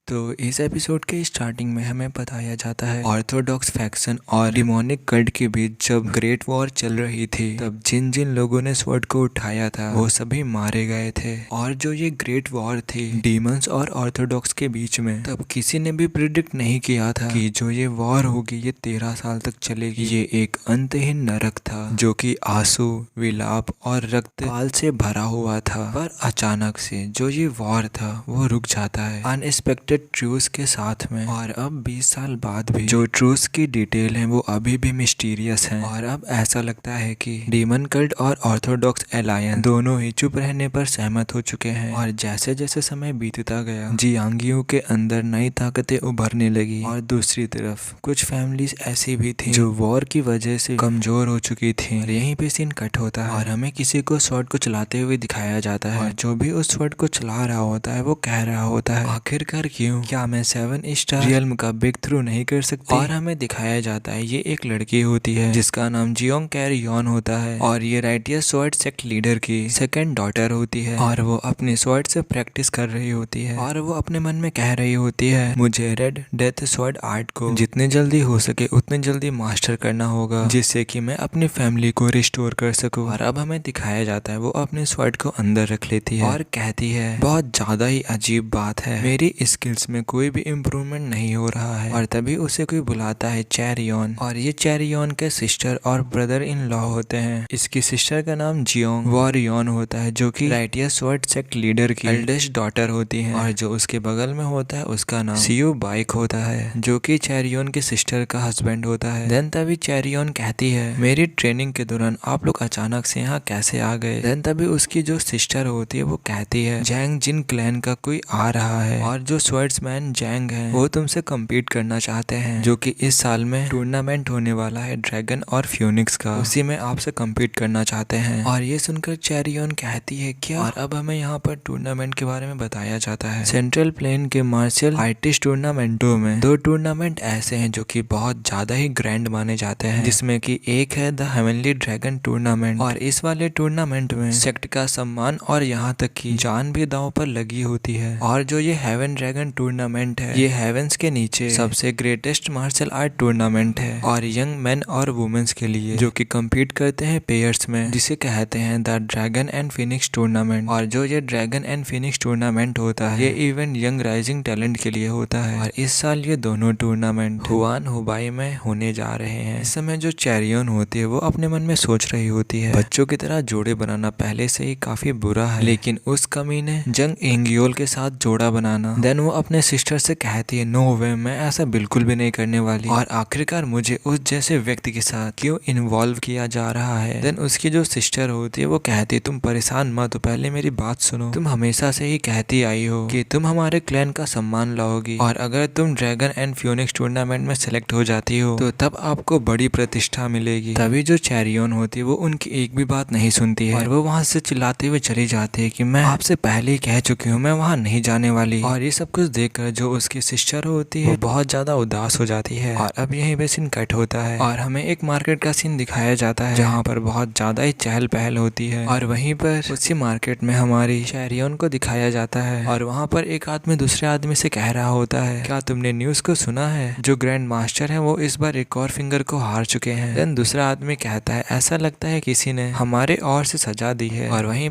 तो इस एपिसोड के स्टार्टिंग में हमें बताया जाता है ऑर्थोडॉक्स फैक्शन और डिमोनिक कल्ट के बीच जब ग्रेट वॉर चल रही थी तब जिन जिन लोगों ने स्वॉर्ड को उठाया था वो सभी मारे गए थे। और जो ये ग्रेट वॉर थी डीमंस और ऑर्थोडॉक्स के बीच में, तब किसी ने भी प्रिडिक्ट नहीं किया था कि जो ये वॉर होगी ये 13 साल तक चलेगी। ये एक अंतहीन नरक था जो कि आंसू, विलाप और रक्तपाल से भरा हुआ था। पर अचानक से जो ये वॉर था वो रुक जाता है अनएक्सपेक्टेड ट्रूस के साथ में। और अब 20 साल बाद भी जो ट्रूस की डिटेल है वो अभी भी मिस्टीरियस है। और अब ऐसा लगता है कि डीमन कल्ट और ऑर्थोडॉक्स अलायंस दोनों ही चुप रहने पर सहमत हो चुके हैं। और जैसे जैसे समय बीतता गया जियांगियों के अंदर नई ताकतें उभरने लगी। और दूसरी तरफ कुछ फैमिलीज ऐसी भी थी जो वॉर की वजह से कमजोर हो चुकी थी। और यहीं पे सीन कट होता है और हमें किसी को स्वॉर्ड को चलाते हुए दिखाया जाता है। और जो भी उस स्वॉर्ड को चला रहा होता है वो कह रहा होता है, आखिरकार क्यों, क्या मैं 7 स्टार रियल्म का ब्रेक थ्रू नहीं कर सकती। और हमें दिखाया जाता है ये एक लड़की होती है जिसका नाम जियोंग कैरी योन होता है। और ये राइटियस स्वॉर्ड सेक्ट लीडर की सेकंड डॉटर होती है। और वो अपने स्वॉर्ड से प्रैक्टिस कर रही होती है। और वो अपने मन में कह रही होती है, मुझे रेड डेथ स्वॉर्ड आर्ट को जितने जल्दी हो सके उतने जल्दी मास्टर करना होगा जिससे कि मैं अपनी फैमिली को रिस्टोर कर सकूं। और अब हमें दिखाया जाता है वो अपने स्वॉर्ड को अंदर रख लेती है और कहती है, बहुत ज्यादा ही अजीब बात है, मेरी स्किल्स में कोई भी इम्प्रूवमेंट नहीं हो रहा है। और तभी उसे कोई बुलाता है चैरियन। और ये चैरियन के सिस्टर और ब्रदर इन लॉ होते हैं। इसकी सिस्टर का नाम जियोंग वॉरियन होता है जो कि राइटियस स्वॉर्ड सेक्ट लीडर की एल्डेस्ट डॉटर होती है। और जो उसके बगल में होता है उसका नाम सियो बाइक होता है जो कि चैरियन के सिस्टर का हस्बैंड होता है। देन तभी चैरियन कहती है, मेरी ट्रेनिंग के दौरान आप लोग अचानक से यहाँ कैसे आ गए। देन तभी उसकी जो सिस्टर होती है वो कहती है, जैंग जिन क्लैन का कोई आ रहा है और जो स्वर्ड्समैन जैंग है वो तुमसे कम्पीट करना चाहते हैं जो कि इस साल में टूर्नामेंट होने वाला है ड्रैगन और फ्यूनिक्स का, उसी में आपसे कम्पीट करना चाहते हैं। और ये सुनकर चैरियन कहती है, क्या। और अब हमें यहाँ पर टूर्नामेंट के बारे में बताया जाता है। सेंट्रल प्लेन के मार्शल आर्टिस्ट टूर्नामेंटों में 2 टूर्नामेंट ऐसे हैं जो कि बहुत ज्यादा ही ग्रैंड माने जाते हैं, जिसमें कि एक है द हेवनली ड्रैगन टूर्नामेंट। और इस वाले टूर्नामेंट में सेक्ट का सम्मान और यहाँ तक की जान भी दांव पर लगी होती है। और जो ये हेवन ड्रैगन टूर्नामेंट है ये हेवंस के नीचे सबसे ग्रेटेस्ट मार्शल आर्ट टूर्नामेंट है और यंग मैन और वुमेन्स के लिए जो कि कम्पीट करते हैं पेयर्स में, जिसे कहते हैं the dragon and phoenix tournament. और जो ये ड्रैगन एंड फिनिक्स टूर्नामेंट होता है ये इवेंट यंग राइजिंग टैलेंट के लिए होता है। और इस साल ये दोनों टूर्नामेंट हुआन हुबाई में होने जा रहे हैं। इस समय जो चैरियन होती है वो अपने मन में सोच रही होती है, बच्चों की तरह जोड़े बनाना पहले से ही काफी बुरा है, लेकिन उस कमीने जंग एंगियोल के साथ जोड़ा बनाना। देन वो अपने सिस्टर से कहती है, नो वे, मैं ऐसा बिल्कुल भी नहीं करने वाली। और आखिरकार मुझे उस जैसे व्यक्ति के साथ क्यों इन्वॉल्व किया जा रहा है। देन उसकी जो सिस्टर होती है वो कहती है, तुम परेशान मत हो, पहले मेरी बात सुनो। तुम हमेशा से ही कहती आई हो कि तुम हमारे क्लैन का सम्मान लाओगी और अगर तुम ड्रैगन एंड फ्यूनिक्स टूर्नामेंट में सेलेक्ट हो जाती हो तो तब आपको बड़ी प्रतिष्ठा मिलेगी। तभी जो चैरियन होती है वो उनकी एक भी बात नहीं सुनती है और वो वहां से चिल्लाते हुए चली जाती है कि मैं आपसे पहले ही कह चुकी हूँ, मैं वहां नहीं जाने वाली। और ये सब कुछ देखकर जो उसकी सिस्टर होती है वो बहुत ज्यादा उदास हो जाती है। और अब यहीं पे सीन कट होता है और हमें एक मार्केट का सीन दिखाया जाता है जहाँ पर बहुत ज्यादा ही चहल पहल होती है। और वहीं पर उसी मार्केट में हमारी चैरियन को दिखाया जाता है और वहाँ पर एक आदमी दूसरे आदमी से कह रहा होता है, क्या तुमने न्यूज को सुना है, जो ग्रैंड मास्टर है वो इस बार एक और फिंगर को हार चुके हैं। देन दूसरा आदमी कहता है, ऐसा लगता है किसी ने हमारे और से सजा दी है। और वहीं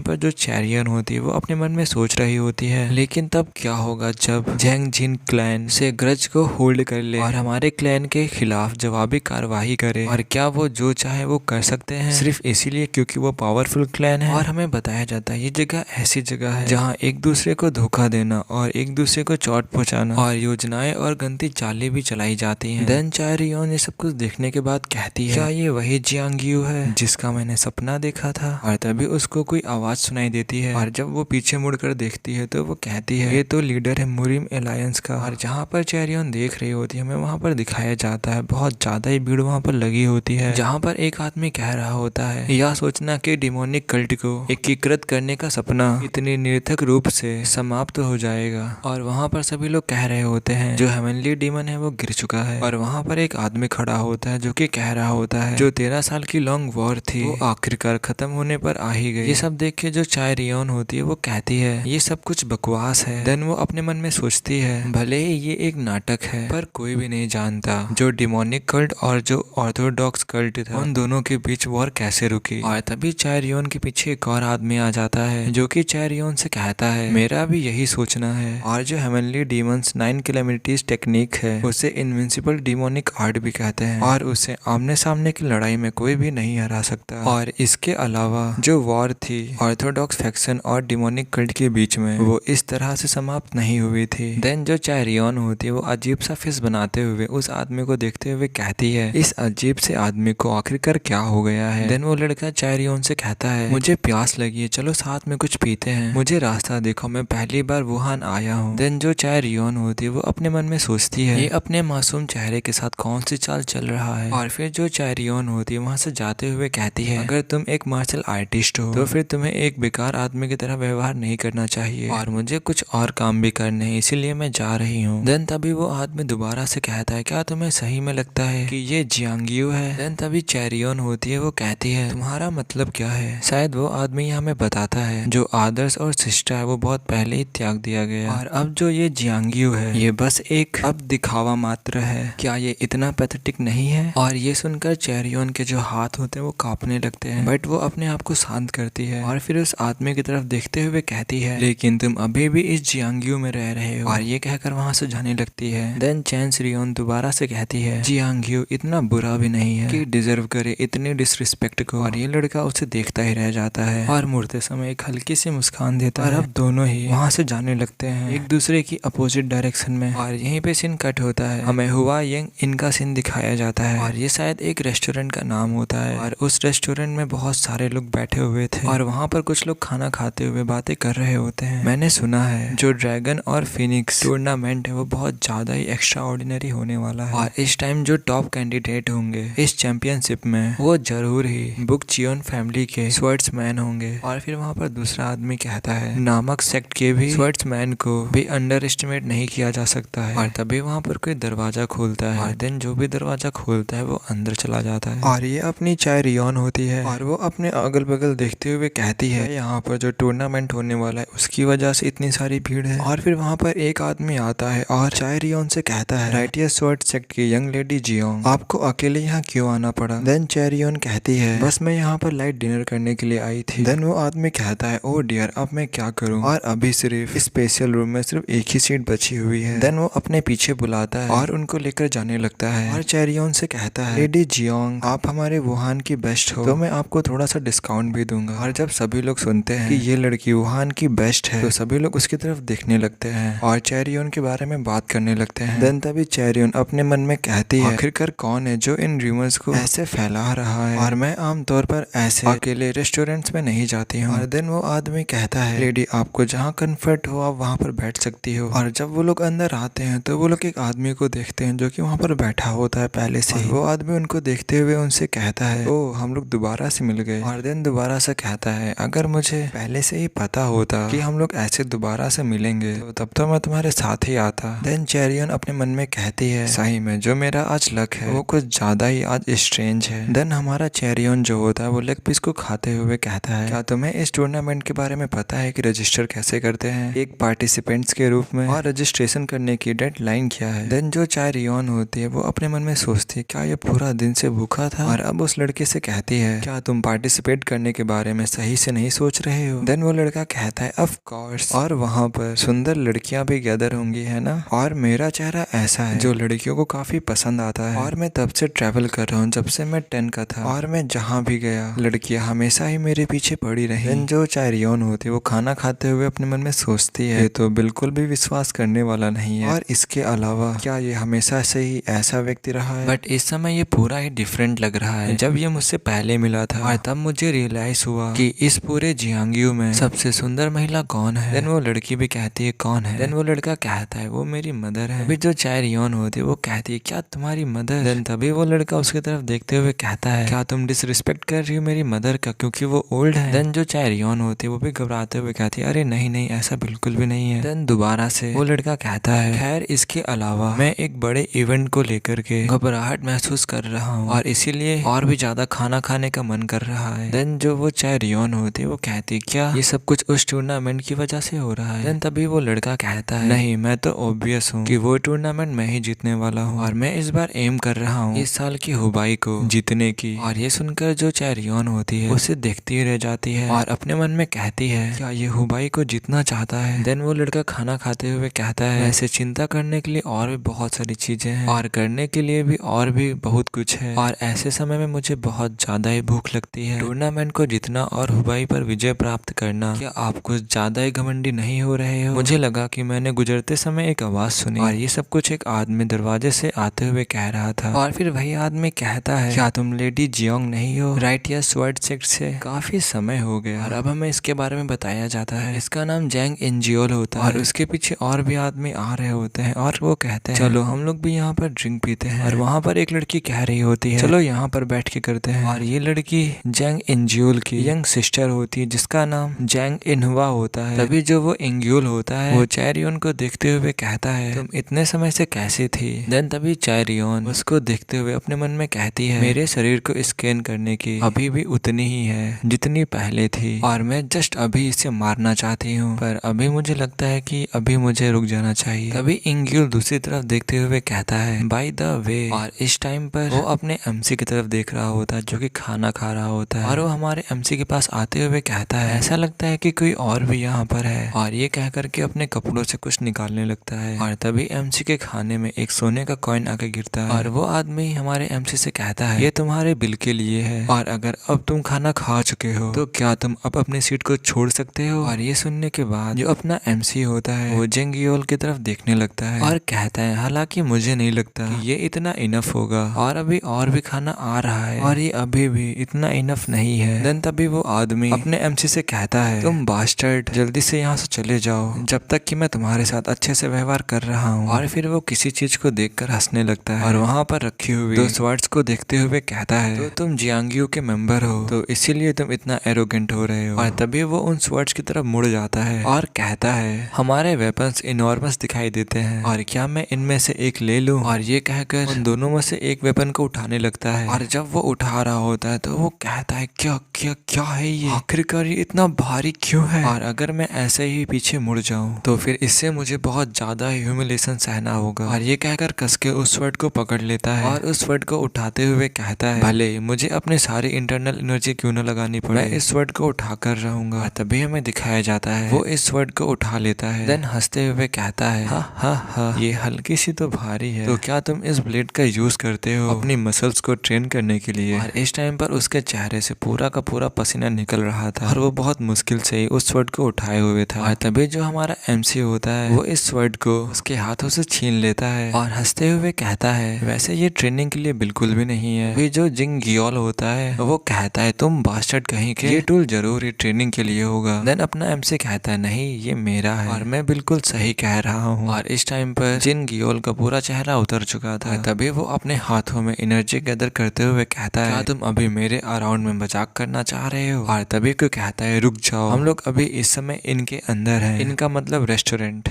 पर जो चैरियन होती है वो अपने मन में सोच रही होती है, लेकिन तब क्या होगा जब जैंग जिन क्लैन से ग्रज को होल्ड कर ले और हमारे क्लैन के खिलाफ जवाबी कार्रवाई करे। और क्या वो जो चाहे वो कर सकते हैं सिर्फ इसीलिए क्योंकि वो पावरफुल क्लैन है। और हमें बताया जाता है ये जगह ऐसी जगह है जहाँ एक दूसरे को धोखा देना और एक दूसरे को चोट पहुंचाना और योजनाएं और गंदी चालें भी चलाई जाती हैं। देन चैरियन ये सब कुछ देखने के बाद कहती है, क्या ये वही जियांगियू है जिसका मैंने सपना देखा था। और तभी उसको कोई आवाज सुनाई देती है और जब वो पीछे मुड़कर देखती है तो वो कहती है, ये तो लीडर है मुरिम एलायंस का। और जहाँ पर चैरियन देख रही होती है हमें वहाँ पर दिखाया जाता है बहुत ज्यादा ही भीड़ वहाँ पर लगी होती है, जहाँ पर एक आदमी कह रहा होता है, यह सोचना कि डिमोनिक कल्ट को एकीकृत करने का सपना इतनी निरर्थक रूप से समाप्त हो जाएगा। और वहाँ पर सभी लोग कह रहे होते हैं जो हेवनली डीमन है वो गिर चुका है। और वहाँ पर एक आदमी खड़ा होता है जो कि कह रहा होता है, जो 13 साल की लॉन्ग वॉर थी वो आखिरकार खत्म होने पर आ ही गई। ये सब देख के जो चैरियन होती है वो कहती है, ये सब कुछ बकवास है, देन वो अपने मन में सोचती है भले ही ये एक नाटक है पर कोई भी नहीं जानता जो डिमोनिक कल्ट और जो ऑर्थोडॉक्स कल्ट था उन दोनों के बीच वॉर कैसे रुकी। और तभी चैरियन के पीछे एक और आदमी आ जाता है जो कि चैरियन से कहता है मेरा भी यही सोचना है। और जो हेवनली डीमंस 9 कैलेमिटीज टेक्निक है उसे इनविंसिबल डिमोनिक आर्ट भी कहते हैं और उसे आमने सामने की लड़ाई में कोई भी नहीं हरा सकता। और इसके अलावा जो वॉर थी ऑर्थोडॉक्स फैक्शन और डिमोनिक कल्ट के बीच में वो इस तरह से समाप्त नहीं हुई थी। देन जो चैरियन होती है वो अजीब सा फेस बनाते हुए उस आदमी को देखते हुए कहती है इस अजीब से आदमी को आखिरकार क्या हो गया है। देन वो लड़का चैरियन से कहता है मुझे प्यास लगी है चलो साथ में कुछ पीते हैं, मुझे रास्ता देखो मैं पहली बार वुहान आया हूँ। देन जो चैरियन होती है वो अपने मन में सोचती है ये अपने मासूम चेहरे के साथ कौन सी चाल चल रहा है। और फिर जो चैरियन होती है वहां से जाते हुए कहती है अगर तुम एक मार्शल आर्टिस्ट हो तो फिर तुम्हें एक बेकार आदमी की तरह व्यवहार नहीं करना चाहिए और मुझे कुछ और काम भी करने हैं इसीलिए मैं जा रही हूँ। देन तभी वो आदमी दोबारा से कहता है क्या तुम्हें सही में लगता है कि ये जियांगियो है। देन तभी चैरियन होती है वो कहती है तुम्हारा मतलब क्या है। शायद वो आदमी हमें बताता है जो आदर्श और शिष्टा है वो बहुत पहले ही त्याग दिया गया और अब जो ये जियांगियो है ये बस एक अब दिखावा मात्र है। क्या ये इतना पैथेटिक नहीं है। और ये सुनकर चैरियन के जो हाथ होते हैं वो कांपने लगते हैं बट वो अपने आप को शांत करती है और फिर उस आदमी की तरफ देखते हुए कहती है लेकिन तुम अभी भी इस जियांगियो में रह रहे हो। और ये कहकर वहां से जाने लगती है। देन चैंसरियन दोबारा से कहती है जियांगियो इतना बुरा भी नहीं है कि डिजर्व करे इतनी डिसरिस्पेक्ट को। और ये लड़का उसे देखता ही रह जाता है और मुड़ते समय एक हल्की सी मुस्कान देता है। और अब दोनों ही वहां से जाने लगते हैं एक दूसरे की अपोजिट डायरेक्शन में। और यहीं पे सीन कट होता है हमें हुआ यंग इनका सीन दिखाया जाता है और ये शायद एक रेस्टोरेंट का नाम होता है और उस रेस्टोरेंट में बहुत सारे लोग बैठे हुए थे और वहाँ पर कुछ लोग खाना खाते हुए बातें कर रहे होते हैं। मैंने सुना है जो ड्रैगन और फिनिक्स टूर्नामेंट है वो बहुत ज्यादा ही एक्स्ट्रा ऑर्डिनरी होने वाला है और इस टाइम जो टॉप कैंडिडेट होंगे इस चैंपियनशिप में वो जरूर ही बुक चियोन फैमिली के स्वर्ड्समैन होंगे। और फिर वहाँ पर दूसरा आदमी कहता है नामक सेक्ट के भी स्वर्ड्समैन को भी अंडर एस्टिमेट नहीं किया जा सकता है। और तभी वहाँ पर कोई दरवाजा खोलता है और देन जो भी दरवाजा खोलता है वो अंदर चला जाता है और ये अपनी चैरियन होती है और वो अपने अगल बगल देखते हुए कहती है यहाँ पर जो टूर्नामेंट होने वाला है उसकी वजह से इतनी सारी भीड़ है। और फिर वहाँ पर एक आदमी आता है और चैरियन से कहता है राइटियर स्वर्ड सेक्ट की यंग लेडी जियोंग आपको अकेले यहाँ क्यों आना पड़ा। देन चैरियन कहती है बस मैं यहाँ पर लाइट डिनर करने के लिए आई थी। देन वो आदमी कहता है ओ डियर अब मैं क्या करूँ और अभी सिर्फ स्पेशल रूम में सिर्फ एक ही सीट बची हुई है। देन वो अपने पीछे बुलाता है और उनको लेकर जाने लगता है और चैरियन से कहता है लेडी जियोंग आप हमारे वुहान की बेस्ट हो तो मैं आपको थोड़ा सा डिस्काउंट भी दूंगा। और जब सभी लोग सुनते हैं कि ये लड़की वुहान की बेस्ट है तो सभी लोग उसकी तरफ देखने लगते हैं और चैरियन के बारे में बात करने लगते हैं। देन तभी चैरियन अपने मन में कहती है आखिरकार कौन है जो इन रूमर्स को ऐसे फैला रहा है और मैं आमतौर पर ऐसे अकेले रेस्टोरेंट्स में नहीं जाती हूँ। और देन वो आदमी कहता है लेडी आपको जहाँ कंफर्ट हो आप वहाँ पर बैठ सकती हो। और जब वो लोग अंदर आते हैं तो वो लोग एक आदमी को देखते हैं जो कि वहाँ पर बैठा होता है पहले से ही। वो आदमी उनको देखते हुए उनसे कहता है ओ हम लोग दोबारा से मिल गए। और देन दोबारा से कहता है अगर मुझे पहले से ही पता होता कि हम लोग ऐसे दोबारा से मिलेंगे तो तब तो मैं तुम्हारे साथ ही आता। देन चैरियन अपने मन में कहती है सही में जो मेरा आज लक है वो कुछ ज्यादा ही आज स्ट्रेंज है। देन हमारा चैरियन जो होता है वो लेग पीस को खाते हुए कहता है क्या तुम्हें इस टूर्नामेंट के बारे में पता है कि रजिस्टर कैसे करते हैं एक पार्टिसिपेंट्स के रूप में और रजिस्ट्रेशन करने की डेडलाइन क्या है। देन जो चैरियन होती है वो अपने मन में सोचती है क्या ये पूरा दिन से भूखा था। और अब उस लड़के से कहती है क्या तुम पार्टिसिपेट करने के बारे में सही से नहीं सोच रहे हो। देन वो लड़का कहता है ऑफ कोर्स और वहाँ पर सुंदर लड़कियां भी गैदर होंगी है ना। और मेरा चेहरा ऐसा है जो लड़कियों को काफी पसंद आता है और मैं तब से ट्रैवल कर रहा हूँ जब से मैं 10 का था और मैं जहाँ भी गया लड़कियां हमेशा ही मेरे पीछे पड़ी रही। देन जो चैरियन होती है वो खाना खाते हुए अपने मन में सोचती है ये तो बिल्कुल भी विश्वास करने वाला नहीं है और इसके अलावा क्या ये हमेशा से ही ऐसा व्यक्ति रहा है। बट इस समय ये पूरा ही डिफरेंट लग रहा है। जब ये मुझसे पहले मिला था और तब मुझे रियलाइज हुआ कि इस पूरे जियांगियो में सबसे सुंदर महिला कौन है। देन वो लड़की भी कहती है कौन है। देन वो लड़का कहता है वो मेरी मदर है। अभी जो चैरियन होती है वो कहती है क्या तुम्हारी मदर। देन तभी वो लड़का उसकी तरफ देखते हुए कहता है क्या तुम डिसरिस्पेक्ट कर रही हो मेरी मदर का क्योंकि वो ओल्ड है। देन जो चैरियन होती है वो भी घबराते हुए कहती है अरे नहीं नहीं ऐसा बिल्कुल भी नहीं है। देन दोबारा से वो लड़का कहता है खैर इसके अलावा मैं एक बड़े इवेंट को लेकर के घबराहट महसूस कर रहा हूँ और इसीलिए और भी ज्यादा खाना खाने का मन कर रहा है। देन जो वो चैरियन होती है वो कहती क्या ये सब कुछ उस टूर्नामेंट की वजह से हो रहा है। देन देन तभी वो लड़का कहता है नहीं मैं तो ऑब्वियस हूँ कि वो टूर्नामेंट मैं ही जीतने वाला हूँ और मैं इस बार एम कर रहा हूँ इस साल की हुबाई को जीतने की। और ये सुनकर जो चैरियन होती है उसे देखती ही रह जाती है और अपने मन में कहती है क्या ये हुबाई को जीतना चाहता है। देन वो लड़का खाना खाते हुए कहता है ऐसे चिंता करने के लिए और भी बहुत सारी चीजें हैं और करने के लिए भी और भी बहुत कुछ है और ऐसे समय में मुझे बहुत ज्यादा ही भूख लगती है। टूर्नामेंट को जीतना और हुबाई पर विजय प्राप्त करना, क्या आप कुछ ज्यादा ही घमंडी नहीं हो रहे हो। मुझे लगा कि मैंने गुजरते समय एक आवाज सुनी और ये सब कुछ एक आदमी दरवाजे से आते हुए कह रहा था और फिर वही आदमी कहता है क्या तुम लेडी जियोंग नहीं हो राइट या स्वर्ड सेक्ट से। काफी समय हो गया और अब हमें इसके बारे में बताया जाता है इसका नाम जैंग इंजियोल होता है और उसके पीछे और भी आदमी आ रहे होते हैं और वो कहते हैं चलो हम लोग भी यहाँ पर ड्रिंक पीते हैं। और वहाँ पर एक लड़की कह रही होती है चलो यहाँ पर बैठ के करते हैं और ये लड़की जैंग इंजियोल की यंग सिस्टर होती है जिसका नाम जैंग इनहुआ होता है। तभी जो वो इंगियोल होता है वो चैरियन को देखते हुए कहता है तुम इतने समय से कैसी थी। देन तभी चैरियन उसको देखते हुए अपने मन में कहती है मेरे शरीर को स्कैन करने की अभी भी उतनी ही है जितनी पहले थी और मैं जस्ट अभी इसे मारना चाहती हूँ पर अभी मुझे लगता है कि अभी मुझे रुक जाना चाहिए। तभी इंगियोल दूसरी तरफ देखते हुए कहता है बाय द वे। और इस टाइम पर वो अपने एमसी की तरफ देख रहा होता है जो कि खाना खा रहा होता है और वो हमारे एमसी के पास आते हुए कहता है ऐसा लगता है कि कोई और भी यहाँ पर है और ये कह करके अपने कपड़ों से कुछ निकालने लगता है। और तभी एमसी के खाने में एक सोने का कॉइन आके गिरता है और वो आदमी हमारे एमसी से कहता है ये तुम्हारे बिल के लिए है और अगर अब तुम खाना खा चुके हो तो क्या तुम अब अपनी सीट को छोड़ सकते हो। और ये सुनने के बाद जो अपना एमसी होता है वो जेंगियोल की तरफ देखने लगता है और कहता है हालांकि मुझे नहीं लगता कि ये इतना इनफ होगा और अभी और भी खाना आ रहा है और ये अभी भी इतना इनफ नहीं है। देन तभी वो आदमी अपने एमसी से कहता है तुम बास्टर्ड जल्दी से यहाँ से चले जाओ जब तक कि मैं तुम्हारे साथ अच्छे से व्यवहार कर रहा हूँ। और फिर वो किसी चीज को देखकर हंसने लगता है और वहाँ पर रखी हुई दो स्वर्ड्स को देखते हुए कहता है तो तुम जियांगियो के मेंबर हो तो इसीलिए तुम इतना एरोगेंट हो रहे हो। और तभी वो उन स्वर्ड्स की तरफ मुड़ जाता है और कहता है हमारे वेपन्स इनॉर्मस दिखाई देते हैं और क्या मैं इनमें से एक ले लूं। और ये कहकर उन दोनों में से एक वेपन को उठाने लगता है और जब वो उठा रहा होता है तो वो कहता है क्या क्या क्या है ये आखिरकार ये इतना भारी क्यों है और अगर मैं ऐसे ही पीछे मुड़ जाऊं तो फिर इससे मुझे बहुत ज्यादा ह्यूमिलेशन सहना होगा। और ये कहकर कसके उस स्वर्ड को पकड़ लेता है और उस स्वर्ड को उठाते हुए कहता है भले मुझे अपनी सारी इंटरनल एनर्जी क्यों न लगानी पड़े मैं इस स्वर्ड को उठा कर रहूंगा। तभी हमें दिखाया जाता है वो इस स्वर्ड को उठा लेता है देन हंसते हुए कहता है हा ये हल्की सी तो भारी है तो क्या तुम इस ब्लेड का यूज करते हो अपनी मसल्स को ट्रेन करने के लिए। और इस टाइम पर उसके चेहरे से पूरा का पूरा पसीना निकल रहा था और वो बहुत मुश्किल से ही उस स्वर्ड को उठाए हुए था। और तभी जो हमारा एमसी होता है वो इस स्वर्ड को उसके हाथों से छीन लेता है और हंसते हुए कहता है वैसे ये ट्रेनिंग के लिए बिल्कुल भी नहीं है। वे जो जिंग गियोल होता है वो कहता है तुम बास्टर्ड कहीं के ये टूल जरूर ही ट्रेनिंग के लिए होगा। देन अपना एमसी कहता है नहीं ये मेरा है और मैं बिल्कुल सही कह रहा हूँ। और इस टाइम पर जिन गियोल का पूरा चेहरा उतर चुका था तभी वो अपने हाथों में एनर्जी गैदर करते हुए कहता है क्या तुम अभी मेरे अराउंड में मजाक करना चाह रहे हो। और तभी कोई कहता है रुक जाओ हम लोग अभी इस समय इनके अंदर हैं इनका मतलब रेस्टोरेंट।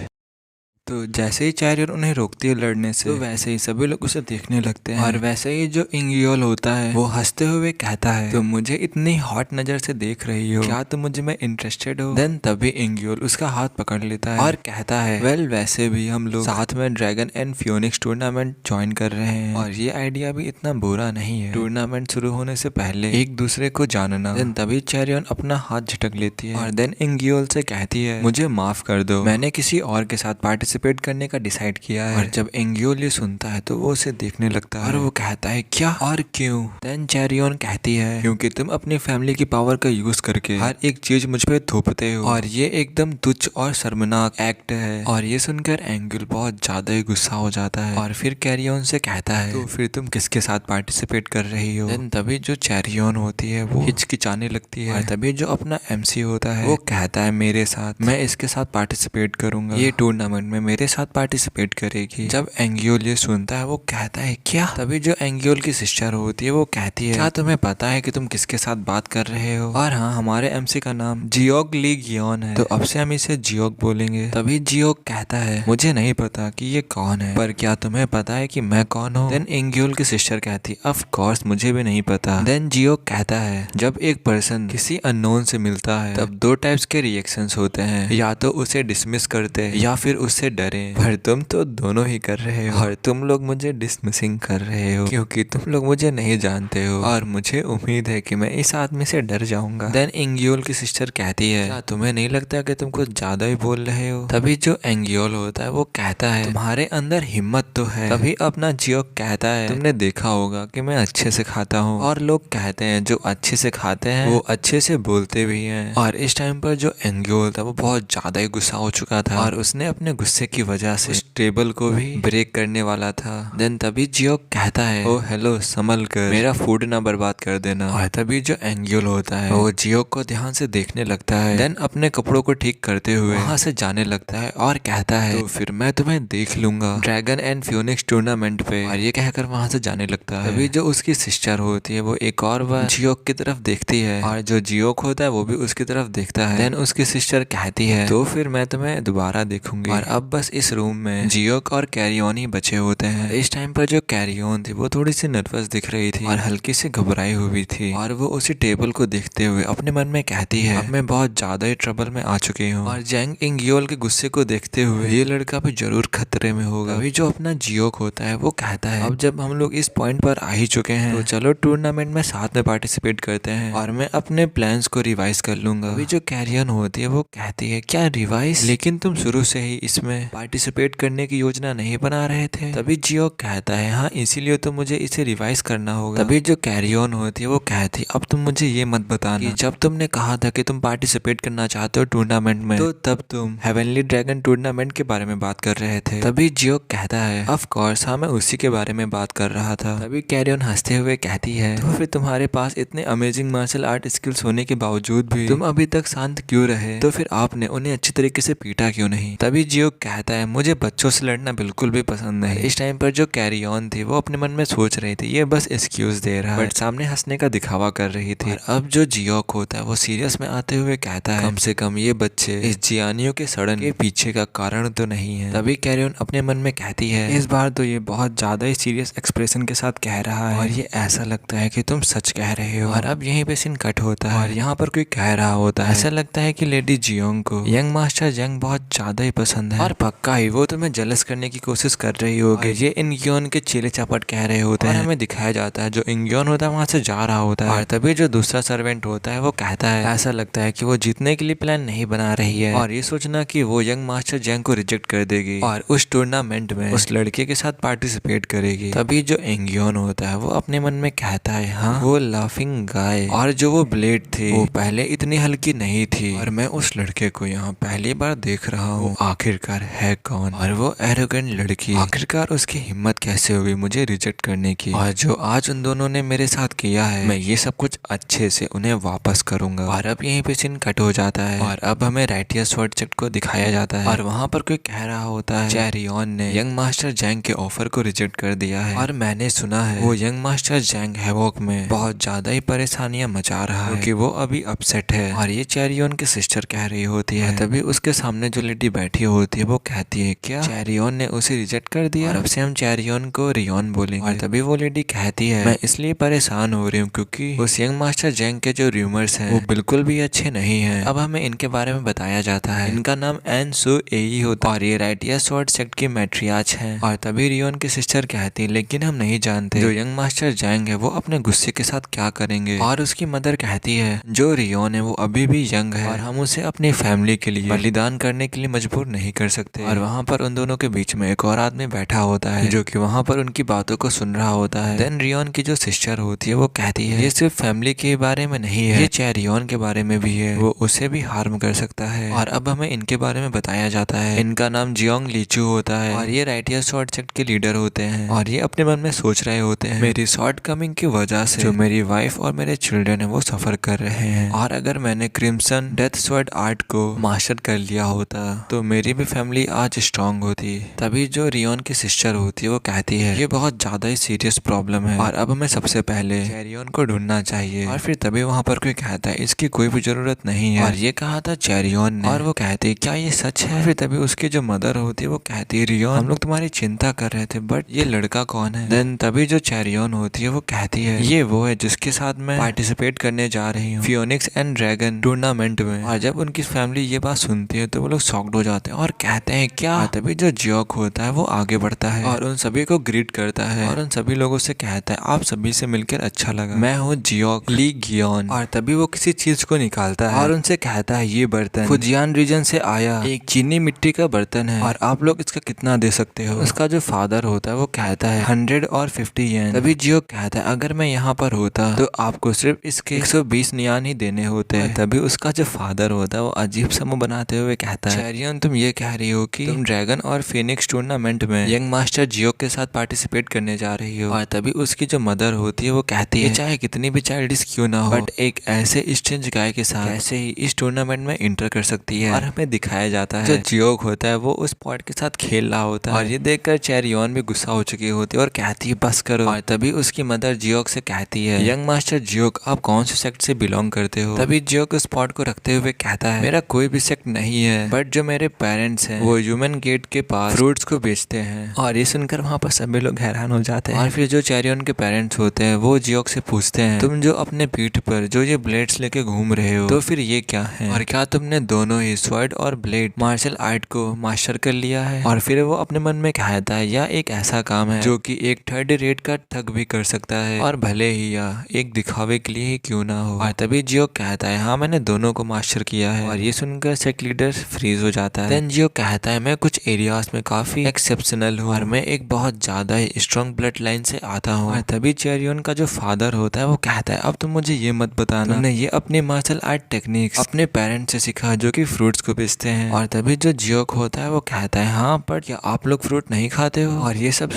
तो जैसे ही चैरियन उन्हें रोकती है लड़ने से तो वैसे ही सभी लोग उसे देखने लगते हैं। और वैसे ही जो इंगियोल होता है वो हंसते हुए कहता है तो मुझे इतनी हॉट नजर से देख रही हो क्या तुम मुझे में इंटरेस्टेड हो। देन तभी इंगियोल उसका हाथ पकड़ लेता है और कहता है वेल वैसे भी हम लोग साथ में ड्रैगन एंड फियोनिक्स टूर्नामेंट ज्वाइन कर रहे हैं और ये आइडिया भी इतना बुरा नहीं है टूर्नामेंट शुरू होने से पहले एक दूसरे को जानना। देन तभी चैरियन अपना हाथ झटक लेती है और देन इंगियोल से कहती है मुझे माफ कर दो मैंने किसी और के साथ पार्टिसिपेट करने का डिसाइड किया है। और जब इंगियोल ये सुनता है तो वो उसे देखने लगता है और वो कहता है क्या और क्यों। देन चैरियन कहती है क्योंकि तुम अपनी फैमिली की पावर का यूज करके हर एक चीज मुझ पे थोपते हो और ये एकदम तुच्छ और शर्मनाक एक्ट है। और ये सुनकर एंगियोल बहुत ज्यादा ही गुस्सा हो जाता है और फिर कैरियन से कहता है तो फिर तुम किसके साथ पार्टिसिपेट कर रही हो। देन तभी जो चैरियन होती है वो हिचकिचाने लगती है और तभी जो अपना एमसी होता है वो कहता है मेरे साथ मैं इसके साथ पार्टिसिपेट करूंगा ये टूर्नामेंट में मेरे साथ पार्टिसिपेट करेगी। जब एंगियोल ये सुनता है वो कहता है क्या? तभी जो एंगियोल की सिस्टर होती है वो कहती है क्या तुम्हें पता है कि तुम किसके साथ बात कर रहे हो? और हाँ, हमारे एमसी का नाम जियोग ली गियोन है, तो अब से हम इसे जियोग बोलेंगे। तभी जियोग कहता है मुझे नहीं पता कि ये कौन है, पर क्या तुम्हें पता है कि मैं कौन हूँ? देन एंगियोल की सिस्टर कहती ऑफ कोर्स मुझे भी नहीं पता। देन जियोग कहता है जब एक पर्सन किसी अननोन से मिलता है तब दो टाइप्स के रिएक्शंस होते हैं, या तो उसे डिसमिस करते या फिर उससे डरे, पर तुम तो दोनों ही कर रहे हो और तुम लोग मुझे डिसमिसिंग कर रहे हो क्योंकि तुम लोग मुझे नहीं जानते हो और मुझे उम्मीद है कि मैं इस आदमी से डर जाऊंगा। देन एंगियोल की सिस्टर कहती है क्या तुम्हें नहीं लगता कि तुम कुछ ज्यादा ही बोल रहे हो? तभी जो एंगियोल होता है वो कहता है तुम्हारे अंदर हिम्मत तो है। तभी अपना जियोग कहता है तुमने देखा होगा कि मैं अच्छे से खाता हूँ, और लोग कहते हैं जो अच्छे से खाते हैं वो अच्छे से बोलते भी हैं। और इस टाइम पर जो एंगियोल था वो बहुत ज्यादा ही गुस्सा हो चुका था और उसने अपने गुस्से की वजह से उस टेबल को भी ब्रेक करने वाला था। देन तभी जियोग कहता है ओ हेलो, संभल कर, मेरा फूड ना बर्बाद कर देना। और तभी जो एंगियोल होता है वो जियोग को ध्यान से देखने लगता है। देन अपने कपड़ों को ठीक करते हुए वहां से जाने लगता है और कहता है तो फिर मैं तुम्हें देख लूंगा ड्रैगन एंड फ्यूनिक्स टूर्नामेंट पे, और ये कहकर वहां से जाने लगता है। तभी जो उसकी सिस्टर होती है वो एक और बार जियोग की तरफ देखती है और जो जियोग होता है वो भी उसकी तरफ देखता है। देन उसकी सिस्टर कहती है तो फिर मैं तुम्हें दोबारा देखूंगी। और अब बस इस रूम में जियोग और कैरियन ही बचे होते हैं। इस टाइम पर जो कैरियन थी वो थोड़ी सी नर्वस दिख रही थी और हल्की सी घबराई हुई थी, और वो उसी टेबल को देखते हुए अपने मन में कहती है अब मैं बहुत ज्यादा ही ट्रबल में आ चुकी हूँ। और जैंग एंगियोल के गुस्से को देखते हुए ये लड़का भी जरूर खतरे में होगा। अभी जो अपना जियोग होता है वो कहता है अब जब हम लोग इस पॉइंट पर आ ही चुके हैं तो चलो टूर्नामेंट में साथ में पार्टिसिपेट करते हैं और मैं अपने प्लान्स को रिवाइज कर लूंगा। अभी जो कैरियन होती है वो कहती है क्या रिवाइज? लेकिन तुम शुरू से ही इसमें पार्टिसिपेट करने की योजना नहीं बना रहे थे। तभी जियोग कहता है हाँ, इसीलिए तो मुझे इसे रिवाइज करना होगा। तभी जो कैरियन होती है वो कहती है अब तुम मुझे ये मत बताना कि जब तुमने कहा था कि तुम पार्टिसिपेट करना चाहते हो टूर्नामेंट में तो तब तुम हेवनली ड्रैगन टूर्नामेंट के बारे में बात कर रहे थे। तभी जियोग कहता है ऑफ कोर्स हाँ, मैं उसी के बारे में बात कर रहा था। तभी कैरियन हंसते हुए कहती है तो फिर तुम्हारे पास इतने अमेजिंग मार्शल आर्ट स्किल्स होने के बावजूद भी तुम अभी तक शांत क्यों रहे? तो फिर आपने उन्हें अच्छी तरीके से पीटा क्यों नहीं? तभी जियोग कहता है मुझे बच्चों से लड़ना बिल्कुल भी पसंद नहीं। इस टाइम पर जो कैरियन थी वो अपने मन में सोच रही थी ये बस एक्सक्यूज दे रहा है, बट सामने हंसने का दिखावा कर रही थी। और अब जो जियोग होता है वो सीरियस में आते हुए कहता है कम से कम ये बच्चे इस जियानियों के सड़न के पीछे का कारण तो नहीं है। तभी कैरियन अपने मन में कहती है इस बार तो ये बहुत ज्यादा ही सीरियस एक्सप्रेशन के साथ कह रहा है और ये ऐसा लगता है कि तुम सच कह रहे हो। और अब यहीं पे सीन कट होता है और यहाँ पर कोई कह रहा होता है ऐसा लगता है कि लेडी जियोंग को यंग मास्टर जंग बहुत ज्यादा ही पसंद है और पक्का ही वो तुम्हें जेलस करने की कोशिश कर रही होगी। ये इंगियोन के चेले चापट कह रहे होते हैं। हमें दिखाया जाता है जो इंगियोन होता है वहां से जा रहा होता है और तभी जो दूसरा सर्वेंट होता है वो कहता है ऐसा लगता है कि वो जीतने के लिए प्लान नहीं बना रही है और ये सोचना कि वो यंग मास्टर जंग को रिजेक्ट कर देगी और उस टूर्नामेंट में उस लड़के के साथ पार्टिसिपेट करेगी। तभी जो इंगियोन होता है वो अपने मन में कहता है हाँ, वो लाफिंग गाय और जो वो ब्लेड थी वो पहले इतनी हल्की नहीं थी और मैं उस लड़के को यहाँ पहली बार देख रहा हूँ, आखिरकार है कौन? और वो एरोगेंट लड़की, आखिरकार उसकी हिम्मत कैसे हुई मुझे रिजेक्ट करने की? और जो आज उन दोनों ने मेरे साथ किया है मैं ये सब कुछ अच्छे से उन्हें वापस करूंगा। और अब यहीं पे सीन कट हो जाता है और अब हमें राइटियर स्वॉर्ड सेट को दिखाया जाता है और वहाँ पर कोई कह रहा होता है चैरियन ने यंग मास्टर जैंग के ऑफर को रिजेक्ट कर दिया है और मैंने सुना है वो यंग मास्टर जैंग हैवॉक में बहुत ज्यादा ही परेशानियां मचा रहा है क्योंकि वो अभी अपसेट है। और ये चैरियन की सिस्टर कह रही होती है। तभी उसके सामने जो लेडी बैठी होती है वो कहती है क्या चैरियन ने उसे रिजेक्ट कर दिया? और अब से हम चैरियन को रियोन बोलेंगे। और तभी वो लेडी कहती है मैं इसलिए परेशान हो रही हूँ क्योंकि उस यंग मास्टर जैंग के जो रूमर्स हैं वो बिल्कुल भी अच्छे नहीं हैं। अब हमें इनके बारे में बताया जाता है इनका नाम एन सु एई होता है और ये राइटियर स्वॉर्ड सेक्ट की मैट्रियार्च है। और तभी रियोन की सिस्टर कहती है लेकिन हम नहीं जानते जो यंग मास्टर जैंग है वो अपने गुस्से के साथ क्या करेंगे। और उसकी मदर कहती है जो रियोन है वो अभी भी यंग है और हम उसे अपनी फैमिली के लिए बलिदान करने के लिए मजबूर नहीं कर सकते। और वहाँ पर उन दोनों के बीच में एक और आदमी बैठा होता है जो कि वहाँ पर उनकी बातों को सुन रहा होता है। देन रियोन की जो सिस्टर होती है वो कहती है ये सिर्फ फैमिली के बारे में नहीं है, ये चैरियन के बारे में भी है, वो उसे भी हार्म कर सकता है। और अब हमें इनके बारे में बताया जाता है इनका नाम जियोंग लीचू होता है और ये राइटियर स्वॉर्ड सेक्ट के लीडर होते हैं। और ये अपने मन में सोच रहे होते हैं मेरी शॉर्ट कमिंग की वजह से जो मेरी वाइफ और मेरे चिल्ड्रन है वो सफर कर रहे हैं और अगर मैंने क्रिम्सन डेथ स्वॉर्ड आर्ट को मास्टर कर लिया होता तो मेरी भी फैमिली फैमिली आज स्ट्रांग होती। तभी जो रियोन की सिस्टर होती है वो कहती है ये बहुत ज्यादा ही सीरियस प्रॉब्लम है और अब हमें सबसे पहले चेरियन को ढूंढना चाहिए। और फिर तभी वहाँ पर कोई कहता है इसकी कोई भी जरूरत नहीं है और ये कहा था चेरियन ने। और वो कहती है क्या ये सच है? फिर तभी उसकी जो मदर होती है वो कहती है रियोन हम लोग तुम्हारी चिंता कर रहे थे बट ये लड़का कौन है? देन तभी जो चेरियन होती है वो कहती है ये वो है जिसके साथ मैं पार्टिसिपेट करने जा रही हूँ फियोनिक्स एंड ड्रैगन टूर्नामेंट में। और जब उनकी फैमिली ये बात सुनती है तो वो लोग शॉक्ड हो जाते हैं और कहते हैं क्या? तभी जो जियोक होता है वो आगे बढ़ता है और उन सभी को ग्रीट करता है और उन सभी लोगों से कहता है आप सभी से मिलकर अच्छा लगा, मैं हूँ जियोक ली गियोन। और तभी वो किसी चीज को निकालता है और उनसे कहता है ये बर्तन फुजियान रीजन से आया एक चीनी मिट्टी का बर्तन है और आप लोग इसका कितना दे सकते हो? उसका जो फादर होता है वो कहता है 100 और 50 येन। तभी जियोक कहता है अगर मैं यहाँ पर होता तो आपको सिर्फ इसके 120 नियान ही देने होते। तभी उसका जो फादर होता है वो अजीब सा मुंह बनाते हुए कहता है चेरियन तुम ये कह रही हो कि तुम ड्रैगन और फिनिक्स टूर्नामेंट में यंग मास्टर जियोक के साथ पार्टिसिपेट करने जा रही हो? और तभी उसकी जो मदर होती है वो कहती है चाहे कितनी भी चाइल्डिश क्यों ना हो बट एक ऐसे स्ट्रेंज गाय के साथ कैसे ही इस टूर्नामेंट में इंटर कर सकती है। और हमें दिखाया जाता है जो जियोक होता है वो उस पॉट के साथ खेल रहा होता है और ये देखकर चेरियन भी गुस्सा हो चुकी होती है और कहती है बस करो। और तभी उसकी मदर जियोक से कहती है यंग मास्टर जियोक आप कौन से सेक्ट से बिलोंग करते हो? तभी जियोक उस पॉट को रखते हुए कहता है मेरा कोई भी सेक्ट नहीं है बट जो मेरे पेरेंट्स हैं वो ह्यूमन गेट के पास फ्रूट्स को बेचते हैं। और ये सुनकर वहाँ पर सभी लोग हैरान हो जाते हैं। और फिर जो चेरियन के पेरेंट्स होते हैं वो जियोक से पूछते हैं तुम जो अपने पीठ पर जो ये ब्लेड्स लेके घूम रहे हो तो फिर ये क्या है और क्या तुमने दोनों ही स्वॉर्ड और ब्लेड मार्शल आर्ट को मास्टर कर लिया है? और फिर वो अपने मन में कहता है यह एक ऐसा काम है जो कि एक थर्ड रेट का ठग भी कर सकता है और भले ही यह एक दिखावे के लिए ही क्यों ना हो। और तभी जियोक कहता है हाँ मैंने दोनों को मास्टर किया है। और ये सुनकर सेक्ट लीडर फ्रीज हो जाता है। देन जियोक कहता है मैं कुछ एरियाज में काफी एक्सेप्शनल हूँ और मैं एक बहुत ज्यादा ही स्ट्रॉन्ग ब्लड लाइन से आता हूँ। और तभी चेरियन का जो फादर होता है वो कहता है अब तुम मुझे ये मत बताना तुमने ये अपनी मार्शल आर्ट टेक्निक्स अपने पेरेंट्स से सीखा जो कि फ्रूट्स को बेचते हैं। और तभी जो जियोक होता है वो कहता है हाँ पर क्या आप लोग फ्रूट नहीं खाते हो? और ये सब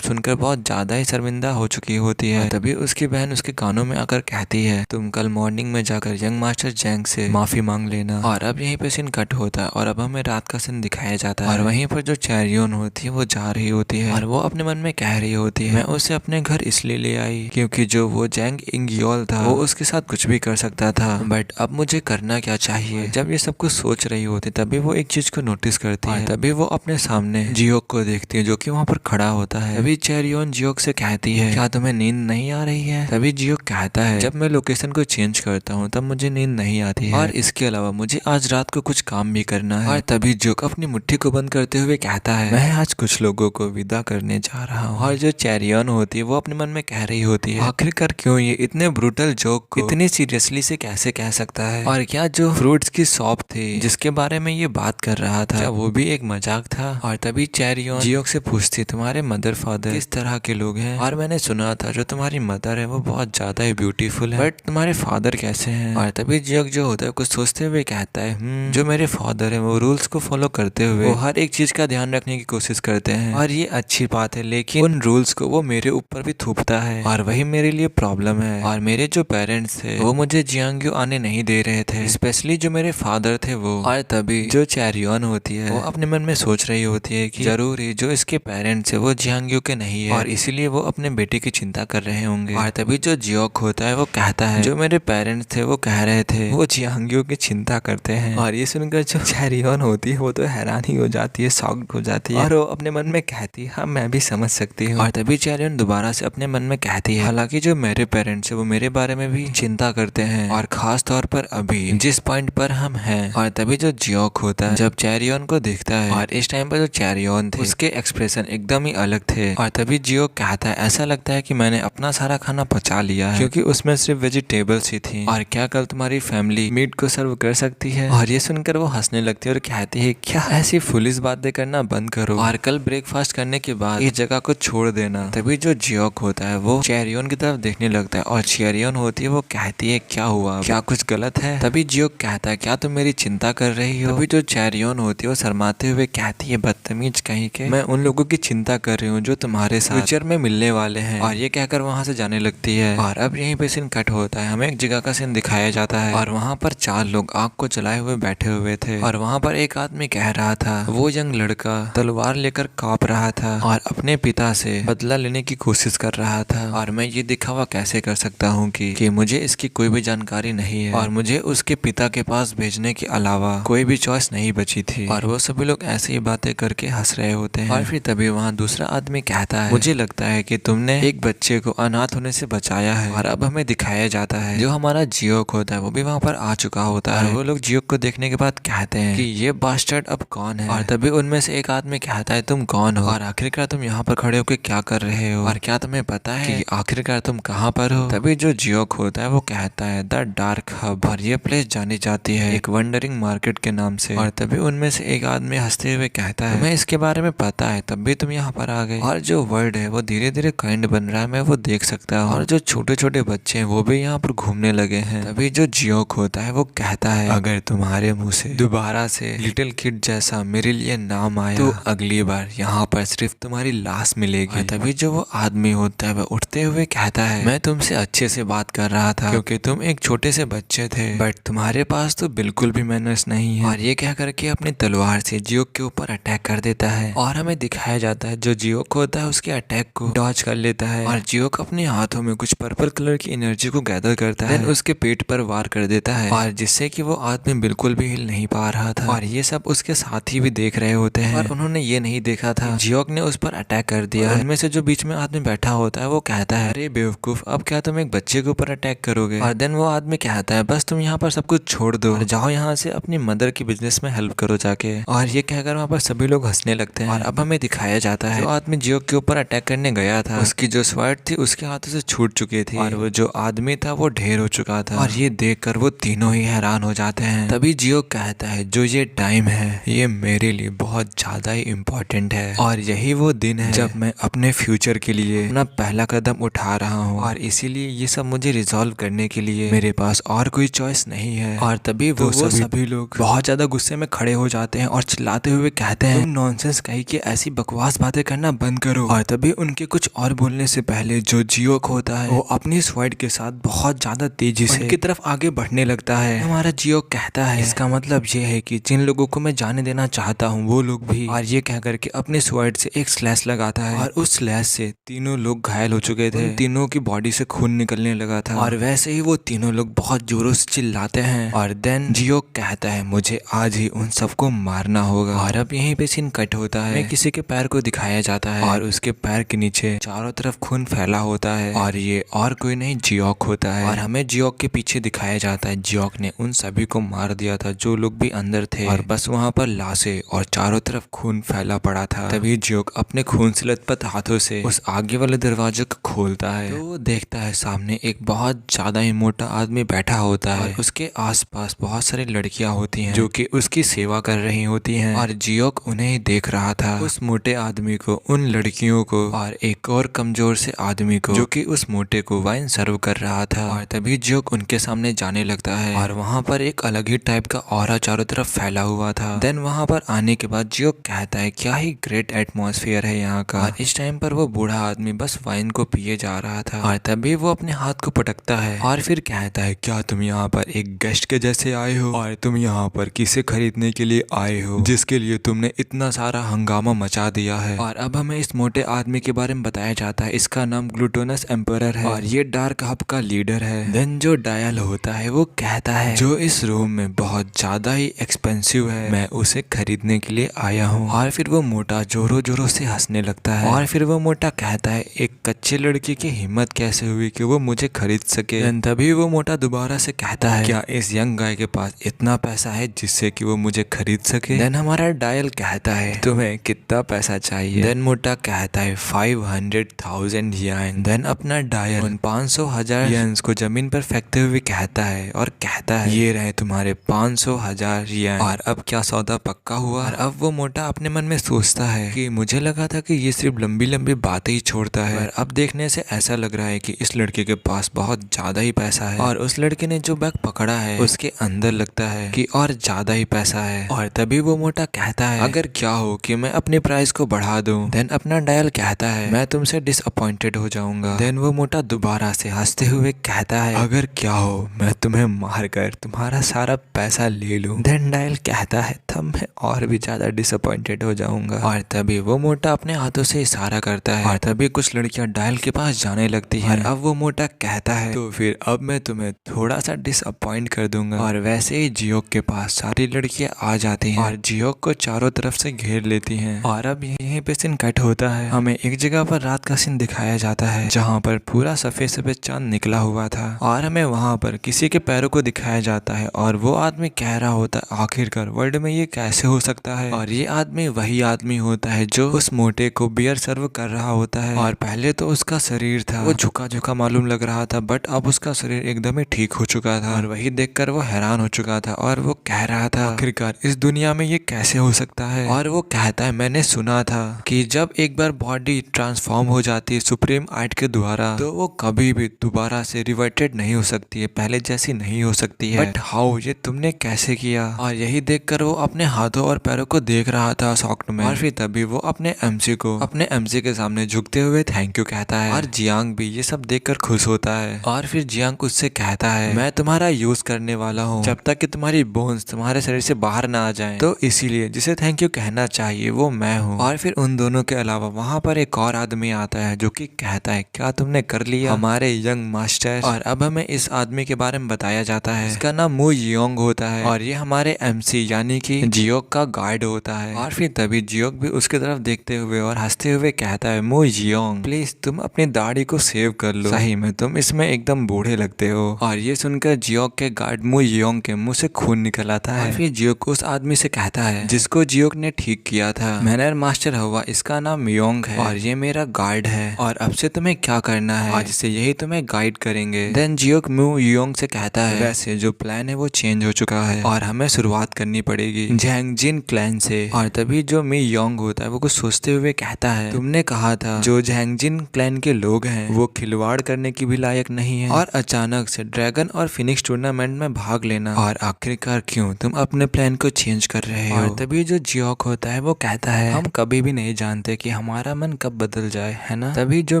सुनकर बहुत ज्यादा ही शर्मिंदा हो चुकी होती है। तभी उसकी बहन उसके कानों में आकर कहती है तुम कल मॉर्निंग में जाकर यंग मास्टर जैंग से माफी मांग लेना। और अब यहीं पे सीन कट होता है और अब हमें रात का सीन दिखाया जाता है। और वहीं पर जो चेरियन होती है वो जा रही होती है और वो अपने मन में कह रही होती है मैं उसे अपने घर इसलिए ले आई क्योंकि जो वो जैंग इंगियोल था वो उसके साथ कुछ भी कर सकता था बट अब मुझे करना क्या चाहिए? जब ये सब कुछ सोच रही होती तभी वो एक चीज को नोटिस करती है। तभी वो अपने सामने जियोक को देखती है जो कि वहाँ पर खड़ा होता है। तभी चेरियन जियोक से कहती है क्या तुम्हें नींद नहीं आ रही है? तभी जियोक कहता है जब मैं लोकेशन को चेंज करता हूँ तब मुझे नींद नहीं आती है और इसके अलावा मुझे आज रात को कुछ काम भी करना है। और तभी जियोक अपनी मुट्ठी को बंद करते हुए कहता है मैं आज कुछ लोगों को विदा करने जा रहा हूँ। और जो चेरियन होती है वो अपने मन में कह रही होती है आखिरकार क्यों ये इतने ब्रूटल जोक को इतनी सीरियसली से कैसे कह सकता है? और क्या जो फ्रूट्स की शॉप थी जिसके बारे में ये बात कर रहा था क्या वो भी एक मजाक था? और तभी चेरियन जियोक से पूछती तुम्हारे मदर फादर किस तरह के लोग हैं? और मैंने सुना था जो तुम्हारी मदर है वो बहुत ज्यादा ही ब्यूटीफुल है बट तुम्हारे फादर कैसे हैं? और तभी जियोक जो होता है कुछ सोचते हुए कहता है जो मेरे फादर है वो रूल्स को फॉलो करते हुए वो हर एक चीज का ध्यान रखने की कोशिश करते हैं और ये अच्छी बात है लेकिन उन रूल्स को वो मेरे ऊपर भी थोपता है और वही मेरे लिए प्रॉब्लम है। और मेरे जो पेरेंट्स थे वो मुझे जियांग्यो आने नहीं दे रहे थे स्पेशली जो मेरे फादर थे वो। और तभी जो चेरियन होती है वो अपने मन में सोच रही होती है कि जरूर ही जो इसके पेरेंट्स है वो जियांग्यो के नहीं है और इसीलिए वो अपने बेटे की चिंता कर रहे होंगे। और तभी जो जियोक होता है वो कहता है जो मेरे पेरेंट्स थे वो कह रहे थे वो जियांग्यो की चिंता करते हैं। और ये सुनकर जो चेरियन होती है वो तो हैरान ही हो जाती है, शॉक्ड हो जाती है और वो अपने मन में कहती है हाँ मैं भी समझ सकती हूँ। और तभी चेरियन दोबारा से अपने मन में कहती है हालांकि जो मेरे पेरेंट्स है वो मेरे बारे में भी चिंता करते हैं और खास तौर पर अभी जिस पॉइंट पर हम हैं। और तभी जो जियोक होता है जब चेरियन को देखता है और इस टाइम पर जो चेरियन थे उसके एक्सप्रेशन एकदम ही अलग थे। और तभी जियोक कहता है ऐसा लगता है कि मैंने अपना सारा खाना पचा लिया है क्योंकि उसमें सिर्फ वेजिटेबल्स ही थी और क्या कल तुम्हारी फैमिली मीट को सर्व कर सकती है? और ये सुनकर वो हंसने लगती है और कहती है क्या ऐसी फुलिस बातें करना बंद करो और कल ब्रेकफास्ट करने के बाद इस जगह को छोड़ देना। तभी जो जियोक होता है वो चेरियन की तरफ देखने लगता है और चेरियन होती है वो कहती है क्या हुआ, क्या कुछ गलत है? तभी जियोक कहता है क्या तुम मेरी चिंता कर रही हो? तभी जो चेरियन होती है वो शर्माते हुए कहती है बदतमीज कहीं के, मैं उन लोगों की चिंता कर रही हूँ जो तुम्हारे साथ फ्यूचर में मिलने वाले हैं। और ये कहकर वहाँ से जाने लगती है। और अब यहीं पे सीन कट होता है, हमें एक जगह का सीन दिखाया जाता है और वहाँ पर 4 लोग आग को जलाए हुए बैठे हुए थे और वहाँ पर एक आदमी कह रहा था वो यंग लड़का तलवार लेकर कांप रहा था और अपने पिता से बदला लेने की कोशिश कर रहा था। और मैं ये दिखावा कैसे कर सकता हूँ कि मुझे इसकी कोई भी जानकारी नहीं है और मुझे उसके पिता के पास भेजने के अलावा कोई भी चॉइस नहीं बची थी। और वो सभी लोग ऐसी ही बातें करके हंस रहे होते हैं। और फिर तभी वहाँ दूसरा आदमी कहता है मुझे लगता है कि तुमने एक बच्चे को अनाथ होने से बचाया है। और अब हमें दिखाया जाता है जो हमारा जियोक होता है वो भी वहाँ पर आ चुका होता है। वो लोग जियोक को देखने के बाद कहते हैं कि ये बास्टर्ड अब कौन है। और तभी उनमें से एक आदमी कहता है तुम कौन हो और आखिरकार तुम यहाँ पर खड़े होकर क्या कर रहे हो और क्या तुम्हें पता है कि आखिरकार तुम कहाँ पर हो। तभी जो जियोक होता है वो कहता है द डार्क हब और ये प्लेस जानी जाती है एक वंडरिंग मार्केट के नाम से। और तभी उनमें से एक आदमी हंसते हुए कहता है तुम्हें इसके बारे में पता है तब भी तुम यहाँ पर आ गए। और जो वर्ल्ड है वो धीरे धीरे काइंड बन रहा है, मैं वो देख सकता हूँ। और जो छोटे छोटे बच्चे हैं वो भी यहाँ पर घूमने लगे हैं। तभी जो जियोक होता है वो कहता है अगर तुम्हारे मुंह से दोबारा से लिटिल किड जैसा मेरे लिए नाम आया तो अगली बार यहाँ पर सिर्फ तुम्हारी लाश मिलेगी। तभी जो वो आदमी होता है वह उठते हुए कहता है मैं तुमसे अच्छे से बात कर रहा था क्योंकि तुम एक छोटे से बच्चे थे बट तुम्हारे पास तो बिल्कुल भी मैनर्स नहीं है। और ये कह करके अपनी तलवार से जियोक के ऊपर अटैक कर देता है। और हमें दिखाया जाता है जो जियोक होता है उसके अटैक को डॉज कर लेता है और जियोक अपने हाथों में कुछ पर्पल कलर की एनर्जी को गैदर करता है, उसके पेट पर वार कर देता है और जिससे कि वो आदमी बिल्कुल भी हिल नहीं पा रहा था। और ये सब उसके साथी भी देख रहे होते हैं और उन्होंने ये नहीं देखा था जियोक ने उस पर अटैक कर दिया। उनमें से जो बीच में आदमी बैठा होता है वो कहता है अरे बेवकूफ अब क्या तुम एक बच्चे के ऊपर अटैक करोगे। और देन वो आदमी कहता है बस तुम यहाँ पर सब कुछ छोड़ दो और जाओ यहाँ से अपनी मदर की बिजनेस में हेल्प करो जाके। और ये कहकर वहाँ पर सभी लोग हंसने लगते हैं। और अब हमें दिखाया जाता है जो आदमी जियोक के ऊपर अटैक करने गया था उसकी जो स्वॉर्ड थी उसके हाथों से छूट चुकी थी और वो जो आदमी था वो ढेर हो चुका था। और ये देखकर वो तीनों ही हैरान हो जाते हैं। तभी जियोक कहता है जो ये टाइम है ये मेरे लिए बहुत ज्यादा ही इम्पोर्टेंट है और यही वो दिन है जब मैं अपने फ्यूचर के लिए अपना पहला कदम उठा रहा हूँ और इसीलिए ये सब मुझे रिजॉल्व करने के लिए मेरे पास और कोई चॉइस नहीं है। और तभी वो सभी लोग बहुत ज्यादा गुस्से में खड़े हो जाते हैं और चिल्लाते हुए कहते हैं तुम नॉनसेंस कही कि ऐसी बकवास बातें करना बंद करो। और तभी उनके कुछ और बोलने से पहले जो जियोक होता है वो अपनी स्वॉर्ड के साथ बहुत ज्यादा तेजी से उनकी तरफ आगे बढ़ने लगता है। हमारा जियोक कहता है इसका मतलब ये है कि जिन लोगों को मैं जाने देना चाहता हूँ वो लोग भी। और ये कह करके अपने स्वॉर्ड से एक स्लैश लगाता है और उस स्लैश से तीनों लोग घायल हो चुके थे। तीनों की बॉडी से खून निकलने लगा था और वैसे ही वो तीनों लोग बहुत जोरों से चिल्लाते हैं। और देन जियोक कहता है मुझे आज ही उन सबको मारना होगा। और अब यहीं पे सीन कट होता है, किसी के पैर को दिखाया जाता है और उसके पैर के नीचे चारों तरफ खून फैला होता है और ये और कोई नहीं जियोक होता है। और हमें जियोक के पीछे दिखाया जाता है जियोक ने उन सभी को मार दिया था जो लोग भी अंदर थे और बस वहाँ पर लाशें और चारों तरफ खून फैला पड़ा था। तभी जियोक अपने खून से लथपथ हाथों से उस आगे वाले दरवाजे को खोलता है तो वो देखता है सामने एक बहुत ज्यादा ही मोटा आदमी बैठा होता है। उसके आसपास बहुत सारी लड़कियां होती हैं जो कि उसकी सेवा कर रही होती हैं और जियोक उन्हें ही देख रहा था। उस मोटे आदमी को, उन लड़कियों को और एक और कमजोर से आदमी को जो कि उस मोटे को वाइन सर्व कर रहा था। और तभी जियोक उनके सामने जाने लगता है और वहाँ पर एक अलग ही टाइप का ऑरा चारों तरफ फैला हुआ था। देन वहाँ पर आने के बाद जियोक कहता है क्या ही ग्रेट एटमॉस्फेयर है यहाँ का। और इस टाइम पर वो बूढ़ा आदमी बस वाइन को पिए जा रहा था और तभी वो अपने हाथ को पटकता है और फिर कहता है क्या तुम यहाँ पर एक गेस्ट के जैसे आए हो और तुम यहाँ पर किसे खरीदने के लिए आए हो जिसके लिए तुमने इतना सारा हंगामा मचा दिया है। और अब हमें इस मोटे आदमी के बारे में बताया जाता है इसका नाम ग्लूटोनस एम्परर है और ये डार्क हब का लीडर है। देन जो डायल होता है वो कहता है जो इस रूम में बहुत ज्यादा ही एक्सपेंसिव है मैं उसे खरीदने के लिए आया हूँ। और फिर वो मोटा जोरों जोरों से हंसने लगता है और फिर वो मोटा कहता है एक कच्चे लड़के की हिम्मत कैसे हुई कि वो मुझे खरीद सके। तभी वो मोटा दोबारा से कहता है क्या इस यंग गाय के पास इतना पैसा है जिससे कि वो मुझे खरीद सके। देन हमारा डायल कहता है तुम्हें कितना पैसा चाहिए। देन मोटा कहता है 500,000 येन। देन अपना डायल उन 500,000 येन्स को जमीन पर फेंकते हुए कहता है और कहता है ये रहे तुम्हारे 500,000 येन। और अब क्या सौदा पक्का हुआ। और अब वो मोटा अपने मन में सोचता है कि मुझे लगा था कि ये सिर्फ लंबी लंबी बातें ही छोड़ता है पर अब देखने से ऐसा लग रहा है कि इस लड़के के पास बहुत ज्यादा ही पैसा है। और उस लड़के ने जो बैग पकड़ा है उसके अंदर लगता है कि और ज्यादा ही पैसा है। और तभी वो मोटा कहता है अगर क्या हो कि मैं अपनी प्राइस को बढ़ा दूं। देन अपना डायल कहता है मैं तुमसे डिसअपॉइंटेड हो जाऊंगा। देन वो मोटा दोबारा से हंसते हुए कहता है अगर क्या हो मैं तुम्हें मारकर तुम्हारा सारा पैसा ले लूं। देन डायल कहता अच्छा है, तब मैं और भी ज्यादा डिसअपॉइंटेड हो जाऊंगा। और तभी वो मोटा अपने हाथों से इशारा करता है और तभी कुछ लड़कियां डायल के पास जाने लगती हैं। और अब वो मोटा कहता है तो फिर अब मैं तुम्हें थोड़ा सा डिसअपॉइंट कर दूंगा। और वैसे ही जियोक के पास सारी लड़कियां आ जाती हैं और जियोक को चारों तरफ से घेर लेती हैं। और अब यहीं पे सीन कट होता है, हमें एक जगह पर रात का सीन दिखाया जाता है जहाँ पर पूरा सफेद सफेद चांद निकला हुआ था और हमें वहाँ पर किसी के पैरों को दिखाया जाता है और वो आदमी कह रहा होता है आखिरकार वर्ल्ड में ये कैसे हो सकता है। और ये आदमी वही आदमी होता है जो उस मोटे को बियर सर्व कर रहा होता है। और पहले तो उसका शरीर था वो झुका झुका मालूम लग रहा था, बट अब उसका शरीर एकदम ही ठीक हो चुका था। और वही देखकर वो हैरान हो चुका था और वो कह रहा था आखिरकार इस दुनिया में ये कैसे हो सकता है। और वो कहता है मैंने सुना था कि जब एक बार बॉडी ट्रांसफॉर्म हो जाती है सुप्रीम आर्ट के द्वारा तो वो कभी भी दोबारा से रिवर्टेड नहीं हो सकती है, पहले जैसी नहीं हो सकती है। बट हाउ, ये तुमने कैसे किया। और यही देखकर वो अपने हाथों और पैरों को देख रहा था शॉक्ड में। और फिर तभी वो अपने एमसी के सामने झुकते हुए थैंक यू कहता है। और जियांग भी ये सब देखकर खुश होता है। और फिर जियांग उससे कहता है मैं तुम्हारा यूज करने वाला हूँ जब तक कि तुम्हारी बोन्स तुम्हारे शरीर से बाहर ना आ जाएं, तो इसीलिए जिसे थैंक यू कहना चाहिए वो मैं हूँ। और फिर उन दोनों के अलावा वहाँ पर एक और आदमी आता है जो कि कहता है क्या तुमने कर लिया हमारे यंग मास्टर। और अब हमें इस आदमी के बारे में बताया जाता है, इसका नाम मू योंग होता है और ये हमारे एमसी यानी कि जियोक का गार्ड होता है। और फिर तभी जियोक भी उसकी तरफ देखते हुए और हंसते हुए कहता है मू योंग प्लीज तुम अपनी दाढ़ी को सेव कर लो, सही में तुम इसमें एकदम बूढ़े लगते हो। और ये सुनकर जियोक के गार्ड मू योंग के मुंह से खून निकल आता है। और फिर जियोक उस आदमी से कहता है जिसको जियोक ने ठीक किया था, मैनर मास्टर हुआ, इसका नाम योंग है और ये मेरा गार्ड है और अब से तुम्हें क्या करना है आज से यही तुम्हें गाइड करेंगे। देन जियोक मू योंग से कहता है वैसे जो प्लान है वो चेंज हो चुका है और हमें शुरुआत करनी पड़ेगी झैंगजिन क्लैन से। और तभी जो मी योंग होता है वो कुछ सोचते हुए कहता है तुमने कहा था जो झैंगजिन क्लैन के लोग हैं वो खिलवाड़ करने की भी लायक नहीं है और अचानक से ड्रैगन और फिनिक्स टूर्नामेंट में भाग लेना, और आखिरकार क्यों तुम अपने प्लान को चेंज कर रहे हो। और तभी जो जियोक होता है वो कहता है हम कभी भी नहीं जानते कि हमारा मन कब बदल जाए, है ना। तभी जो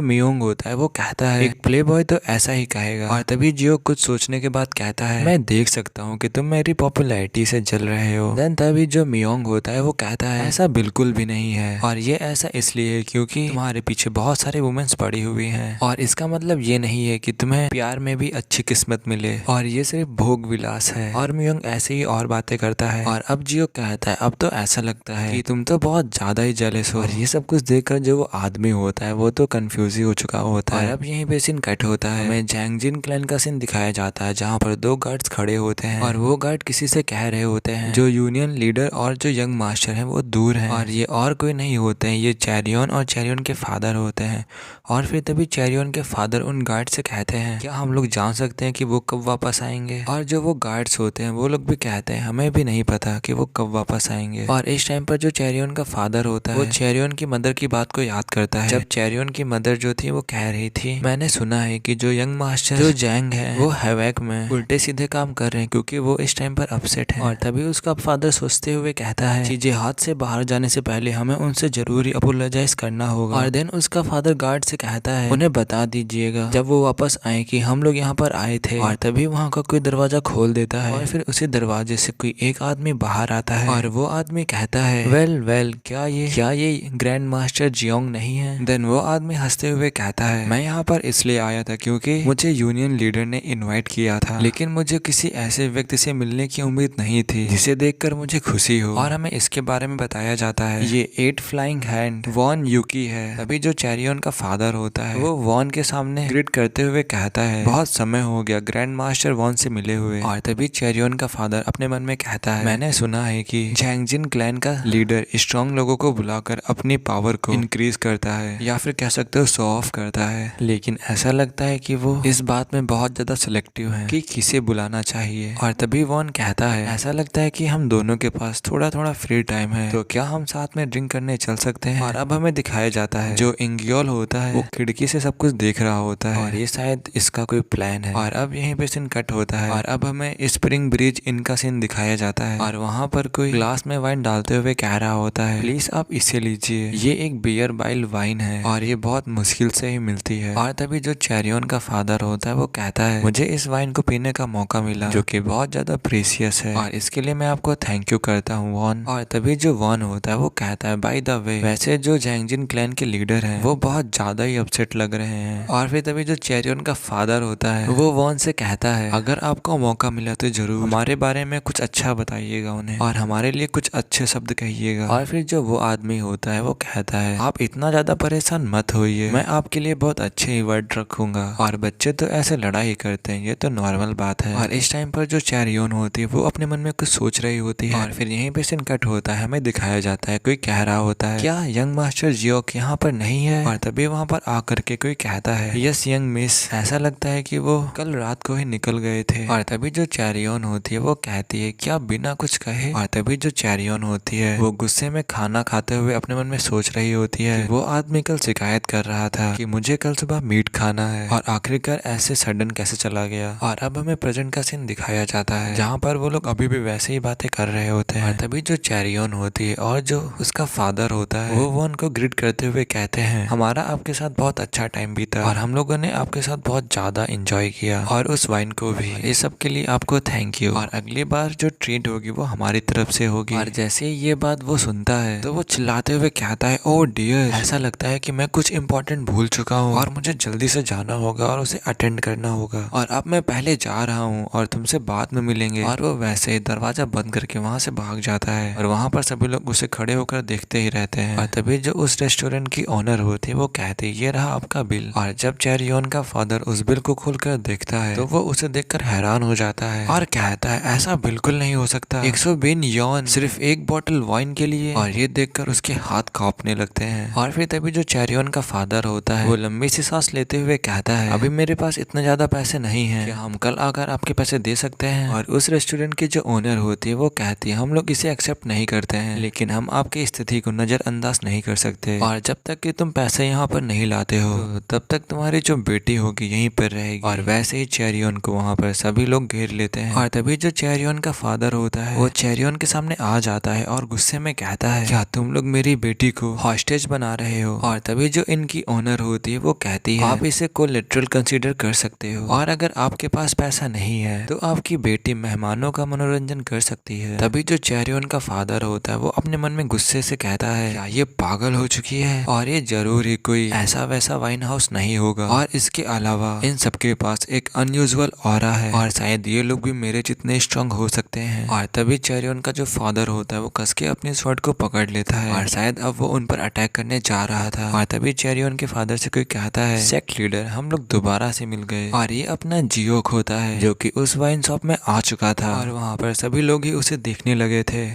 मियोंग होता है वो कहता है एक प्ले बॉय तो ऐसा ही कहेगा। और तभी जियोक कुछ सोचने के बाद कहता है मैं देख सकता हूँ कि तुम मेरी पॉपुलैरिटी से जल रहे हो। देन तभी जो मियोंग होता है वो कहता है ऐसा बिल्कुल भी नहीं है और ये ऐसा इसलिए है क्योंकि तुम्हारे पीछे बहुत सारे वुमेन्स पड़ी हुई हैं और इसका मतलब ये नहीं है कि तुम्हें प्यार में भी अच्छी किस्मत मिले और ये सिर्फ भोग विलास है। और मियोंग ऐसे ही और बातें करता है और अब जियोक कहता है अब तो ऐसा लगता है कि तुम तो बहुत ज्यादा ही जेलस हो। और ये सब कुछ देखकर जो वो आदमी होता है वो तो कंफ्यूज ही हो चुका होता है। और अब यहीं पे सीन कट होता है, हमें झैंगजिन क्लैन का सीन दिखाया जाता है जहाँ पर दो गार्ड्स खड़े होते हैं और वो गार्ड किसी से कह रहे होते हैं जो यूनियन लीडर और जो यंग मास्टर है वो दूर है और ये और कोई नहीं होते हैं, ये चैरियन और चैरियन के फादर होते हैं। और फिर तभी चैरियन के फादर उन गार्ड से कहते हैं क्या हम लोग जान सकते हैं कि वो कब वापस आएंगे। और जो वो गार्ड्स होते हैं वो लोग भी कहते हैं हमें भी नहीं पता कि वो कब वापस आएंगे। और इस टाइम पर जो चैरियन का फादर होता है वो चैरियन की मदर की बात को याद करता है जब चैरियन की मदर जो थी वो कह रही थी मैंने सुना है कि जो यंग मास्टर जो जैंग है वो हैवैक में उल्टे सीधे काम कर रहे हैं क्योंकि वो इस टाइम पर अपसेट है। और तभी उसका फादर सोचते हुए कहता है चीजें हाथ से बाहर जाने से पहले हमें उनसे जरूरी अपोलोजाइज करना होगा। और देन उसका फादर गार्ड से कहता है उन्हें बता दीजिएगा जब वो वापस आए कि हम लोग यहाँ पर आए थे। और तभी वहाँ का कोई दरवाजा खोल देता है और फिर उसी दरवाजे से कोई एक आदमी बाहर आता है और वो आदमी कहता है वेल क्या ये ग्रैंड मास्टर जियोंग नहीं है। देन वो आदमी हंसते हुए कहता है मैं यहाँ पर इसलिए आया था क्योंकि मुझे यूनियन लीडर ने इनवाइट किया था, लेकिन मुझे किसी ऐसे व्यक्ति से मिलने की उम्मीद नहीं थी जिसे देखकर मुझे खुशी हो। और हमें इसके बारे में बताया जाता है ये 8 फ्लाइंग हैंड वॉन यूकी है। तभी जो चैरियन का फादर होता है वो वॉन के सामने ग्रिट करते हुए कहता है बहुत समय हो गया ग्रैंड मास्टर वॉन से मिले हुए। और तभी चैरियन का फादर अपने मन में कहता है मैंने सुना है कि झैंगजिन क्लैन का लीडर स्ट्रॉन्ग लोगों को बुलाकर अपनी पावर को इंक्रीज करता है या फिर कह सकते हो शो ऑफ करता है, लेकिन ऐसा लगता है कि वो इस बात में बहुत ज्यादा सिलेक्टिव है कि किसे बुलाना चाहिए। और तभी वॉन कहता है ऐसा लगता है कि हम दोनों के पास थोड़ा थोड़ा फ्री टाइम है तो क्या हम साथ में ड्रिंक करने चल सकते हैं। और अब हमें दिखाया जाता है जो इंगियोल होता है वो खिड़की से सब कुछ देख रहा होता है और ये शायद इसका कोई प्लान है। और अब यहीं पे सीन कट होता है और अब हमें स्प्रिंग ब्रिज इनका सीन दिखाया जाता है और वहाँ पर कोई ग्लास में वाइन डालते हुए कह रहा होता है प्लीज आप इसे लीजिए, ये एक बियर बाइल वाइन है और ये बहुत मुश्किल से ही मिलती है। और तभी जो चैरियन का फादर होता है वो कहता है मुझे इस वाइन को पीने का मौका मिला जो कि बहुत ज्यादा प्रीसियस है और इसके लिए मैं आपको आपको थैंक यू करता हूँ वॉन। और तभी जो वॉन होता है वो कहता है बाय द वे वैसे जो जैंगजिन क्लैन के लीडर हैं वो बहुत ज्यादा ही अपसेट लग रहे हैं। और फिर तभी जो चेरियन का फादर होता है वो वॉन से कहता है अगर आपको मौका मिला तो जरूर हमारे बारे में कुछ अच्छा बताइएगा उन्हें और हमारे लिए कुछ अच्छे शब्द कहिएगा। और फिर जो वो आदमी होता है वो कहता है आप इतना ज्यादा परेशान मत होइए, मैं आपके लिए बहुत अच्छे ही वर्ड रखूंगा। और बच्चे तो ऐसे लड़ाई करते हैं, ये तो नॉर्मल बात है। और इस टाइम पर जो चेरियन होती है वो अपने मन में कुछ सोच रही होती है। और फिर यहीं पे सीन कट होता है, हमें दिखाया जाता है कोई कह रहा होता है क्या यंग मास्टर जियोक यहाँ पर नहीं है। और तभी वहाँ पर आकर के कोई कहता है यस यंग मिस, ऐसा लगता है कि वो कल रात को ही निकल गए थे। और तभी जो चेरियन होती है वो कहती है क्या बिना कुछ कहे। और तभी जो चेरियन होती है वो गुस्से में खाना खाते हुए अपने मन में सोच रही होती है कि वो आदमी कल शिकायत कर रहा था कि मुझे कल सुबह मीट खाना है और आखिरकार ऐसे सडन कैसे चला गया। और अब हमें प्रेजेंट का सीन दिखाया जाता है जहाँ पर वो लोग अभी भी वैसे ही बातें कर रहे होते हैं। और तभी जो चेरियन होती है और जो उसका फादर होता है वो उनको ग्रीट करते हुए कहते हैं हमारा आपके साथ बहुत अच्छा टाइम बीता और हम लोगों ने आपके साथ बहुत ज्यादा एंजॉय किया और उस वाइन को भी, ये सब के लिए आपको थैंक यू। और अगली बार जो ट्रीट होगी वो हमारी तरफ से होगी। और जैसे ही ये बात वो सुनता है तो वो चिल्लाते हुए कहता है ओ डियर, ऐसा लगता है कि मैं कुछ इंपॉर्टेंट भूल चुका हूँ और मुझे जल्दी से जाना होगा और उसे अटेंड करना होगा और अब मैं पहले जा रहा हूँ और तुमसे बाद में मिलेंगे। और वो वैसे ही दरवाजा बंद करके वहाँ से भाग जाता है और वहाँ पर सभी लोग उसे खड़े होकर देखते ही रहते हैं। और तभी जो उस रेस्टोरेंट की ओनर होती है वो कहती है ये रहा आपका बिल। और जब चेरियन का फादर उस बिल को खोलकर देखता है तो वो उसे देखकर हैरान हो जाता है और कहता है ऐसा बिल्कुल नहीं हो सकता, 120 यॉन सिर्फ एक बोतल वाइन के लिए। और ये देखकर उसके हाथ कांपने लगते हैं। और फिर तभी जो चेरियन का फादर होता है वो लंबी सी सांस लेते हुए कहता है अभी मेरे पास इतने ज्यादा पैसे नहीं हैं, क्या हम कल आकर आपके पैसे दे सकते हैं। और उस रेस्टोरेंट की जो ओनर होती है वो कहती है हम लोग इसे एक्सेप्ट नहीं करते हैं, लेकिन हम आपकी स्थिति को नजरअंदाज नहीं कर सकते और जब तक कि तुम पैसे यहाँ पर नहीं लाते हो तो तब तक तुम्हारी जो बेटी होगी यहीं पर रहेगी। और वैसे ही चेरियन को वहाँ पर सभी लोग घेर लेते हैं। और तभी जो चेरियन का फादर होता है वो चेरियन के सामने आ जाता है और गुस्से में कहता है क्या तुम लोग मेरी बेटी को हॉस्टेज बना रहे हो। और तभी जो इनकी ओनर होती है वो कहती है आप इसे कोलैटरल कंसीडर कर सकते हो और अगर आपके पास पैसा नहीं है तो आपकी बेटी मेहमानों का मनोरंजन कर सकती है। तभी जो चेरियन का फादर होता है वो अपने मन में गुस्से से कहता है क्या ये पागल हो चुकी है और ये जरूर ही कोई ऐसा वैसा वाइन हाउस नहीं होगा और इसके अलावा इन सबके पास एक अनयूजुअल ऑरा है और शायद ये लोग भी मेरे जितने स्ट्रांग हो सकते हैं। और तभी चेरियन का जो फादर होता है वो कस के अपनी स्वॉर्ड को पकड़ लेता है और शायद अब वो उन पर अटैक करने जा रहा था। और तभी चेरियन के फादर से कोई कहता है सेक्ट लीडर हम लोग दोबारा से मिल गए। और ये अपना जियोक होता है जो कि उस वाइन शॉप में आ चुका था और वहाँ पर सभी लोग ही उसे देखने लगे थे।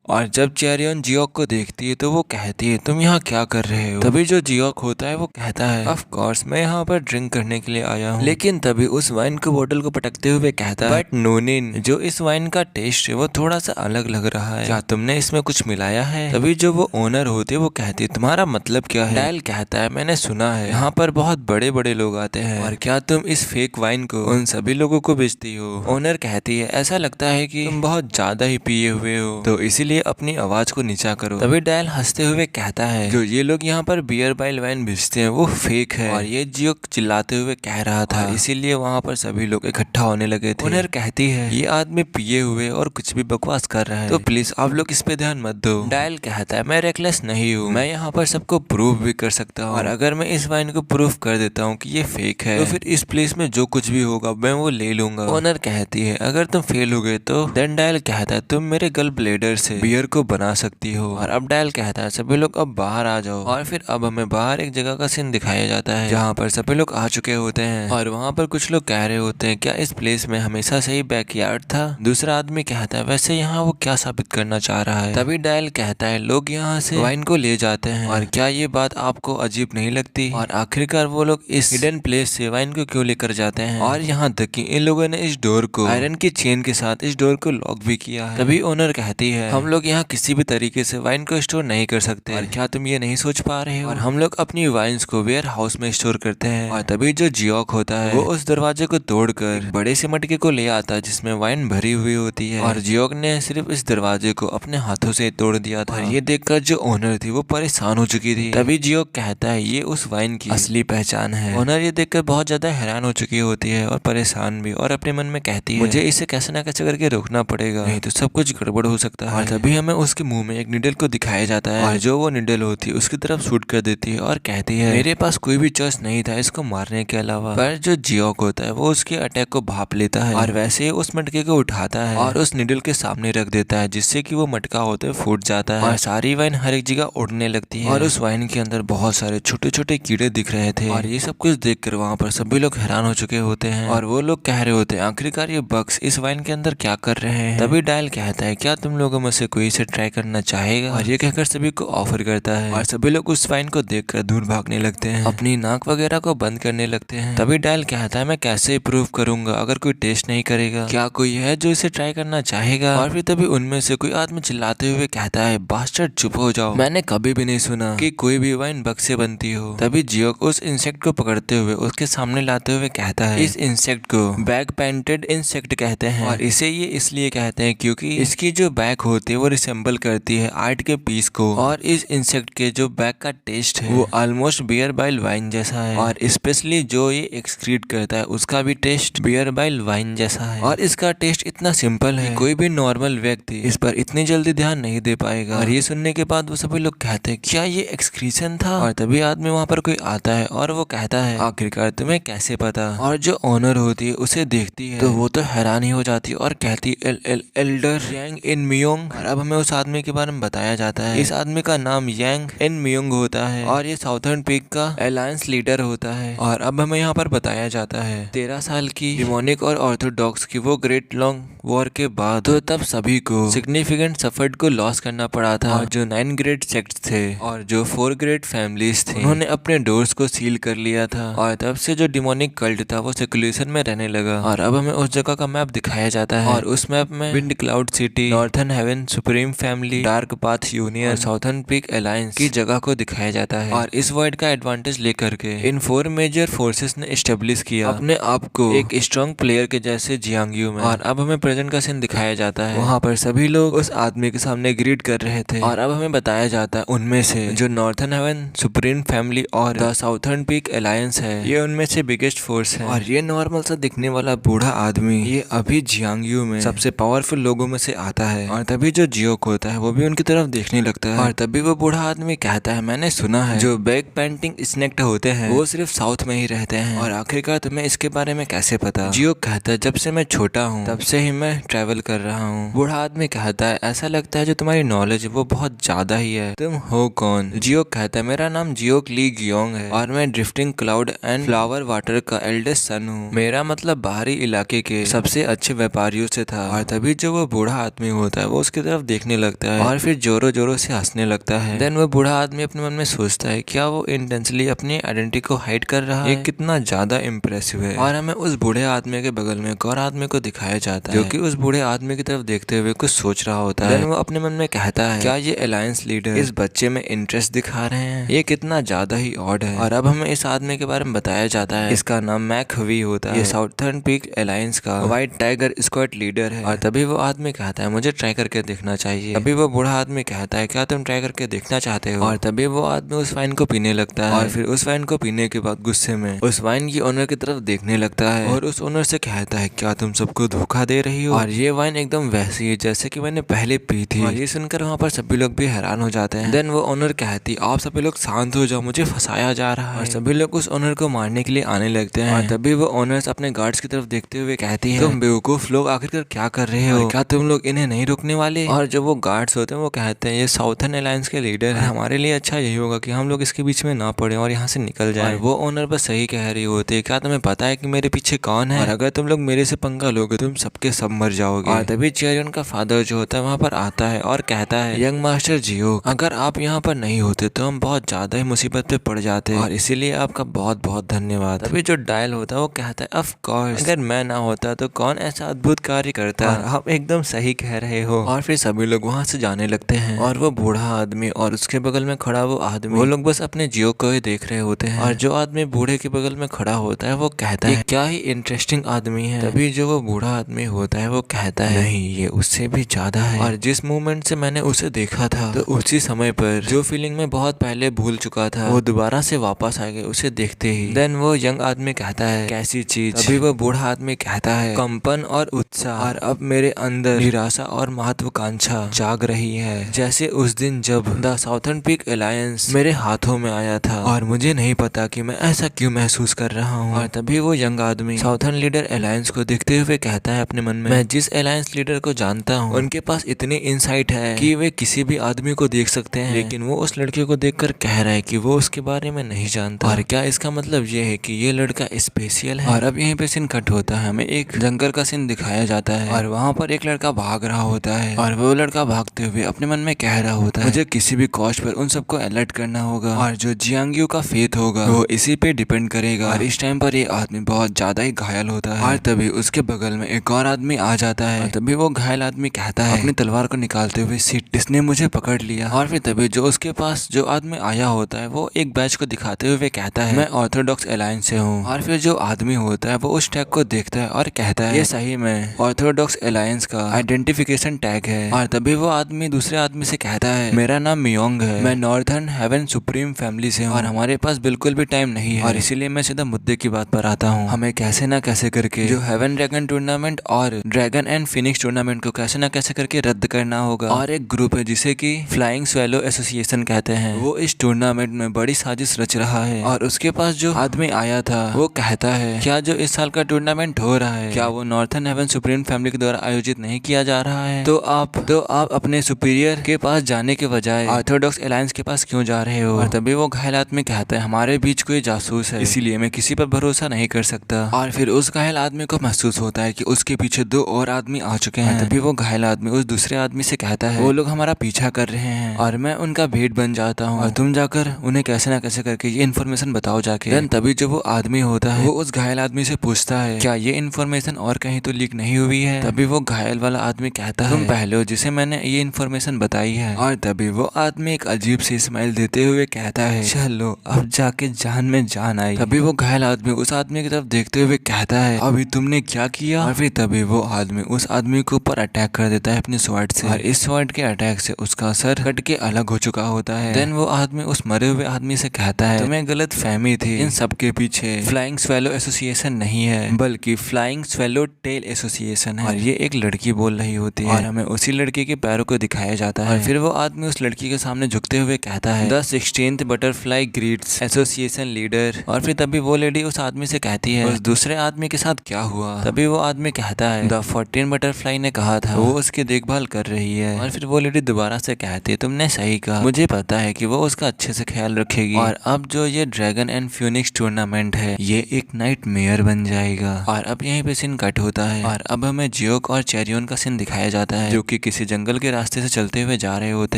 और जब चेरियन जियोक को देखती है तो वो कहती है तुम यहाँ क्या कर रहे हो। तभी जो जियोक होता है वो कहता है ऑफ कोर्स मैं यहाँ पर ड्रिंक करने के लिए आया हूँ। लेकिन तभी उस वाइन को बोतल को पटकते हुए कहता है बट नूनिन जो इस वाइन का टेस्ट है वो थोड़ा सा अलग लग रहा है, क्या तुमने इसमें कुछ मिलाया है। तभी जो वो ओनर होती है वो कहती है तुम्हारा मतलब क्या है। डायल कहता है मैंने सुना है यहाँ पर बहुत बड़े बड़े लोग आते हैं और क्या तुम इस फेक वाइन को उन सभी लोगों को बेचती हो। ओनर कहती है ऐसा लगता है कि तुम बहुत ज्यादा ही पिए हुए हो तो इसीलिए अपनी आवाज को नीचा करो। तभी डायल हंसते हुए कहता है जो ये लोग यहाँ पर बियर बाइल वाइन बेचते हैं वो फेक है। और ये जियोक चिल्लाते हुए कह रहा था इसीलिए वहाँ पर सभी लोग इकट्ठा होने लगे थे। ओनर कहती है ये आदमी पिए हुए और कुछ भी बकवास कर रहा है तो प्लीज आप लोग इस पे ध्यान मत दो। डायल कहता है मैं रेकलेस नहीं हूँ, मैं यहाँ पर सबको प्रूव भी कर सकता हूँ और अगर मैं इस वाइन को प्रूव कर देता हूँ कि ये फेक है तो फिर इस प्लेस में जो कुछ भी होगा मैं वो ले लूंगा। ओनर कहती है अगर तुम फेल हो गए तो देन डायल कहता है तुम मेरे गल ब्लेडर से बियर को बना सकती हो। और अब डायल कहता है सभी लोग अब बाहर आ जाओ। और फिर अब हमें बाहर एक जगह का सीन दिखाया जाता है जहाँ पर सभी लोग आ चुके होते हैं और वहाँ पर कुछ लोग कह रहे होते हैं क्या इस प्लेस में हमेशा से ही बैकयार्ड था। दूसरा आदमी कहता है वैसे यहाँ वो क्या साबित करना चाह रहा है। तभी डायल कहता है लोग यहाँ से वाइन को ले जाते हैं और क्या ये बात आपको अजीब नहीं लगती। और आखिरकार वो लोग इस हिडन प्लेस से वाइन को क्यों लेकर जाते हैं और यहाँ तक कि इन लोगों ने इस डोर को आयरन की चेन के साथ इस डोर को लॉक भी किया है। तभी ओनर कहती है हम लोग यहाँ किसी भी तरीके से वाइन को स्टोर नहीं कर सकते। और क्या तुम ये नहीं सोच पा रहे हो? और हम लोग अपनी वाइन्स को वेयर हाउस में स्टोर करते हैं। और तभी जो जियोक होता है वो उस दरवाजे को तोड़कर बड़े से मटके को ले आता है जिसमें वाइन भरी हुई होती है। और जियोक ने सिर्फ इस दरवाजे को अपने हाथों से तोड़ दिया था। ये देखकर जो ओनर थी वो परेशान हो चुकी थी। तभी जियोक कहता है ये उस वाइन की असली पहचान है। ओनर ये देखकर बहुत ज्यादा हैरान हो चुकी होती है और परेशान भी, और अपने मन में कहती है मुझे इसे कैसे ना कैसे करके रोकना पड़ेगा, नहीं तो सब कुछ गड़बड़ हो सकता है। और तभी हमें उसके मुंह में एक निडल को दिखाया जाता है और जो वो निडल होती है उसकी तरफ शूट कर देती है और कहती है मेरे पास कोई भी चॉइस नहीं था इसको मारने के अलावा। पर जो जियोक होता है वो उसके अटैक को भाप लेता है और वैसे ही उस मटके को उठाता है और उस निडल के सामने रख देता है जिससे कि वो मटका होते फूट जाता है और सारी वाइन हर एक जगह उड़ने लगती है। और उस वाइन के अंदर बहुत सारे छोटे छोटे कीड़े दिख रहे थे। और ये सब कुछ देखकर वहाँ पर सभी लोग हैरान हो चुके होते हैं और वो लोग कह रहे होते हैं आखिरकार ये बग्स इस वाइन के अंदर क्या कर रहे हैं। तभी डायल कहता है क्या तुम लोगों में से कोई इसे ट्राई करना चाहेगा, और ये कहकर सभी को ऑफर करता है। और सभी लोग उस वाइन को देखकर दूर भागने लगते हैं, अपनी नाक वगैरह को बंद करने लगते हैं। तभी डायल कहता है मैं कैसे प्रूव करूंगा अगर कोई टेस्ट नहीं करेगा, क्या कोई है जो इसे ट्राई करना चाहेगा। और फिर तभी उनमें से कोई आदमी चिल्लाते हुए कहता है बास्टर्ड चुप हो जाओ, मैंने कभी भी नहीं सुना कि कोई भी वाइन बग से बनती हो। तभी जियोक उस इंसेक्ट को पकड़ते हुए उसके सामने लाते हुए कहता है इस इंसेक्ट को बैक पेंटेड इंसेक्ट कहते हैं, और इसे ये इसलिए कहते हैं क्योंकि इसकी जो बैक होती है वो रिसेंबल करती है आर्ट के पीस को, और इस इंसेक्ट के जो बैक का टेस्ट है वो ऑलमोस्ट बियर बाइल वाइन जैसा है, और स्पेशली जो ये एक्सक्रीट करता है उसका भी टेस्ट बियर बाइल वाइन जैसा है। और इसका टेस्ट इतना सिंपल है कोई भी नॉर्मल व्यक्ति इस पर इतनी जल्दी ध्यान नहीं दे पाएगा। और ये सुनने के बाद वो सभी लोग कहते हैं क्या ये एक्सक्रीशन था। और तभी आदमी वहाँ पर कोई आता है और वो कहता है आखिरकार तुम्हें कैसे पता। और जो ओनर होती है उसे देखती है तो वो तो हैरान ही हो जाती है और कहती एल्डर यांग इन मियोंग। और अब हमें उस आदमी के बारे में बताया जाता है इस आदमी का नाम यांग इन मियोंग होता है और ये साउथर्न पीक का अलायंस लीडर होता है। और अब हमें यहाँ पर बताया जाता है 13 साल की डिमोनिक और ऑर्थोडॉक्स की वो ग्रेट लॉन्ग वॉर के बाद तो तब सभी को सिग्निफिकेंट सफर्ड को लॉस करना पड़ा था। और जो 9 ग्रेट सेक्ट्स थे और जो 4 ग्रेट फैमिलीज थी उन्होंने अपने डोर्स को सील कर लिया था, और तब से जो डिमोनिक कल्ट था वो सेकुलेशन में रहने लगा। और अब हमें उस जगह का मैप दिखाया जाता है और उस मैप में wind cloud city, northern heaven supreme family, dark path union और साउथर्न पीक अलायंस की जगह को दिखाया जाता है। और इस वर्ड का एडवांटेज लेकर के इन 4 मेजर फोर्सेस ने एस्टेब्लिश किया अपने आप को एक स्ट्रॉन्ग प्लेयर के जैसे जियांगयू में। और अब हमें प्रेजेंट का सीन दिखाया जाता है, वहाँ पर सभी लोग उस आदमी के सामने ग्रीट कर रहे थे। और अब हमें बताया जाता है उनमें से जो नॉर्थन हेवन सुप्रीम फैमिली और द साउथर्न पीक अलायंस है ये उनमें से बिगेस्ट फोर्स है। और ये नॉर्मल सा दिखने वाला बूढ़ा आदमी ये अभी जियांगयू में सबसे पावरफुल लोगों में से आता है। और तभी जो जियोक होता है वो भी उनकी तरफ देखने लगता है। और तभी वो बूढ़ा आदमी कहता है मैंने सुना है जो बैक पेंटिंग स्नेक्ट होते हैं वो सिर्फ साउथ में ही रहते हैं, और आखिरकार तुम्हें इसके बारे में कैसे पता। जियोक कहता है जब से मैं छोटा हूँ तब से ही मैं ट्रैवल कर रहा हूँ। बूढ़ा आदमी कहता है ऐसा लगता है जो तुम्हारी नॉलेज है वो बहुत ज्यादा ही है, तुम हो कौन। जियोक कहता है मेरा नाम जियोक ली गियोंग है और मैं drifting cloud and flower water का एल्डेस्ट सन हूँ, मेरा मतलब बाहरी इलाके के सबसे अच्छे व्यापारियों से था। और तभी जो वो बूढ़ा आदमी होता है वो उसकी तरफ देखने लगता है और फिर जोरों जोरों से हंसने लगता है। देन वो बूढ़ा आदमी अपने मन में सोचता है क्या वो इंटेंसली अपनी आइडेंटिटी को हाइड कर रहा है, ये कितना ज्यादा इम्प्रेसिव है। और हमें उस बूढ़े आदमी के बगल में एक और आदमी को दिखाया जाता है जो कि उस बूढ़े आदमी की तरफ देखते हुए कुछ सोच रहा होता है। देन वो अपने मन में कहता है क्या ये अलायंस लीडर इस बच्चे में इंटरेस्ट दिखा रहे हैं, ये कितना ज्यादा ही ऑड है। और अब हमें इस आदमी के बारे में बताया जाता है इसका नाम मैक हवी होता है, ये साउथर्न पीक अलायंस का व्हाइट टाइगर स्क्वाड लीडर है। और तभी वो आदमी कहता है मुझे ट्राई करके देखना चाहिए। तभी वो बूढ़ा आदमी कहता है क्या तुम ट्राई करके देखना चाहते हो। और तभी वो आदमी उस वाइन को पीने लगता है और फिर उस वाइन को पीने के बाद गुस्से में उस वाइन की ओनर की तरफ देखने लगता है और उस ओनर से कहता है क्या तुम सबको धोखा दे रही हो, और ये वाइन एकदम वैसी है जैसे कि मैंने पहले पी थी। और ये सुनकर वहाँ पर सभी लोग भी हैरान हो जाते हैं। देन वो ओनर कहती आप सभी लोग शांत हो जाओ, मुझे फंसाया जा रहा है। और सभी लोग उस ओनर को मारने के लिए आने लगते हैं। और तभी वो ओनर्स अपने गार्ड्स की तरफ देखते हुए कहती है तुम बेवकूफ लोग आखिरकार क्या कर रहे हो, क्या तुम लोग इन्हें नहीं रोकने वाले। और जो वो गार्ड्स होते हैं वो कहते हैं ये साउथर्न अलायंस के लीडर है, हमारे लिए अच्छा यही होगा कि हम लोग इसके बीच में ना पड़े और यहाँ से निकल जाए। वो ओनर बस सही कह रही होती है क्या तुम्हें पता है कि मेरे पीछे कौन है, और अगर तुम लोग मेरे से पंगा लोगे तुम सबके सब मर जाओगे। और तभी चेरियन का फादर जो होता है वहाँ पर आता है और कहता है यंग मास्टर जियोक अगर आप यहाँ पर नहीं होते तो हम बहुत ज्यादा ही मुसीबत पे पड़ जाते और इसीलिए आपका बहुत बहुत धन्यवाद। तभी जो डायल होता है वो कहता है ऑफ कोर्स अगर मैं ना होता तो कौन ऐसा अद्भुत कार्य करता, आप एकदम सही कह रहे हो। और फिर सभी लोग वहाँ से जाने लगते हैं और वो बूढ़ा आदमी और उसके बगल में खड़ा वो आदमी, वो लोग बस अपने जियो को ही देख रहे होते हैं। और जो आदमी बूढ़े के बगल में खड़ा होता है वो कहता है क्या ही इंटरेस्टिंग आदमी है। तभी जो वो बूढ़ा आदमी होता है वो कहता है नहीं, ये उससे भी ज्यादा है। और जिस मोमेंट से मैंने उसे देखा था तो उसी समय पर जो फीलिंग में बहुत पहले भूल चुका था वो दोबारा से वापस आ गए उसे देखते ही। देन वो यंग आदमी कहता है कैसी चीज। तभी वो बूढ़ा आदमी कहता है कंपन और उत्साह। और अब मेरे अंदर निराशा और महत्वाकांक्षा जाग रही है, जैसे उस दिन जब द साउथर्न पीक अलायंस मेरे हाथों में आया था और मुझे नहीं पता कि मैं ऐसा क्यों महसूस कर रहा हूँ। और तभी वो यंग आदमी साउथर्न लीडर अलायंस को देखते हुए कहता है अपने मन में मैं जिस अलायंस लीडर को जानता हूँ उनके पास इतनी इंसाइट है कि वे किसी भी आदमी को देख सकते हैं, लेकिन वो उस लड़के को देखकर कह रहा है कि वो उसके बारे में नहीं जानता। और क्या इसका मतलब ये है कि ये लड़का स्पेशल है। और अब यहीं पे सीन कट होता है, हमें एक जंगल का सीन दिखाया जाता है और वहाँ पर एक लड़का भाग रहा होता है और वो लड़का भागते हुए अपने मन में कह रहा होता है मुझे किसी भी कॉस्ट पर उन सबको अलर्ट करना होगा और जो जियांगयू का फेथ होगा वो इसी पे डिपेंड करेगा। और इस टाइम पर ये आदमी बहुत ज्यादा ही घायल होता है और तभी उसके बगल में एक और आदमी आ जाता है। तभी वो घायल आदमी कहता है अपनी तलवार को निकालते हुए सीट इसने मुझे पकड़ लिया। और फिर तभी जो उसके पास जो आदमी आया होता है वो एक बैच को दिखाते हुए कहता है मैं ऑर्थोडॉक्स अलायंस से हूँ। और फिर जो आदमी होता है वो उस टैग को देखता है और कहता है ये सही में ऑर्थोडॉक्स अलायंस का आइडेंटिफिकेशन टैग है। और तभी वो आदमी दूसरे आदमी से कहता है मेरा नाम मियोंग है, मैं नॉर्थर्न हेवन सुप्रीम फैमिली से हूँ और हमारे पास बिल्कुल भी टाइम नहीं है और इसीलिए मैं सीधा मुद्दे की बात पर आता हूँ। हमें कैसे ना कैसे करके जो हेवन ड्रैगन टूर्नामेंट और ड्रैगन एंड फिनिक्स टूर्नामेंट को कैसे ना कैसे करके रद्द करना होगा। और एक ग्रुप है जिसे कि फ्लाइंग स्वेलो एसोसिएशन कहते हैं, वो इस टूर्नामेंट में बड़ी साजिश रच रहा है। और उसके पास जो आदमी आया था वो कहता है क्या जो इस साल का टूर्नामेंट हो रहा है क्या वो नॉर्थर्न हेवन सुप्रीम फैमिली के द्वारा आयोजित नहीं किया जा रहा है, तो आप अपने सुपीरियर के पास जाने के बजाय ऑर्थोडॉक्स अलायंस के पास क्यों जा रहे हो। और तभी वो घायल आदमी कहता है हमारे बीच कोई जासूस है इसीलिए मैं किसी पर भरोसा नहीं कर सकता। और फिर उस घायल आदमी को महसूस होता है कि उसके पीछे दो और आदमी आ चुके हैं। तभी वो घायल आदमी उस दूसरे आदमी से कहता है वो लोग हमारा पीछा कर रहे हैं और मैं उनका भेद बन जाता हूँ और तुम जाकर उन्हें कैसे ना कैसे करके ये इन्फॉर्मेशन बताओ जाके। देन तभी जो वो आदमी होता है वो उस घायल आदमी से पूछता है क्या ये इन्फॉर्मेशन और कहीं तो लीक नहीं हुई है। तभी वो घायल वाला आदमी कहता है तुम पहले हो जिसे मैंने ये इन्फॉर्मेशन बताई है। और तभी वो आदमी एक अजीब सी स्माइल देते हुए कहता है चलो अब जाके जान में जान आई। तभी वो घायल आदमी उस आदमी की तरफ देखते हुए कहता है अभी तुमने क्या किया। और फिर तभी वो आदमी उस आदमी के ऊपर अटैक कर देता है अपनी स्वॉर्ड से और इस स्वॉर्ड के अटैक से उसका सर कट के अलग हो चुका होता है। देन वो आदमी उस मरे हुए आदमी से कहता है तुम्हें गलत फहमी थी, इन सब के पीछे फ्लाइंग स्वेलो एसोसिएशन नहीं है बल्कि फ्लाइंग स्वेलो टेल एसोसिएशन है। और ये एक लड़की बोल रही होती है और हमें उसी लड़की के पैरों को दिखाया जाता है। और फिर वो आदमी उस लड़की के सामने झुकते हुए कहता है the 16th butterfly grids association leader. और फिर तभी वो लेडी उस आदमी से कहती है उस दूसरे आदमी के साथ क्या हुआ। तभी वो आदमी कहता है द 14 बटरफ्लाई ने कहा था वो उसकी देखभाल कर रही है। और फिर वो लेडी दोबारा से कहती है तुमने सही कहा, मुझे पता है कि वो उसका अच्छे से ख्याल रखेगी। और अब जो ये ड्रैगन एंड फ्यूनिक्स टूर्नामेंट है ये एक नाइट मेयर बन जाएगा। और अब यहीं पे सीन कट होता है और अब हमें जियोक और चेरियन का सीन दिखाया जाता है जो कि किसी जंगल के रास्ते से चलते हुए जा रहे होते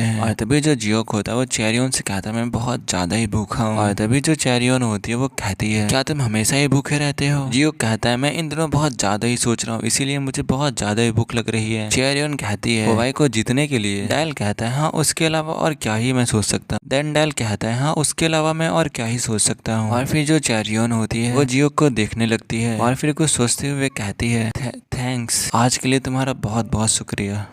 हैं। और तभी जो जियोक होता है वो चेरियन से कहता है मैं बहुत ज्यादा ही भूखा हूँ। और तभी जो चेरियन होती है वो कहती है क्या तुम हमेशा ही भूखे रहते हो। जियोक कहता है मैं इन दिनों बहुत ज्यादा ही सोच रहा हूँ इसीलिए मुझे बहुत ज्यादा ही भूख लग रही है। चेरियन कहती है कोवाई को जीतने के लिए। डायल कहता है हाँ उसके अलावा और क्या ही मैं सोच सकता। देन डायल कहता है हाँ उसके अलावा मैं और क्या ही सोच सकता हूँ। और फिर जो चेरियन होती है वो जियोक को देखने लगती है और फिर कुछ सोचते हुए कहती है थैंक्स, आज के लिए तुम्हारा बहुत बहुत शुक्रिया।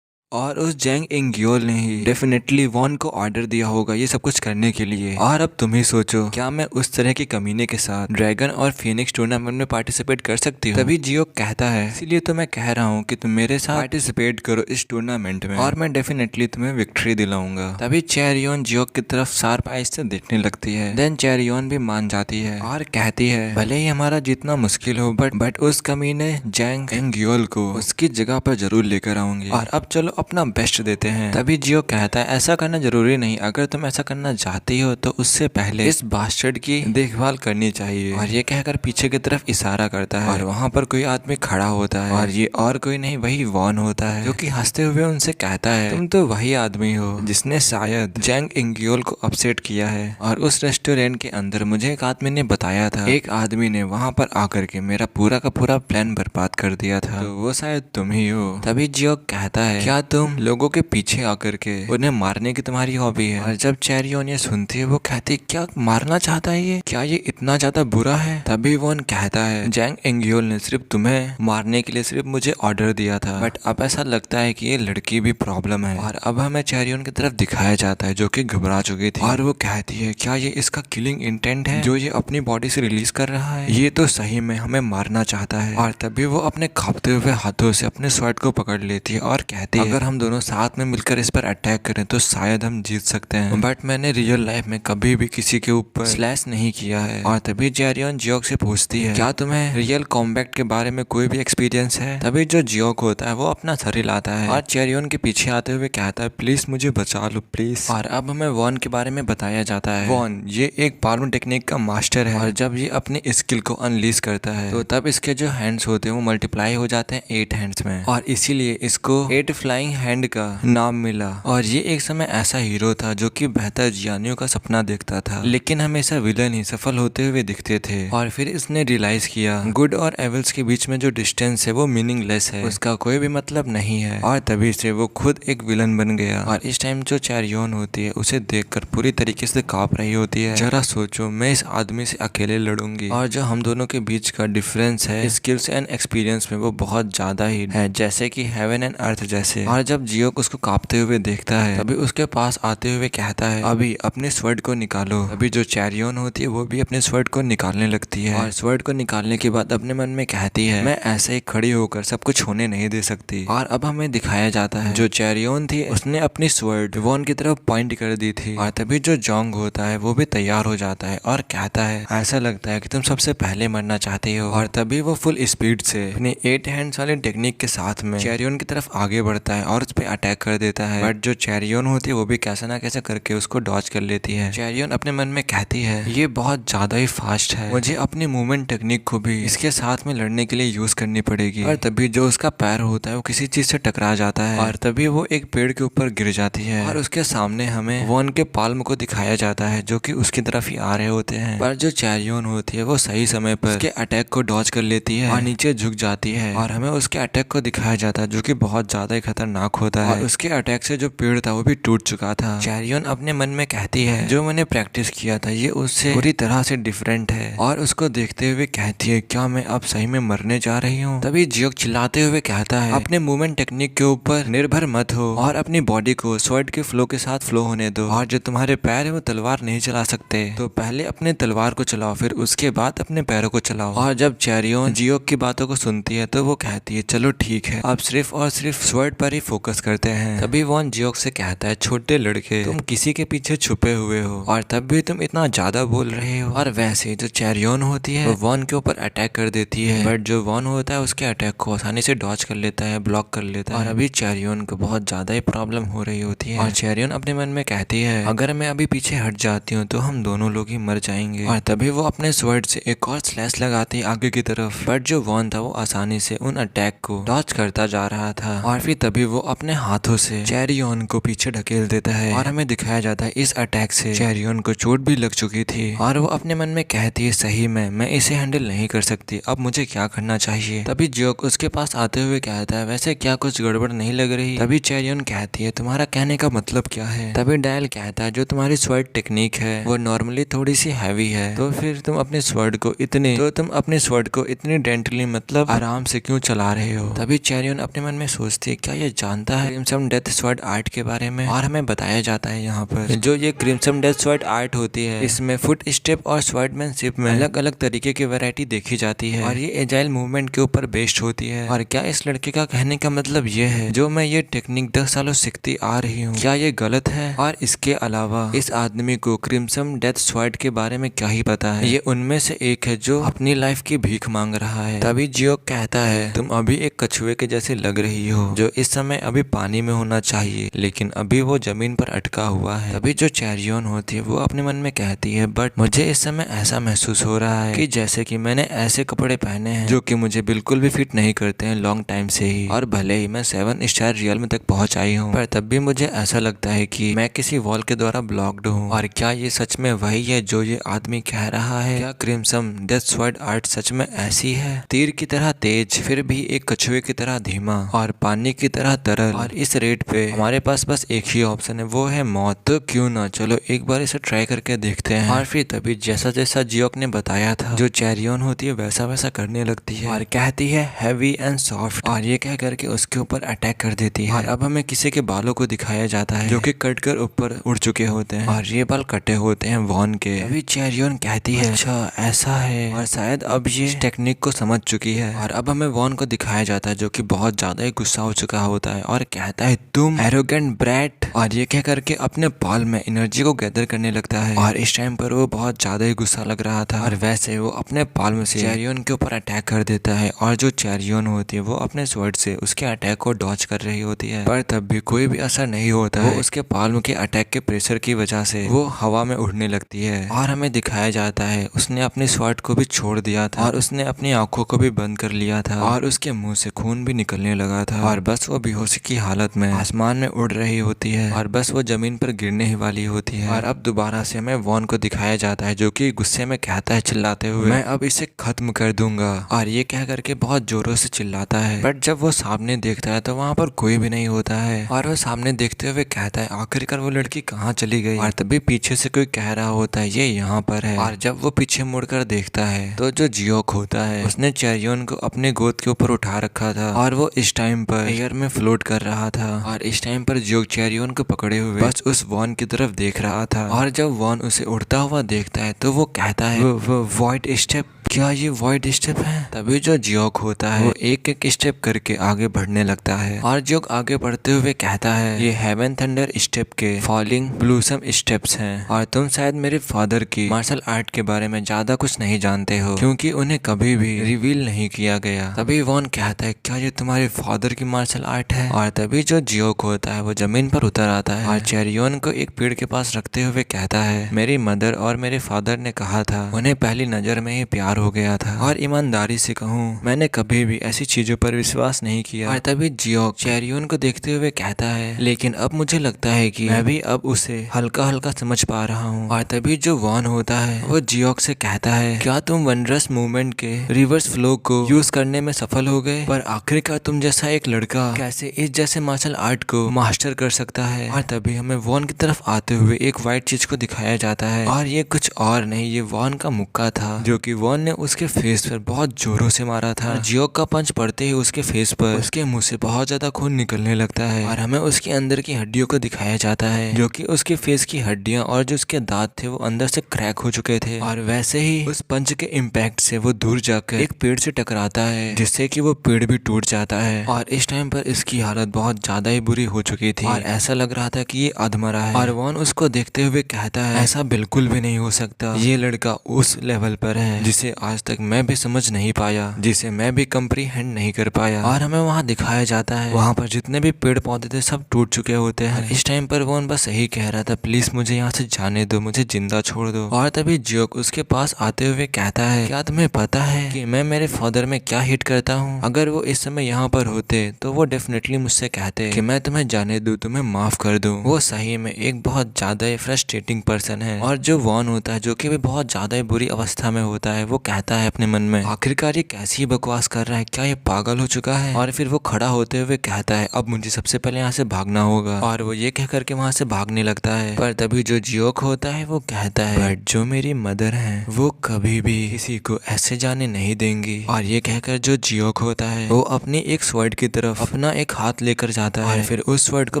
और उस जैंग इंग्योल ने ही डेफिनेटली वॉन को ऑर्डर दिया होगा ये सब कुछ करने के लिए। और अब तुम ही सोचो क्या मैं उस तरह के कमीने के साथ ड्रैगन और फीनिक्स टूर्नामेंट में पार्टिसिपेट कर सकती हूँ। तभी जियो कहता है इसीलिए तो मैं कह रहा हूँ कि तुम मेरे साथ पार्टिसिपेट करो इस टूर्नामेंट में और मैं डेफिनेटली तुम्हें विक्ट्री दिलाऊंगा। तभी चेरियन जियो की तरफ शार्प आइज से देखने लगती है। देन चेरियन भी मान जाती है और कहती है भले ही हमारा जितना मुश्किल हो बट उस कमीने जैंग इंग्योल को उसकी जगह पर जरूर लेकर आऊंगी। और अब चलो अपना बेस्ट देते हैं। तभी जियो कहता है ऐसा करना जरूरी नहीं, अगर तुम ऐसा करना चाहती हो तो उससे पहले इस बास्टर्ड की देखभाल करनी चाहिए। और ये कहकर पीछे की तरफ इशारा करता है और वहाँ पर कोई आदमी खड़ा होता है और ये और कोई नहीं वही वॉन होता है, जो कि हंसते हुए उनसे कहता है तुम तो वही आदमी हो जिसने शायद जैंग इंगियोल को अपसेट किया है। और उस रेस्टोरेंट के अंदर मुझे एक आदमी ने बताया था, एक आदमी ने वहाँ पर आकर के मेरा पूरा का पूरा प्लान बर्बाद कर दिया था, तो वो शायद तुम ही हो। तभी जियो कहता है क्या तुम लोगों के पीछे आकर के उन्हें मारने की तुम्हारी हॉबी है। और जब चेरियोन ये सुनती है वो कहती क्या मारना चाहता है ये, क्या ये इतना ज्यादा बुरा है। तभी वॉन कहता है जैंग इंगियोल ने सिर्फ तुम्हें मारने के लिए सिर्फ मुझे ऑर्डर दिया था, बट अब ऐसा लगता है कि ये लड़की भी प्रॉब्लम है। और अब हमें चेरियोन की तरफ दिखाया जाता है जो कि घबरा चुकी थी और वो कहती है क्या ये इसका किलिंग इंटेंट है जो ये अपनी बॉडी से रिलीज कर रहा है, ये तो सही में हमें मारना चाहता है। और तभी वो अपने कांपते हुए हाथों से अपने स्वॉर्ड को पकड़ लेती है और कहती है अगर हम दोनों साथ में मिलकर इस पर अटैक करें तो शायद हम जीत सकते हैं, बट मैंने रियल लाइफ में कभी भी किसी के ऊपर स्लैश नहीं किया है। और तभी चेरियोन जियोक से पूछती है क्या तुम्हें रियल कॉम्बैट के बारे में कोई भी एक्सपीरियंस है। तभी जो जियोक होता है वो अपना सर हिलाता है और चेरियोन के पीछे आते हुए कहता है प्लीज मुझे बचा लो प्लीज। और अब हमें वॉन के बारे में बताया जाता है, वॉन ये एक पार्म टेक्निक का मास्टर है और जब ये अपनी स्किल को अनलीज करता है तो तब इसके जो हैंड्स होते हैं वो मल्टीप्लाई हो जाते हैं 8 हैंड्स में, और इसीलिए इसको 8 फ्लाइंग हैंड का नाम मिला। और ये एक समय ऐसा हीरो था जो कि बेहतर जियानियों का सपना देखता था, लेकिन हमेशा विलन ही सफल होते हुए दिखते थे। और फिर इसने रियलाइज किया गुड और एविल्स के बीच में जो डिस्टेंस है वो मीनिंगलेस है, उसका कोई भी मतलब नहीं है। और तभी से वो खुद एक विलन बन गया। और इस टाइम जो चेरियोन होती है उसे देखकर पूरी तरीके से कांप रही होती है, जरा सोचो मैं इस आदमी से अकेले लड़ूंगी। और जो हम दोनों के बीच का डिफरेंस है स्किल्स एंड एक्सपीरियंस में वो बहुत ज्यादा ही है, जैसे कि हेवन एंड अर्थ जैसे। और जब जियोक उसको कांपते हुए देखता है तभी उसके पास आते हुए कहता है अभी अपने स्वर्ड को निकालो। अभी जो चेरियोन होती है वो भी अपने स्वर्ड को निकालने लगती है और स्वर्ड को निकालने के बाद अपने मन में कहती है मैं ऐसे ही खड़ी होकर सब कुछ होने नहीं दे सकती। और अब हमें दिखाया जाता है जो चेरियोन थी उसने अपनी स्वर्ड वॉन की तरफ पॉइंट कर दी थी। और तभी जो जोंग होता है वो भी तैयार हो जाता है और कहता है ऐसा लगता है कि तुम सबसे पहले मरना चाहते हो। और तभी वो फुल स्पीड से अपने 8 हैंड्स वाले टेक्निक के साथ में चेरियोन की तरफ आगे बढ़ता है और उस पर अटैक कर देता है, बट जो चेरियोन होती है वो भी कैसे ना कैसे करके उसको डॉज कर लेती है। चेरियोन अपने मन में कहती है ये बहुत ज्यादा ही फास्ट है, मुझे अपनी मूवमेंट टेक्निक को भी इसके साथ में लड़ने के लिए यूज करनी पड़ेगी। और तभी जो उसका पैर होता है वो किसी चीज से टकरा जाता है और तभी वो एक पेड़ के ऊपर गिर जाती है और उसके सामने हमें वॉन के पाल्म को दिखाया जाता है जो कि उसकी तरफ ही आ रहे होते हैं। पर जो चेरियोन होती है वो सही समय पर उसके अटैक को डॉज कर लेती है और नीचे झुक जाती है और हमें उसके अटैक को दिखाया जाता है जो कि बहुत ज्यादा ही खतरनाक होता है। और उसके अटैक से जो पेड़ था वो भी टूट चुका था। चेरियोन अपने मन में कहती है जो मैंने प्रैक्टिस किया था ये उससे पूरी तरह से डिफरेंट है, और उसको देखते हुए कहती है क्या मैं अब सही में मरने जा रही हूँ। तभी जियोक चिल्लाते हुए कहता है अपने मूवमेंट टेक्निक के ऊपर निर्भर मत हो और अपनी बॉडी को स्वर्ड के फ्लो के साथ फ्लो होने दो, और जो तुम्हारे पैर है वो तलवार नहीं चला सकते तो पहले अपने तलवार को चलाओ फिर उसके बाद अपने पैरों को चलाओ। और जब चेरियोन जियोक की बातों को सुनती है तो वो कहती है चलो ठीक है अब सिर्फ और सिर्फ स्वर्ड पर ही फोकस करते हैं। तभी वॉन जियोक से कहता है छोटे लड़के तुम किसी के पीछे छुपे हुए हो और तब भी तुम इतना ज्यादा बोल रहे हो। और वैसे जो चेरियोन होती है वो वॉन के ऊपर अटैक कर देती है, बट जो वॉन होता है उसके अटैक को आसानी से डॉज कर लेता है, ब्लॉक कर लेता है। और अभी चेरियोन को बहुत ज्यादा ही प्रॉब्लम हो रही होती है और चेरियोन अपने मन में कहती है अगर मैं अभी पीछे हट जाती हूँ तो हम दोनों लोग ही मर जाएंगे। और तभी वो अपने स्वर्ड से एक और स्लैश लगाती है आगे की तरफ, बट जो वॉन था वो आसानी से उन अटैक को डॉज करता जा रहा था। और फिर तभी वो अपने हाथों से चेरियोन को पीछे ढकेल देता है और हमें दिखाया जाता है इस अटैक से चेरियोन को चोट भी लग चुकी थी और वो अपने मन में कहती है सही में मैं इसे हैंडल नहीं कर सकती, अब मुझे क्या करना चाहिए। तभी जियोक उसके पास आते हुए कहता है वैसे क्या कुछ गड़बड़ नहीं लग रही। तभी चेरियोन कहती है तुम्हारा कहने का मतलब क्या है। तभी डायल कहता है जो तुम्हारी स्वर्ड टेक्निक है वो नॉर्मली थोड़ी सी हैवी है तो फिर तुम अपने स्वर्ड को इतनी डेंटली मतलब आराम से क्यों चला रहे हो। तभी चेरियोन अपने मन में सोचती है क्या ये जानता है क्रिम्सन डेथ स्वॉर्ड आर्ट के बारे में। और हमें बताया जाता है यहाँ पर जो ये क्रिम्सन डेथ स्वॉर्ड आर्ट होती है इसमें फुट स्टेप और स्वॉर्डमैनशिप में अलग अलग तरीके की वैरायटी देखी जाती है और ये एजाइल मूवमेंट के ऊपर बेस्ड होती है। और क्या इस लड़के का कहने का मतलब ये है जो मैं ये टेक्निक 10 सालों सीखती आ रही हूँ क्या ये गलत है। और इसके अलावा इस आदमी को क्रिम्सन डेथ स्वॉर्ड के बारे में क्या ही पता है, ये उनमें से एक है जो अपनी लाइफ की भीख मांग रहा है। तभी जियोक कहता है तुम अभी एक कछुए के जैसे लग रही हो जो इस समय समय अभी पानी में होना चाहिए, लेकिन अभी वो जमीन पर अटका हुआ है। तभी जो चेरियोन होती है वो अपने मन में कहती है, बट मुझे इस समय ऐसा महसूस हो रहा है कि जैसे कि मैंने ऐसे कपड़े पहने हैं जो कि मुझे बिल्कुल भी फिट नहीं करते हैं लॉन्ग टाइम से ही, और भले ही मैं 7 स्टार रियल तक पहुंच आई हूँ, पर तब भी मुझे ऐसा लगता है कि मैं किसी वॉल के द्वारा ब्लॉक्ड हूँ। और क्या ये सच में वही है जो ये आदमी कह रहा है? क्या क्रिम्सन डेथ स्वॉर्ड आर्ट सच में ऐसी है, तीर की तरह तेज फिर भी एक कछुए की तरह धीमा और पानी की तरह तरल? और इस रेट पे हमारे पास बस एक ही ऑप्शन है, वो है मौत। तो क्यों ना चलो एक बार इसे ट्राई करके देखते हैं। और फिर तभी जैसा जैसा जियोक ने बताया था, जो चेरियोन होती है वैसा वैसा करने लगती है और कहती है हैवी एंड सॉफ्ट, और ये कह करके उसके ऊपर अटैक कर देती है। और अब हमें किसी के बालों को दिखाया जाता है जो कि कट कर ऊपर उड़ चुके होते हैं, और ये बाल कटे होते हैं वॉन के। अभी चेरियोन कहती है अच्छा ऐसा है, और शायद अब ये टेक्निक को समझ चुकी है। और अब हमें वॉन को दिखाया जाता है जो कि बहुत ज्यादा ही गुस्सा हो चुका होता है और कहता है तुम एरोगेंट ब्रैट, और ये कह करके अपने बाल में एनर्जी को गैदर करने लगता है। और इस टाइम पर वो बहुत ज्यादा ही गुस्सा लग रहा था, और वैसे वो अपने बाल में से चेरियोन के ऊपर अटैक कर देता है। और जो चेरियोन होती है वो अपने स्वॉर्ड से उसके अटैक को डॉज कर रही होती है, पर तब भी कोई भी असर नहीं होता है। वो उसके बालों के अटैक के प्रेशर की वजह से वो हवा में उड़ने लगती है। और हमें दिखाया जाता है उसने अपनी स्वॉर्ड को भी छोड़ दिया था, और उसने अपनी आंखों को भी बंद कर लिया था, और उसके मुंह से खून भी निकलने लगा था। और बस वो बेहोशी की हालत में आसमान में उड़ रही होती है, और बस वो जमीन पर गिरने ही वाली होती है। और अब दोबारा से हमें वॉन को दिखाया जाता है जो कि गुस्से में कहता है चिल्लाते हुए, मैं अब इसे खत्म कर दूंगा। और ये कह करके बहुत जोरों से चिल्लाता है, बट जब वो सामने देखता है तो वहाँ पर कोई भी नहीं होता है। और वो सामने देखते हुए कहता है आखिरकार वो लड़की कहाँ चली गई? और तभी पीछे से कोई कह रहा होता है ये यहाँ पर है। और जब वो पीछे मुड़कर देखता है तो जो जियोक होता है उसने चेरियोन को अपने गोद के ऊपर उठा रखा था, और वो इस टाइम पर एयर में फ्लोट कर रहा था। और इस टाइम पर जियोक चेरियोन को पकड़े हुए बस उस वॉन की तरफ देख रहा था। और जब वॉन उसे उड़ता हुआ देखता है तो वो कहता है वो वॉइड स्टेप, क्या ये वॉइड स्टेप है? तभी जो जियोक होता है वो एक एक स्टेप करके आगे बढ़ने लगता है, और जियोक आगे बढ़ते हुए कहता है ये हेवन थंडर स्टेप के फॉलिंग ब्लूसम स्टेप्स हैं, और तुम शायद मेरे फादर की मार्शल आर्ट के बारे में ज्यादा कुछ नहीं जानते हो क्योंकि उन्हें कभी भी रिवील नहीं किया गया। तभी वॉन कहता है क्या ये तुम्हारे फादर की मार्शल आर्ट है? और तभी जो जियोक होता है वो जमीन पर उतर आता है और चेरियोन को एक पेड़ के पास रखते हुए कहता है मेरी मदर और मेरे फादर ने कहा था उन्हें पहली नजर में ही प्यार हो गया था, और ईमानदारी से कहूँ मैंने कभी भी ऐसी चीजों पर विश्वास नहीं किया। और तभी जियोक चेरियोन को देखते हुए कहता है लेकिन अब मुझे लगता है कि मैं भी अब उसे हल्का हल्का समझ पा रहा हूँ। और तभी जो वॉन होता है वो जियोक से कहता है क्या तुम वंडरस मूवमेंट के रिवर्स फ्लो को यूज करने में सफल हो गए? पर आखिरकार तुम जैसा एक लड़का कैसे इस जैसे मार्शल आर्ट को मास्टर कर सकता है? और तभी हमें वॉन की तरफ आते हुए एक व्हाइट चीज को दिखाया जाता है, और ये कुछ और नहीं ये वॉन का मुक्का था जो कि वॉन ने उसके फेस पर बहुत जोरों से मारा था। जियोक का पंच पड़ते ही उसके फेस पर उसके मुंह से बहुत ज्यादा खून निकलने लगता है, और हमें उसके अंदर की हड्डियों को दिखाया जाता है जो कि उसके फेस की हड्डियां और जो उसके दांत थे वो अंदर से क्रैक हो चुके थे। और वैसे ही उस पंच के इम्पैक्ट से वो दूर जाकर एक पेड़ से टकराता है जिससे कि वो पेड़ भी टूट जाता है। और इस टाइम पर इसकी हालत बहुत ज्यादा ही बुरी हो चुकी थी और ऐसा लग रहा था कि ये अधमरा है। और वॉन उसको देखते हुए कहता है ऐसा बिल्कुल भी नहीं हो सकता, ये लड़का उस लेवल पर है जिसे आज तक मैं भी समझ नहीं पाया, जिसे मैं भी कंप्रीहेंड नहीं कर पाया। और हमें वहाँ दिखाया जाता है वहाँ पर जितने भी पेड़ पौधे थे सब टूट चुके होते हैं। इस टाइम पर वॉन बस यही कह रहा था प्लीज मुझे यहाँ से जाने दो, मुझे जिंदा छोड़ दो। और तभी जियोक उसके पास आते हुए कहता है क्या तुम्हें पता है कि मैं मेरे फादर में क्या हिट करता हूँ? अगर वो इस समय यहाँ पर होते तो वो डेफिनेटली मुझसे कहते कि मैं तुम्हें जाने दूं, तुम्हें माफ कर दूं। वो सही में एक बहुत ज्यादा ही फ्रस्ट्रेटिंग पर्सन है। और जो वॉन होता है जो कि भी बहुत ज्यादा ही बुरी अवस्था में होता है वो कहता है अपने मन में आखिरकार ये कैसी बकवास कर रहा है, क्या ये पागल हो चुका है? और फिर वो खड़ा होते हुए कहता है अब मुझे सबसे पहले यहाँ से भागना होगा, और वो ये कह करके वहाँ से भागने लगता है। पर तभी जो जियोक होता है वो कहता है बट जो मेरी मदर है वो कभी भी किसी को ऐसे जाने नहीं देंगी। और ये कहकर जो जियोक होता है वो अपनी एक स्वॉर्ड की तरफ अपना एक हाथ लेकर जाता है, और फिर उस स्वॉर्ड को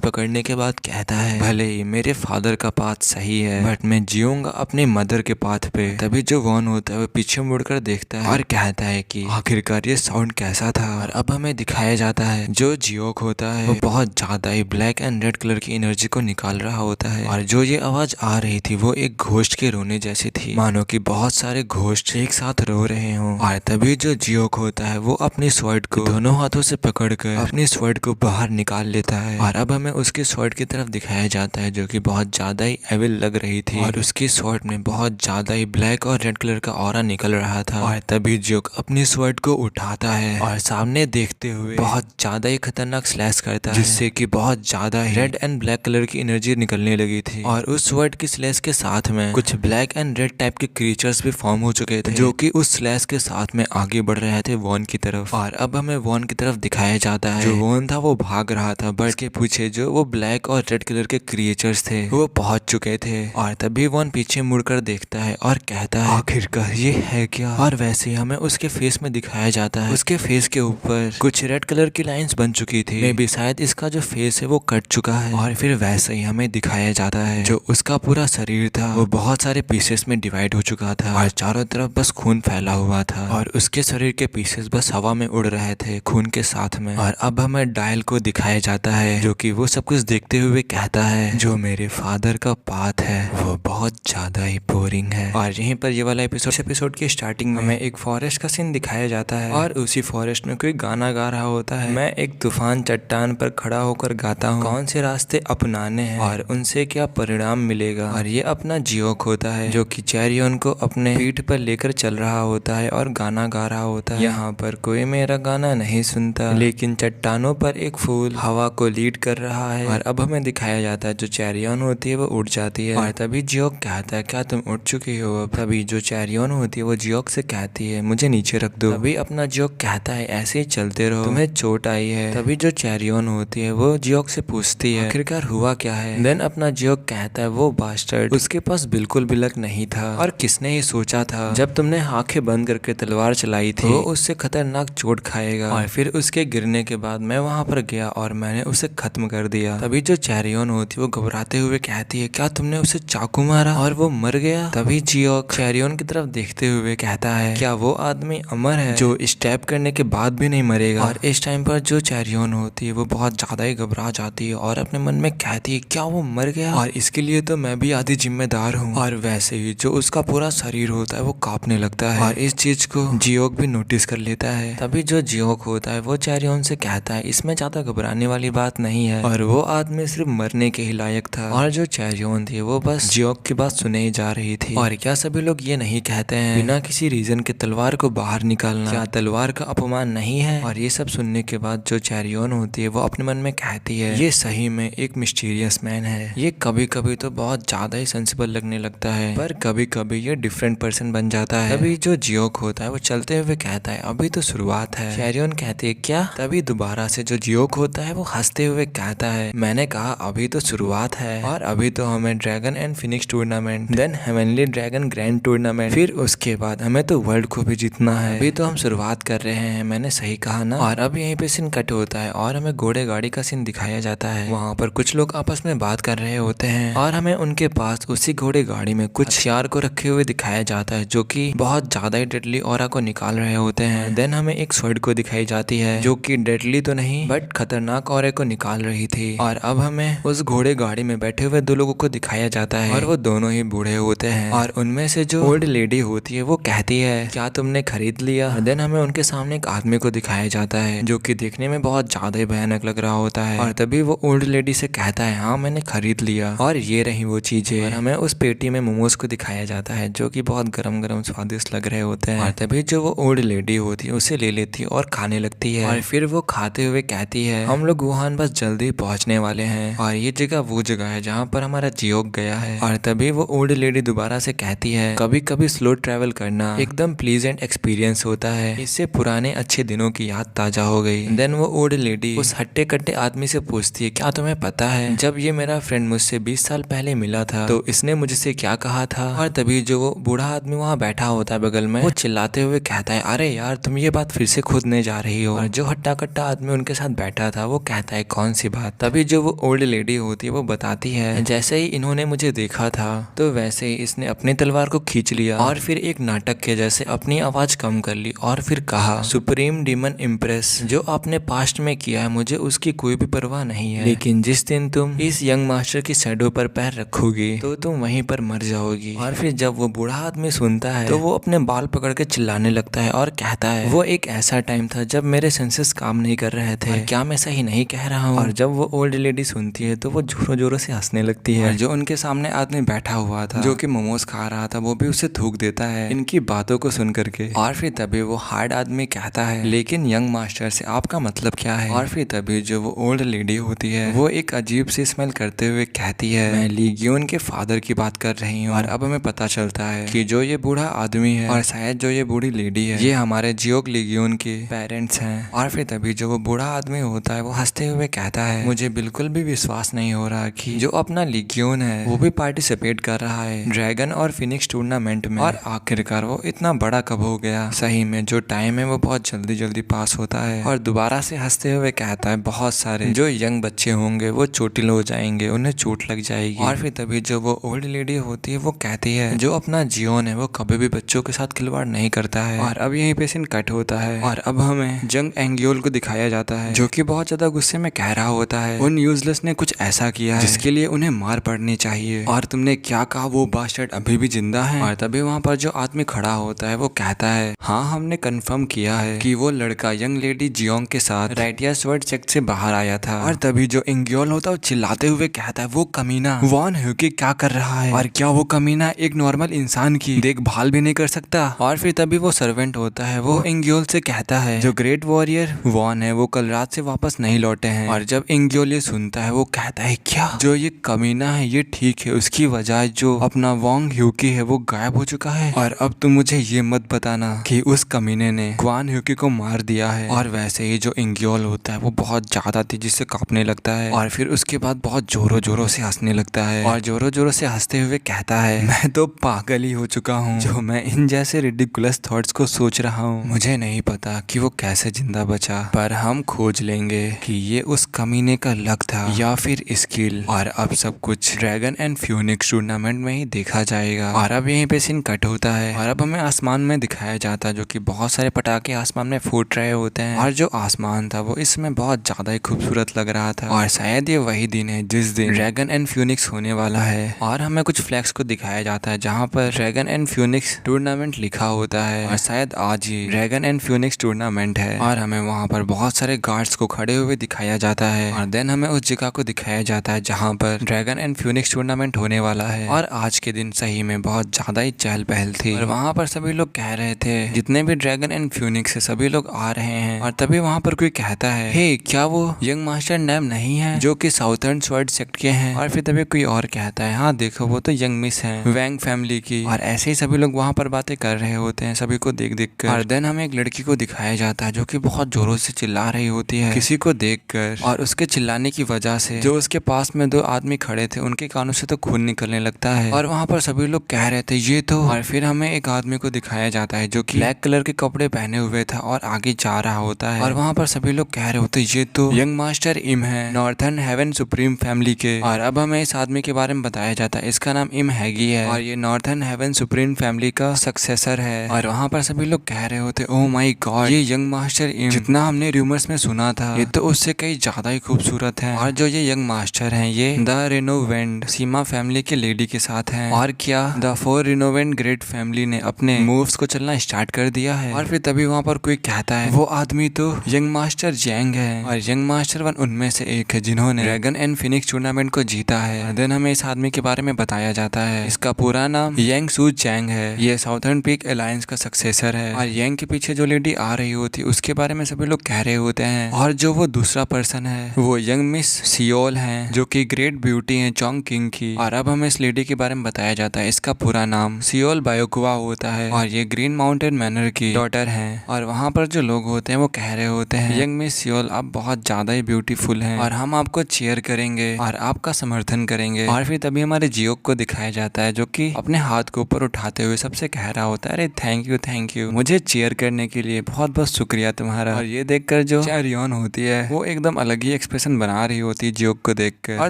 पकड़ने के बाद कहता है भले ही मेरे फादर का पाथ सही है बट मैं जीऊंगा अपनी मदर के पाथ पे। तभी जो वॉन होता है वो पीछे मुड़कर देखता है और कहता है कि आखिरकार ये साउंड कैसा था। और अब हमें दिखाया जाता है जो जियोक होता है वो बहुत ज्यादा ही ब्लैक एंड रेड कलर की एनर्जी को निकाल रहा होता है। और जो ये आवाज आ रही थी वो एक घोस्ट के रोने जैसी थी, मानो कि बहुत सारे घोस्ट एक साथ रो रहे हों। और तभी जो जियोक होता है वो अपनी स्वॉर्ड को दोनों हाथों से पकड़कर अपनी स्वॉर्ड को बाहर निकाल लेता है। और अब हमें उसकी स्वॉर्ड की तरफ दिखाया जाता है जो कि बहुत ज्यादा ही एविल लग रही थी और उसकी स्वॉर्ड में बहुत ज्यादा ही ब्लैक और रेड कलर का ऑरा निकल रहा था। और तभी जियोक अपनी स्वॉर्ड को उठाता है और सामने देखते हुए बहुत ज्यादा ही खतरनाक स्लैश करता है, जिससे कि बहुत ज्यादा ही रेड एंड ब्लैक कलर की एनर्जी निकलने लगी थी। और उस स्वॉर्ड की स्लैश के साथ में कुछ ब्लैक एंड रेड टाइप के क्रीचर्स भी फॉर्म हो चुके थे जो कि उस स्लैश के साथ में आगे बढ़ रहे थे वॉन की तरफ। और अब हमें वॉन की तरफ दिखाया जाता है जो वॉन था वो भाग रहा था, बट के पीछे जो वो ब्लैक और रेड कलर के क्रिएचर्स थे वो पहुंच चुके थे। और तभी वॉन पीछे मुड़कर देखता है और कहता है आखिरकार ये है क्या। और वैसे ही हमें उसके फेस में दिखाया जाता है उसके फेस के ऊपर कुछ रेड कलर की लाइंस बन चुकी थी, मे बी शायद इसका जो फेस है वो कट चुका है। और फिर वैसे ही हमें दिखाया जाता है जो उसका पूरा शरीर था वो बहुत सारे पीसेस में डिवाइड हो चुका था और चारों तरफ बस खून फैला हुआ था और उसके शरीर के पीसेस बस हवा में उड़ रहे थे खून के साथ में। और अब हमें डायल को दिखाया जाता है जो कि वो सब कुछ देखते हुए कहता है जो मेरे फादर का पाथ है वो बहुत ज्यादा ही बोरिंग है। और यहीं पर ये वाला एपिसोड की स्टार्टिंग में हमें एक फॉरेस्ट का सीन दिखाया जाता है और उसी फॉरेस्ट में कोई गाना गा रहा होता है, मैं एक तूफान चट्टान पर खड़ा होकर गाता हूँ, कौन से रास्ते अपनाने हैं और उनसे क्या परिणाम मिलेगा। और ये अपना जियोक होता है जो कि चैरियन को अपने पीठ पर लेकर चल रहा होता है और गाना गा रहा होता है, यहाँ पर कोई मेरा गाना नहीं सुनता लेकिन चट्टानों पर एक फूल हवा को लीड कर रहा है। और अब हमें दिखाया जाता है जो चैरियन होती है वो उड़ जाती है और तभी जियोक कहता है क्या तुम उड़ चुकी हो। अब तभी जो चैरियन होती है वो जियोक से कहती है मुझे नीचे रख दो। तभी अपना जियोक कहता है ऐसे ही चलते रहो, तुम्हें चोट आई है। तभी जो चैरियन होती है वो जियोक से पूछती है आखिरकार हुआ क्या है। देन अपना जियोक कहता है वो बास्टर्ड उसके पास बिल्कुल भी लक नहीं था और किसने ही सोचा था जब तुमने आंखें बंद करके तलवार चलाई थी वो उससे खतरनाक चोट खाएगा। और फिर उसके गिरने के बाद मैं वहां पर गया और मैंने उसे खत्म कर दिया। तभी जो चैरियन होती है वो घबराते हुए कहती है क्या तुमने उसे चाकू मारा और वो मर गया। तभी जियोक चैरियन की तरफ देखते हुए कहता है क्या वो आदमी अमर है जो स्टैप करने के बाद भी नहीं मरेगा। और इस टाइम पर जो चैरियन होती है वो बहुत ज्यादा ही घबरा जाती है और अपने मन में कहती है क्या वो मर गया और इसके लिए तो मैं भी आधी जिम्मेदार हूँ। और वैसे ही जो उसका पूरा शरीर होता है वो कांपने लगता है और इस चीज को जियोक भी नोटिस कर लेता है। तभी जो जियोक होता है वो चैरियन से कहता है इसमें ज्यादा घबराने वाली बात नहीं है और वो आदमी सिर्फ मरने के ही लायक था। और जो चैरियन थी वो बस जियोक की बात सुने ही जा रही थी। और क्या सभी लोग ये नहीं कहते हैं बिना किसी रीजन के तलवार को बाहर निकालना क्या तलवार का अपमान नहीं है। और ये सब सुनने के बाद जो चैरियन होती है वो अपने मन में कहती है ये सही में एक मिस्टीरियस मैन है, ये कभी कभी तो बहुत ज्यादा ही सेंसिबल लगने लगता है पर कभी कभी ये डिफरेंट पर्सन बन जाता है। तभी जो जियोक होता है वो चलते हुए कहता है अभी तो शुरुआत है। चैरियन कहती है क्या। तभी दोबारा से जो जियोक होता है वो हंसते हुए कहता है मैंने कहा अभी तो शुरुआत है और अभी तो हमें dragon and phoenix tournament then heavenly dragon grand tournament फिर उसके बाद हमें तो वर्ल्ड को भी जीतना है, अभी तो हम शुरुआत कर रहे हैं, मैंने सही कहा ना। और अब यहीं पे सीन कट होता है और हमें घोड़े गाड़ी का सीन दिखाया जाता है। वहाँ पर कुछ लोग आपस में बात कर रहे होते हैं और हमें उनके पास उसी घोड़े गाड़ी में कुछ हथियार को रखे हुए दिखाया जाता है जो कि बहुत ज्यादा ही डेडली ऑरा को निकाल रहे होते हैं। देन हमें एक स्वॉर्ड को दिखाई जाती है जो कि डेडली तो नहीं बट खतरनाक ऑरा को निकाल रही थी। और अब हमें उस घोड़े गाड़ी में बैठे हुए दो लोगों को दिखाया जाता है और वो दोनों ही बूढ़े होते हैं। और उनमें से जो ओल्ड लेडी होती है वो कहती है क्या तुमने खरीद लिया। देन हमें उनके सामने एक आदमी को दिखाया जाता है जो कि देखने में बहुत ज्यादा ही भयानक लग रहा होता है। और तभी वो ओल्ड लेडी से कहता है हाँ मैंने खरीद लिया और ये रही वो चीजें। और हमें उस पेटी में मोमोज को दिखाया जाता है जो कि बहुत गरम गरम स्वादिष्ट लग रहे होते हैं। और तभी जो वो ओल्ड लेडी होती है उसे ले लेती है और खाने लगती है। और फिर वो खाते हुए कहती है हम लोग वुहान बस जल्दी पहुंचने वाले हैं और ये जगह वो जगह है जहाँ पर हमारा जियोक गया है। और तभी वो ओल्ड लेडी दोबारा से कहती है कभी कभी स्लो ट्रैवल करना एकदम प्लीजेंट एक्सपीरियंस होता है, इससे पुराने अच्छे दिनों की याद ताजा हो गई। देन वो ओल्ड लेडी उस हट्टे कट्टे आदमी से पूछती है क्या तुम्हें पता है जब ये मेरा फ्रेंड मुझसे 20 साल पहले मिला था तो इसने मुझसे क्या कहा था। और तभी जो वो बूढ़ा आदमी वहाँ बैठा होता है बगल में वो चिल्लाते हुए कहता है अरे यार तुम ये बात फिर से खोदने जा रही हो। और जो हट्टा कट्टा आदमी उनके साथ बैठा था वो कहता है कौन सी बात। तभी जो वो ओल्ड लेडी होती है वो बताती है जैसे ही इन्होंने मुझे देखा था तो वैसे ही इसने अपनी तलवार को खींच लिया और फिर एक नाटक के जैसे अपनी आवाज कम कर ली और फिर कहा, सुप्रीम डीमन इम्प्रेस, जो आपने पास्ट में किया है मुझे उसकी कोई भी परवाह नहीं है, लेकिन जिस दिन तुम इस यंग मास्टर की शैडो पर पैर रखोगी तो तुम वहीं पर मर जाओगी। और फिर जब वो बूढ़ा आदमी सुनता है तो वो अपने बाल पकड़ के चिल्लाने लगता है और कहता है, वो एक ऐसा टाइम था जब मेरे सेंसेस काम नहीं कर रहे थे, और क्या मैं सही नहीं कह रहा हूँ। और जब वो ओल्ड लेडी सुनती है तो वो जोरों जोरों से हंसने लगती है। और जो उनके सामने आदमी बैठा हुआ था जो कि मोमोज खा रहा था वो भी उसे थूक देता है इनकी बातों को सुन करके। और फिर तभी वो हार्ड आदमी कहता है, लेकिन यंग मास्टर से आपका मतलब क्या है। और फिर तभी जो वो ओल्ड लेडी होती है वो एक अजीब सी स्मेल करते हुए कहती है, मैं लीगियोन के फादर की बात कर रही हूँ। और अब हमें पता चलता है कि जो ये बूढ़ा आदमी है और शायद जो ये बूढ़ी लेडी है ये हमारे जियोक लीगियोन के पेरेंट्स हैं। और फिर तभी जो वो बूढ़ा आदमी होता है वो हंसते हुए कहता है, मुझे बिल्कुल भी विश्वास नहीं हो रहा कि जो अपना लीगियोन है वो भी पार्टिसिपेट कर रहा है ड्रैगन और फिनिक्स टूर्नामेंट में, और आखिरकार वो इतना बड़ा कब हो गया। सही में जो टाइम है वो बहुत जल्दी जल्दी पास होता है। और दोबारा से हंसते हुए कहता है, बहुत सारे जो यंग बच्चे होंगे वो चोटिल हो जाएंगे, उन्हें चोट लग जाएगी। और फिर तभी जो वो ओल्ड लेडी होती है वो कहती है, जो अपना जियोन है वो कभी भी बच्चों के साथ खिलवाड़ नहीं करता है। और अब यहीं पे सीन कट होता है और अब हमें जंग एंगियोल को दिखाया जाता है जो कि बहुत ज्यादा गुस्से में कह रहा होता है, उन यूजलेस ने कुछ ऐसा किया है जिसके लिए उन्हें मार पड़नी चाहिए। और तुमने क्या कहा, वो बास्टर्ड अभी भी जिंदा है। और तभी वहाँ पर जो आदमी खड़ा होता है वो कहता है, हाँ हमने कंफर्म किया है कि वो लड़का यंग लेडी जियोंग के साथ राइटिया स्वर्ड सेक्ट से बाहर आया था। और तभी जो एंगियोल होता है वो चिल्लाते हुए कहता है, वो कमीना वॉन ह्यूकी क्या कर रहा है, और क्या वो कमीना एक नॉर्मल इंसान की देखभाल भी नहीं कर सकता। और फिर तभी वो सर्वेंट होता है वो एंगियोल से कहता है, जो ग्रेट वॉरियर वॉन है वो कल रात से वापस नहीं लौटे हैं। और जब एंगियोल ये सुनता है वो कहता है, क्या जो ये कमीना है ये ठीक है, उसकी वजह जो अपना वॉन्ग ह्यूकी है वो गायब हो चुका है। और अब तुम मुझे ये मत बताना कि उस कमीने ने ग्वान ह्यूकी को मार दिया है। और वैसे ही जो एंगियोल होता है वो बहुत ज्यादा तेजी से कांपने लगता है और फिर उसके बाद बहुत जोरों जोरों से हंसने लगता है और जोरों जोरों से हंसते हुए कहता है, मैं तो पागल ही हो चुका हूँ जो मैं इन जैसे रिडिकुलस थॉट्स को सोच रहा हूँ। मुझे नहीं पता कि वो कैसे जिंदा बचा, पर हम खोज लेंगे कि ये उस कमीने का लक था या फिर स्किल। और अब सब कुछ ड्रैगन एंड फ्यूनिक्स टूर्नामेंट में ही देखा जाएगा। और अब यहीं पे सीन कट होता है और अब हमें आसमान में दिखाया जाता है जो कि बहुत सारे पटाखे आसमान में फूट रहे होते हैं। और जो आसमान था वो इसमें बहुत ज्यादा ही खूबसूरत लग रहा था और शायद ये वही दिन है जिस दिन ड्रैगन एंड फ्यूनिक्स होने वाला है। और हमें कुछ फ्लैग्स को दिखाया जाता है जहाँ पर ड्रैगन एंड फ्यूनिक्स टूर्नामेंट लिखा होता है और शायद आज ही ड्रैगन एंड फ्यूनिक्स टूर्नामेंट है। और हमें वहाँ पर बहुत सारे गार्ड्स को खड़े हुए दिखाया जाता है और देन हमें उस जगह को दिखाया जाता है जहाँ पर ड्रैगन एंड फ्यूनिक्स टूर्नामेंट होने वाला है। और आज के दिन सही में बहुत ज्यादा ही चहल पहल थी और वहाँ पर सभी लोग कह रहे थे जितने भी ड्रैगन एंड फ्यूनिक्स है सभी लोग आ रहे हैं। और तभी वहाँ पर कोई कहता है, हे क्या वो यंग मास्टर नैम नहीं है जो कि साउथर्न स्वर्ड सेक्ट के हैं। और फिर तभी कोई और कहता है, हाँ देखो वो तो यंग मिस है वैंग फैमिली की। और ऐसे ही सभी लोग वहाँ पर बातें कर रहे होते हैं सभी को देख देख कर। और देन हमें एक लड़की को दिखाया जाता है जो कि बहुत जोरों से चिल्ला रही होती है किसी को देख कर, और उसके चिल्लाने की वजह से जो उसके पास में दो आदमी खड़े थे उनके कानों से तो खून निकलने लगता है। और वहाँ पर सभी लोग कह रहे थे ये तो। और फिर हमें एक आदमी को दिखाया जाता है जो कि ब्लैक कलर के कपड़े पहने हुए था और आगे जा रहा होता है। और वहाँ पर सभी लोग कह रहे होते ये तो यंग मास्टर इम है नॉर्थर्न हेवन सुप्रीम फैमिली के। और अब हमें इस आदमी के बारे में बताया जाता है इसका नाम इम हैगी है और ये नॉर्थर्न हेवन सुप्रीम फैमिली का सक्सेसर है। और वहाँ पर सभी लोग कह रहे होते, ओह माय गॉड ये यंग मास्टर इम जितना हमने रूमर्स में सुना था ये तो उससे कई ज्यादा ही खूबसूरत है। और जो ये यंग मास्टर हैं ये द रिनोवेंट सीमा फैमिली के लेडी के साथ हैं। और क्या द फोर रिनोवेंट ग्रेट फैमिली ने अपने मूव्स को चलना स्टार्ट कर दिया है। और फिर तभी वहाँ पर कोई कहता है, वो आदमी तो यंग मास्टर जैंग है और यंग मास्टर वन उनमें से एक है जिन्होंने ड्रैगन एंड फिनिक्स टूर्नामेंट को जीता है। देन हमें इस आदमी के बारे में बताया जाता है इसका पूरा नाम यांग सू चैंग है, ये साउथर्न पीक अलायंस का सक्सेसर है। और यांग के पीछे जो लेडी आ रही होती है उसके बारे में सभी लोग कह रहे होते हैं। और जो वो दूसरा पर्सन है वो यंग मिस सियोल है जो कि ग्रेट ब्यूटी है चोंग किंग की। और अब हमें इस लेडी के बारे में बताया जाता है इसका पूरा नाम सियोल बायोकुआ होता है और ये ग्रीन माउंटेन मैनर की डॉटर है। और वहाँ पर जो लोग होते हैं वो कह रहे होते हैं, यंग मिस सियोल आप बहुत ज्यादा ही ब्यूटीफुल हैं और हम आपको चीयर करेंगे और आपका समर्थन करेंगे। और फिर तभी हमारे जियोक को दिखाया जाता है जो कि अपने हाथ को ऊपर उठाते हुए सबसे कह रहा होता है, अरे थैंक यू मुझे चीयर करने के लिए बहुत बहुत शुक्रिया तुम्हारा। और ये देखकर जो चैरियन होती है वो एकदम अलग ही एक्सप्रेशन बना रही होती है जियोक को देखकर। और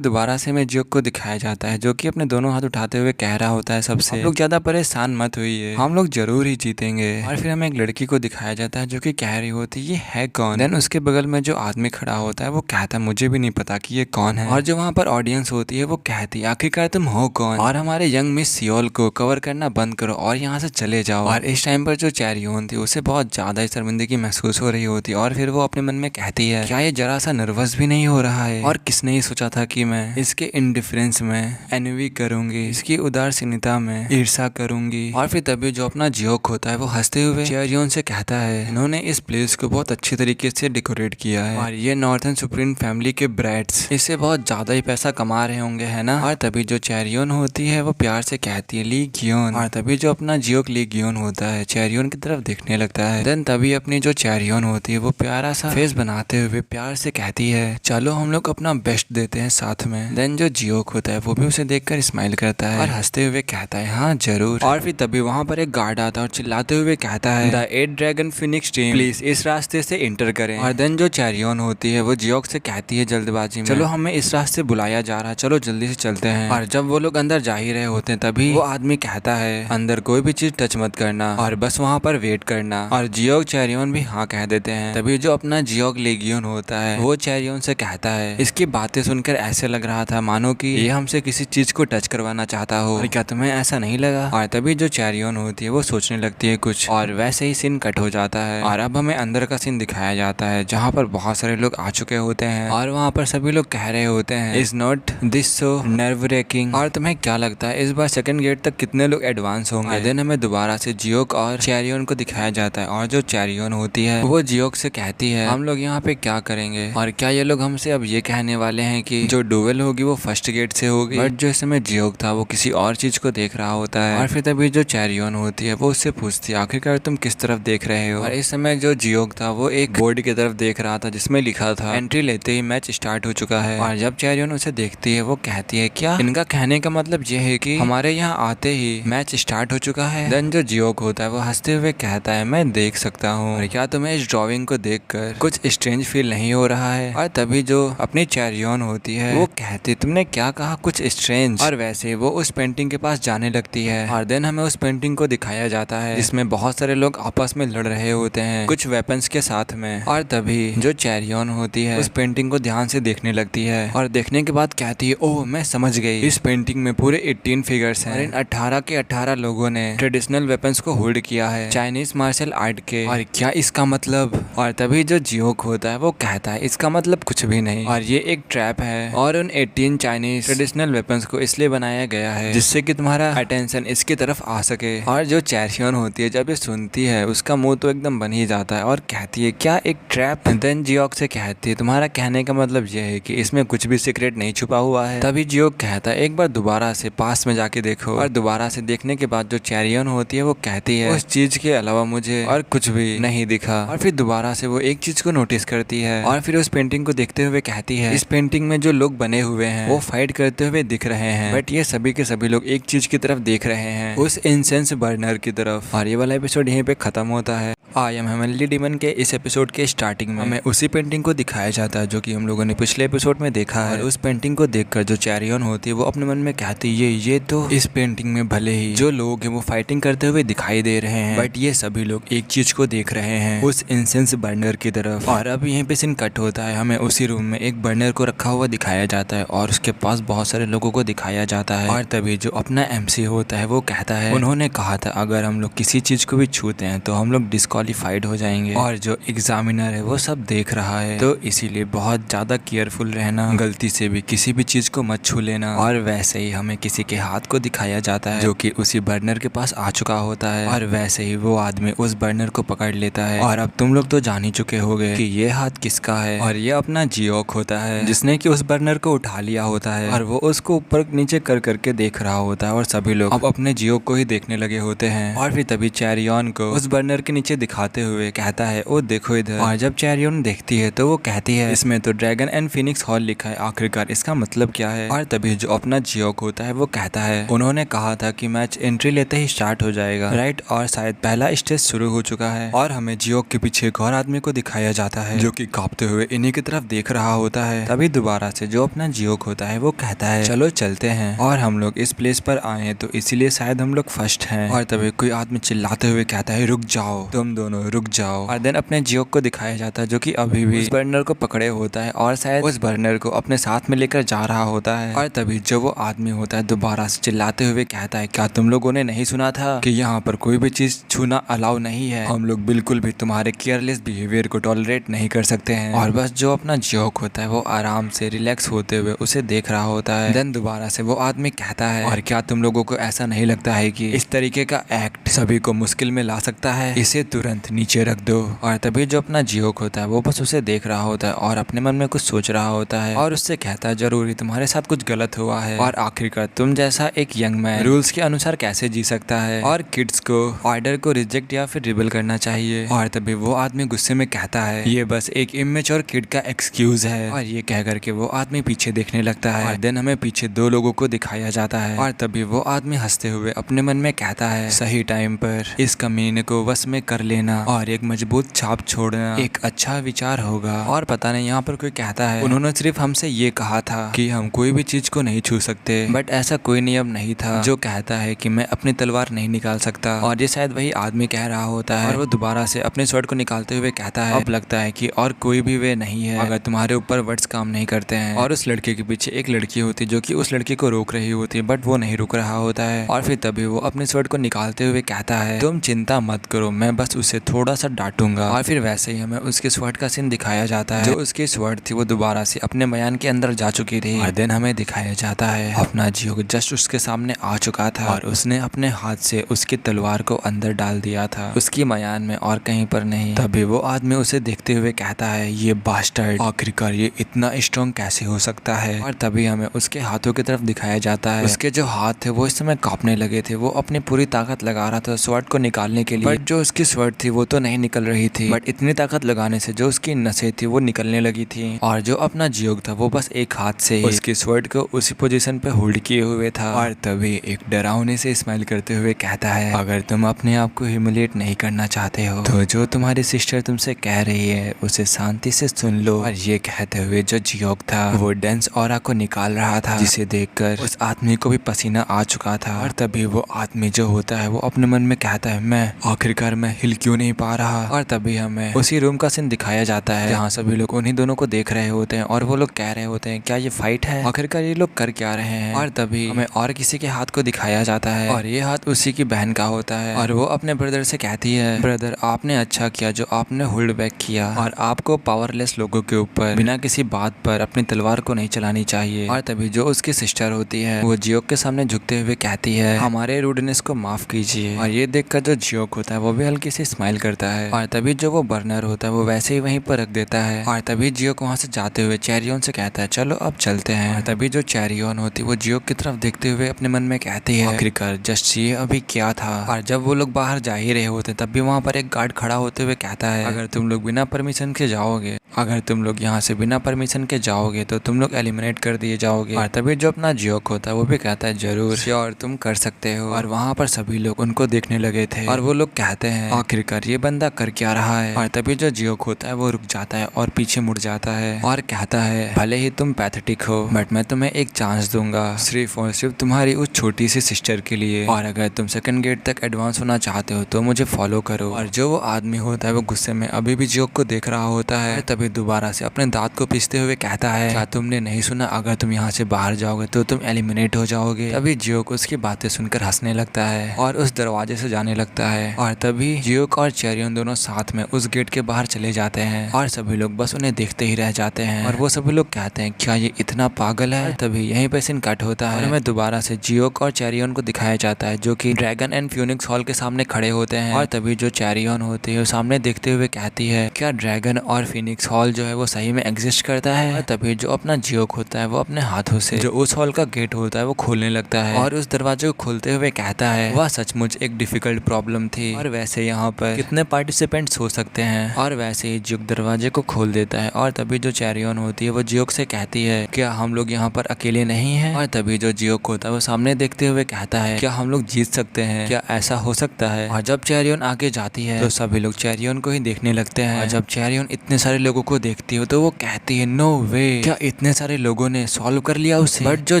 दोबारा से हमें जियोक को दिखाया जाता है जो कि अपने दोनों हाथ उठाते हुए कह रहा होता है सबसे, लोग ज्यादा परेशान मत हुई चाहिए, हम लोग जरूर ही जीतेंगे। और फिर हमें एक लड़की को दिखाया जाता है जो कि कह रही होती है ये है कौन। देन उसके बगल में जो आदमी खड़ा होता है वो कहता है मुझे भी नहीं पता कि ये कौन है। और जो वहाँ पर ऑडियंस होती है वो कहती है आखिरकार तुम हो कौन, और हमारे यंग मिस सियोल को कवर करना बंद करो और यहाँ से चले जाओ। और इस टाइम पर जो चैरियोन थी उसे बहुत ज्यादा शर्मिंदगी महसूस हो रही होती है और फिर वो अपने मन में कहती है क्या ये जरा सा नर्वस भी नहीं हो रहा है, और किसने ही सोचा था कि मैं इसके इंडिफरेंस में एनवी करूंगी, इसकी उदासीनता में ईर्षा करूंगी। और फिर तभी जो अपना जियोक होता है वो हंसते हुए चैरियोन से कहता है इन्होंने इस प्लेस को बहुत अच्छी तरीके से डेकोरेट किया है और ये नॉर्थन सुप्रीम फैमिली के ब्रैड्स इससे बहुत ज्यादा ही पैसा कमा रहे होंगे, है ना। और तभी जो चैरियोन होती है वो प्यार से कहती है ली गियोन, और तभी जो अपना जियोक ली गियोन होता है चैरियोन की तरफ देखने लगता है। देन तभी अपनी जो चैरियोन होती है वो प्यारा सा फेस बनाते हुए प्यार से कहती है चलो हम लोग अपना बेस्ट देते हैं साथ में। देन जो जियोक होता है वो भी उसे देखकर स्माइल करता है और हंसते हुए कहता है हाँ जरूर। और फिर तभी वहाँ पर एक गार्ड आता है और चिल्लाते हुए कहता है the 8 dragon Phoenix team please इस रास्ते से इंटर करें। और देन जो चैरियोन होती है वो जियोक से कहती है जल्दबाजी में चलो हमें इस रास्ते बुलाया जा रहा है, चलो जल्दी से चलते हैं। और जब वो लोग अंदर जा ही रहे होते हैं तभी वो आदमी कहता है अंदर कोई भी चीज टच मत करना और बस वहाँ पर वेट करना। और जियोक चैरियोन भी हाँ कह देते हैं। तभी जो अपना जियोक लेगियोन होता है वो चैरियोन से कहता है इसकी बातें सुनकर ऐसे लग रहा था मानो कि ये हमसे किसी चीज को टच करवाना चाहता हो, और क्या तुम्हें ऐसा नहीं लगा। और तभी जो चैरियोन होती है वो सोचने लगती है कुछ, और वैसे ही सीन कट हो जाता है और अब हमें अंदर का सीन दिखाया जाता है जहाँ पर बहुत सारे लोग आ चुके होते हैं और वहाँ पर सभी लोग कह रहे होते हैं is not this so nerve racking. और तुम्हें क्या लगता है इस बार सेकंड गेट तक कितने लोग एडवांस होंगे। देन हमें दोबारा से जियोक और चैरियोन को दिखाया जाता है और जो चैरियोन होती है वो जियोक से कहती है हम लोग यहाँ पे क्या करेंगे, और क्या ये लोग हमसे अब ये कहने वाले हैं कि जो डुएल होगी वो फर्स्ट गेट से होगी। बट जो इस समय जियोक था वो किसी और चीज को देख रहा होता है। और फिर तभी जो चैरियोन होती है वो उससे पूछती है आखिरकार तुम किस तरफ देख रहे हो। और इस समय जो जियोक था वो एक बोर्ड की तरफ देख रहा था जिसमें लिखा था एंट्री लेते ही मैच स्टार्ट हो चुका है। और जब चैरियोन उसे देखती है वो कहती है क्या इनका कहने का मतलब ये है कि हमारे यहाँ आते ही मैच स्टार्ट हो चुका है। देन जो जियोक होता है वो हंसते हुए कहता है मैं देख सकता हूँ, और क्या तुम्हें इस ड्राइंग को देखकर कुछ स्ट्रेंज फील नहीं हो रहा है। और तभी जो अपनी चैरियोन होती है वो कहती तुमने क्या कहा कुछ स्ट्रेंज, और वैसे वो उस पेंटिंग के पास जाने लगती है। और देन हमें उस पेंटिंग को दिखाया जाता है जिसमें बहुत सारे लोग आपस में लड़ रहे होते हैं कुछ वेपन्स के साथ में। और तभी जो चैरियोन होती है उस पेंटिंग को ध्यान से देखने लगती है और देखने के बाद कहती है ओह मैं समझ गई, इस पेंटिंग में पूरे 18 फिगर्स हैं और इन 18 के 18 लोगों ने ट्रेडिशनल वेपन्स को होल्ड किया है चाइनीज मार्शल आर्ट के, और क्या इसका मतलब। और तभी जो जियोक होता है वो कहता है इसका मतलब कुछ भी नहीं, और ये एक ट्रैप है और उन 18 चाइनीज ट्रेडिशनल वेपन्स को इसलिए बनाया गया है जिससे कि तुम्हारा अटेंशन इसकी तरफ आ सके। और जो चैरियोन होती है जब ये सुनती है उसका मुंह तो एकदम बन ही जाता है और कहती है क्या एक ट्रैप। देन जियोक से कहती है तुम्हारा कहने का मतलब यह है कि इसमें कुछ भी सीक्रेट नहीं छुपा हुआ है। तभी जियोक कहता है एक बार दोबारा से पास में जाके देखो, और दोबारा से देखने के बाद जो चैरियोन होती है वो कहती है उस चीज के अलावा मुझे और कुछ भी नहीं दिखा। और फिर दोबारा से वो एक चीज को नोटिस करती है और फिर उस पेंटिंग को देखते हुए कहती है इस पेंटिंग में जो लोग बने हुए हैं वो फाइट करते हुए दिख रहे हैं, बट ये सभी के सभी लोग एक चीज की तरफ देख रहे हैं उस इंसेंस बर्नर की तरफ। और ये वाला एपिसोड यहीं पे खत्म होता है। आई एम हेमनली डीमन के इस एपिसोड के स्टार्टिंग में हमें उसी पेंटिंग को दिखाया जाता है जो कि हम लोगों ने पिछले एपिसोड में देखा है। और उस पेंटिंग को देखकर जो चैरियोन होती है वो अपने मन में कहती है ये तो इस पेंटिंग में भले ही जो लोग हैं वो फाइटिंग करते हुए दिखाई दे रहे हैं बट ये सभी लोग एक चीज को देख रहे हैं उस इंसेंस बर्नर की तरफ। और अब यहीं पे सीन कट होता है, हमें उसी रूम में एक बर्नर को रखा हुआ दिखाया जाता है और उसके पास बहुत सारे लोगों को दिखाया जाता है। और तभी जो अपना MC होता है वो कहता है उन्होंने कहा था अगर हम लोग किसी चीज को भी छूते हैं तो हम लोग डिस्क्वालीफाइड हो जाएंगे, और जो एग्जामिनर है वो सब देख रहा है तो इसीलिए बहुत ज्यादा केयरफुल रहना, गलती से भी किसी भी चीज को मत छू लेना। और वैसे ही हमें किसी के हाथ को दिखाया जाता है जो कि उसी बर्नर के पास आ चुका होता है, और वैसे ही वो आदमी उस बर्नर को पकड़ लेता है। और अब तुम लोग तो जान ही चुके होंगे कि ये हाथ किसका है, और ये अपना जियोक होता है जिसने कि उस बर्नर को उठा लिया होता है और वो उसको ऊपर नीचे कर करके देख रहा होता है और सभी लोग अब अपने जियोक को ही देखने लगे होते हैं। और फिर तभी चैरियोन को उस बर्नर के नीचे दिखाते हुए कहता है ओ देखो इधर। और जब चेरियन देखती है तो वो कहती है इसमें तो ड्रैगन एंड फिनिक्स हॉल लिखा है, आखिरकार इसका मतलब क्या है। और तभी जो अपना जियोक होता है वो कहता है उन्होंने कहा था कि मैच एंट्री लेते ही स्टार्ट हो जाएगा, राइट। और शायद पहला स्टेज शुरू हो चुका है। और हमें जियोक के पीछे एक और आदमी को दिखाया जाता है जो कि कांपते हुए इन्हीं की तरफ देख रहा होता है। तभी दोबारा से जो अपना जियोक होता है वो कहता है चलो चलते हैं। और हम लोग इस प्लेस पर आए हैं तो इसीलिए शायद हम लोग फर्स्ट हैं। और तभी कोई आदमी चिल्लाते हुए कहता है रुक जाओ, तुम दोनों रुक जाओ। और देन अपने जियोक को दिखाया जाता है जो कि अभी भी उस बर्नर को पकड़े होता है और शायद उस बर्नर को अपने साथ में लेकर जा रहा होता है। और तभी जो वो आदमी होता है दोबारा से चिल्लाते हुए कहता है क्या तुम लोगों ने नहीं सुना था कि यहाँ पर कोई भी चीज छूना अलाउ नहीं है, हम लोग बिल्कुल भी तुम्हारे केयरलेस बिहेवियर को टॉलरेट नहीं कर सकते हैं। और बस जो अपना जियोक होता है वो आराम से रिलैक्स होते हुए उसे देख रहा होता है। देन दोबारा से वो आदमी कहता है और क्या तुम लोगों को ऐसा नहीं लगता है कि इस तरीके का एक्ट सभी को मुश्किल में ला सकता है, इसे तुरंत नीचे रख दो। और तभी जो अपना जियोक होता है वो बस उसे देख रहा होता है और अपने मन में कुछ सोच रहा होता है और उससे कहता है जरूरी तुम्हारे साथ कुछ गलत हुआ है और आखिरकार तुम जैसा एक यंग मैन रूल्स के अनुसार कैसे जी सकता है और किड्स को ऑर्डर को रिजेक्ट या फिर रिबल करना चाहिए। और तभी वो आदमी गुस्से में कहता है ये बस एक इमेच्योर किड का एक्सक्यूज है। और ये कह करके वो आदमी पीछे देखने लगता है। और देन हमें पीछे दो लोगों को दिखाया जाता है और तभी वो आदमी हंसते हुए अपने मन में कहता है सही टाइम पर इस कमीने को वश में कर लेना और एक मजबूत छाप छोड़ना एक अच्छा विचार होगा। और पता नहीं यहाँ पर कोई कहता है उन्होंने सिर्फ हमसे ये कहा था कि हम कोई भी चीज को नहीं छू सकते, बट ऐसा कोई नियम नहीं था जो कहता है कि मैं अपनी तलवार नहीं निकाल सकता। और ये शायद वही आदमी कह रहा होता है और वो दोबारा से अपने स्वॉर्ड को निकालते हुए कहता है अब लगता है कि और कोई भी वे नहीं है अगर तुम्हारे ऊपर वर्ड्स काम नहीं करते हैं। और उस लड़के के पीछे एक लड़की होती जो कि उस लड़की को रोक रही होती है बट वो नहीं रुक रहा होता है। और फिर तभी वो अपने स्वॉर्ड को निकालते हुए कहता है तुम चिंता मत करो, मैं बस उसे थोड़ा सा डांटूंगा। और फिर वैसे ही हमें उसके स्वॉर्ड का सीन दिखाया जाता है। जो उसकी स्वॉर्ड थी वो दोबारा से अपने मयान के अंदर जा चुकी थी। और देन हमें दिखाया जाता है अपना जियोक जस्ट उसके सामने आ चुका था और उसने अपने हाथ से उसकी तलवार को अंदर डाल दिया था उसकी मयान में और कहीं पर नहीं। तभी वो आदमी उसे देखते हुए कहता है ये बास्टर्ड आखिरकार ये इतना स्ट्रॉन्ग कैसे हो सकता है। और तभी हमें उसके हाथों की तरफ दिखाया जाता है उसके जो हाथ थे वो इस समय कांपने लगे थे, वो अपनी पूरी ताकत लगा रहा था स्वॉर्ड को निकालने के लिए। बट जो उसकी स्वॉर्ड थी वो तो नहीं निकल रही थी, बट इतनी ताकत लगाने से जो उसकी नसें थी वो निकलने लगी थी। और जो अपना जियोक था वो बस एक हाथ से उसकी स्वॉर्ड को उसी पोजीशन पे होल्ड किए हुए था। और तभी एक डरावने से स्माइल करते हुए कहता है अगर तुम अपने आप को ह्यूमिलिएट नहीं करना चाहते हो तो जो तुम्हारी सिस्टर तुमसे कह रही है उसे शांति से सुन लो। और ये कहते हुए जो जियोक था वो डेंस ऑरा को निकाल रहा था जिसे देखकर उस आदमी को भी पसीना आ चुका था। और तभी वो आदमी जो होता है वो अपने मन में कहता है मैं आखिरकार मैं हिल क्यों नहीं पा रहा। और तभी हमें उसी रूम का सीन दिखाया जाता है जहाँ सभी लोग उन्हीं दोनों को देख रहे होते हैं और वो लोग कह रहे होते हैं क्या ये फाइट है, आखिरकार ये लोग कर क्या रहे हैं। और तभी हमें और किसी के हाथ को दिखाया जाता है और ये हाथ उसी की बहन का होता है और वो अपने ब्रदर से कहती है ब्रदर आपने अच्छा किया जो आपने होल्ड बैक किया और आपको पावरलेस लोगों के ऊपर बिना किसी बात पर अपनी तलवार को नहीं चलानी चाहिए। और तभी जो उसकी सिस्टर होती है वो जियोक के सामने झुकते हुए कहती है हमारे रूडनेस को माफ कीजिए। और ये देखकर जो जियोक होता है वो भी हल्की सी स्माइल करता है। और तभी जो वो बर्नर होता है वो वैसे ही वहीं पर रख देता है। और तभी जियोक वहाँ से जाते हुए चेरियन से कहता है चलो अब चलते हैं। और तभी जो चेरियन होती है वो जियोक की तरफ देखते हुए अपने मन में कहती है आखिरकार जस्ट ये अभी क्या था। और जब वो लोग बाहर जा ही रहे होते तब भी वहाँ पर एक गार्ड खड़ा होते हुए कहता है अगर तुम लोग बिना परमिशन के जाओगे, अगर तुम लोग यहाँ से बिना परमिशन के जाओगे तो तुम लोग एलिमिनेट कर दिए जाओगे। और तभी जो अपना जियोक होता है वो भी कहता है जरूर श्योर तुम कर सकते हो। और वहाँ पर सभी लोग उनको देखने लगे थे और वो लोग कहते हैं आखिरकार ये बंदा कर क्या रहा है। और तभी जो जियोक होता है वो रुक जाता है और पीछे मुड़ जाता है और कहता है भले ही तुम पैथेटिक हो बट मैं तुम्हें एक चांस दूंगा सिर्फ और सिर्फ तुम्हारी उस छोटी सी सिस्टर के लिए। और अगर तुम सेकंड गेट तक एडवांस होना चाहते हो तो मुझे फॉलो करो। और जो वो आदमी होता है वो गुस्से में अभी भी जियोक को देख रहा होता है। तभी दोबारा से अपने दांत को पीसते हुए कहता है क्या तुमने नहीं सुना अगर तुम यहाँ से बाहर जाओगे तो तुम एलिमिनेट हो जाओगे। तभी जियोक उसकी बातें सुनकर हंसने लगता है और उस दरवाजे से जाने लगता है। और तभी जियोक और चेरियन दोनों साथ में उस गेट के बाहर चले जाते हैं और सभी लोग बस उन्हें देखते ही रह जाते हैं। और वो सभी लोग कहते हैं क्या ये इतना पागल है। तभी यहीं पे सीन कट होता है और हमें दोबारा से जियोक और चेरियन को दिखाया जाता है जो कि ड्रैगन एंड फ्यूनिक्स हॉल के सामने खड़े होते हैं। और तभी जो चेरियन होती है वो सामने देखते हुए कहती है क्या ड्रैगन और फिनिक्स हॉल जो है वो सही में एग्जिस्ट करता है। और तभी जो अपना जियोक होता है वो अपने हाथों से जो उस हॉल का गेट होता है वो खोलने लगता है और उस दरवाजे को खोलते हुए कहता है वह सचमुच एक डिफिकल्ट प्रॉब्लम थी और वैसे यहाँ पर कितने पार्टिसिपेंट्स हो सकते हैं। और वैसे ही जियोक दरवाजे को खोल देता है और तभी जो चैरियन होती है वो जियोक से कहती है क्या हम लोग यहाँ पर अकेले नहीं हैं। और तभी जो जियोक होता है वो सामने देखते हुए कहता है क्या हम लोग जीत सकते हैं, क्या ऐसा हो सकता है। और जब चैरियन आगे जाती है तो सभी लोग चैरियन को ही देखने लगते हैं। और जब चैरियन इतने सारे लोगों को देखती है तो वो कहती है नो वे, क्या इतने सारे लोगों ने सॉल्व कर लिया उसे। बट जो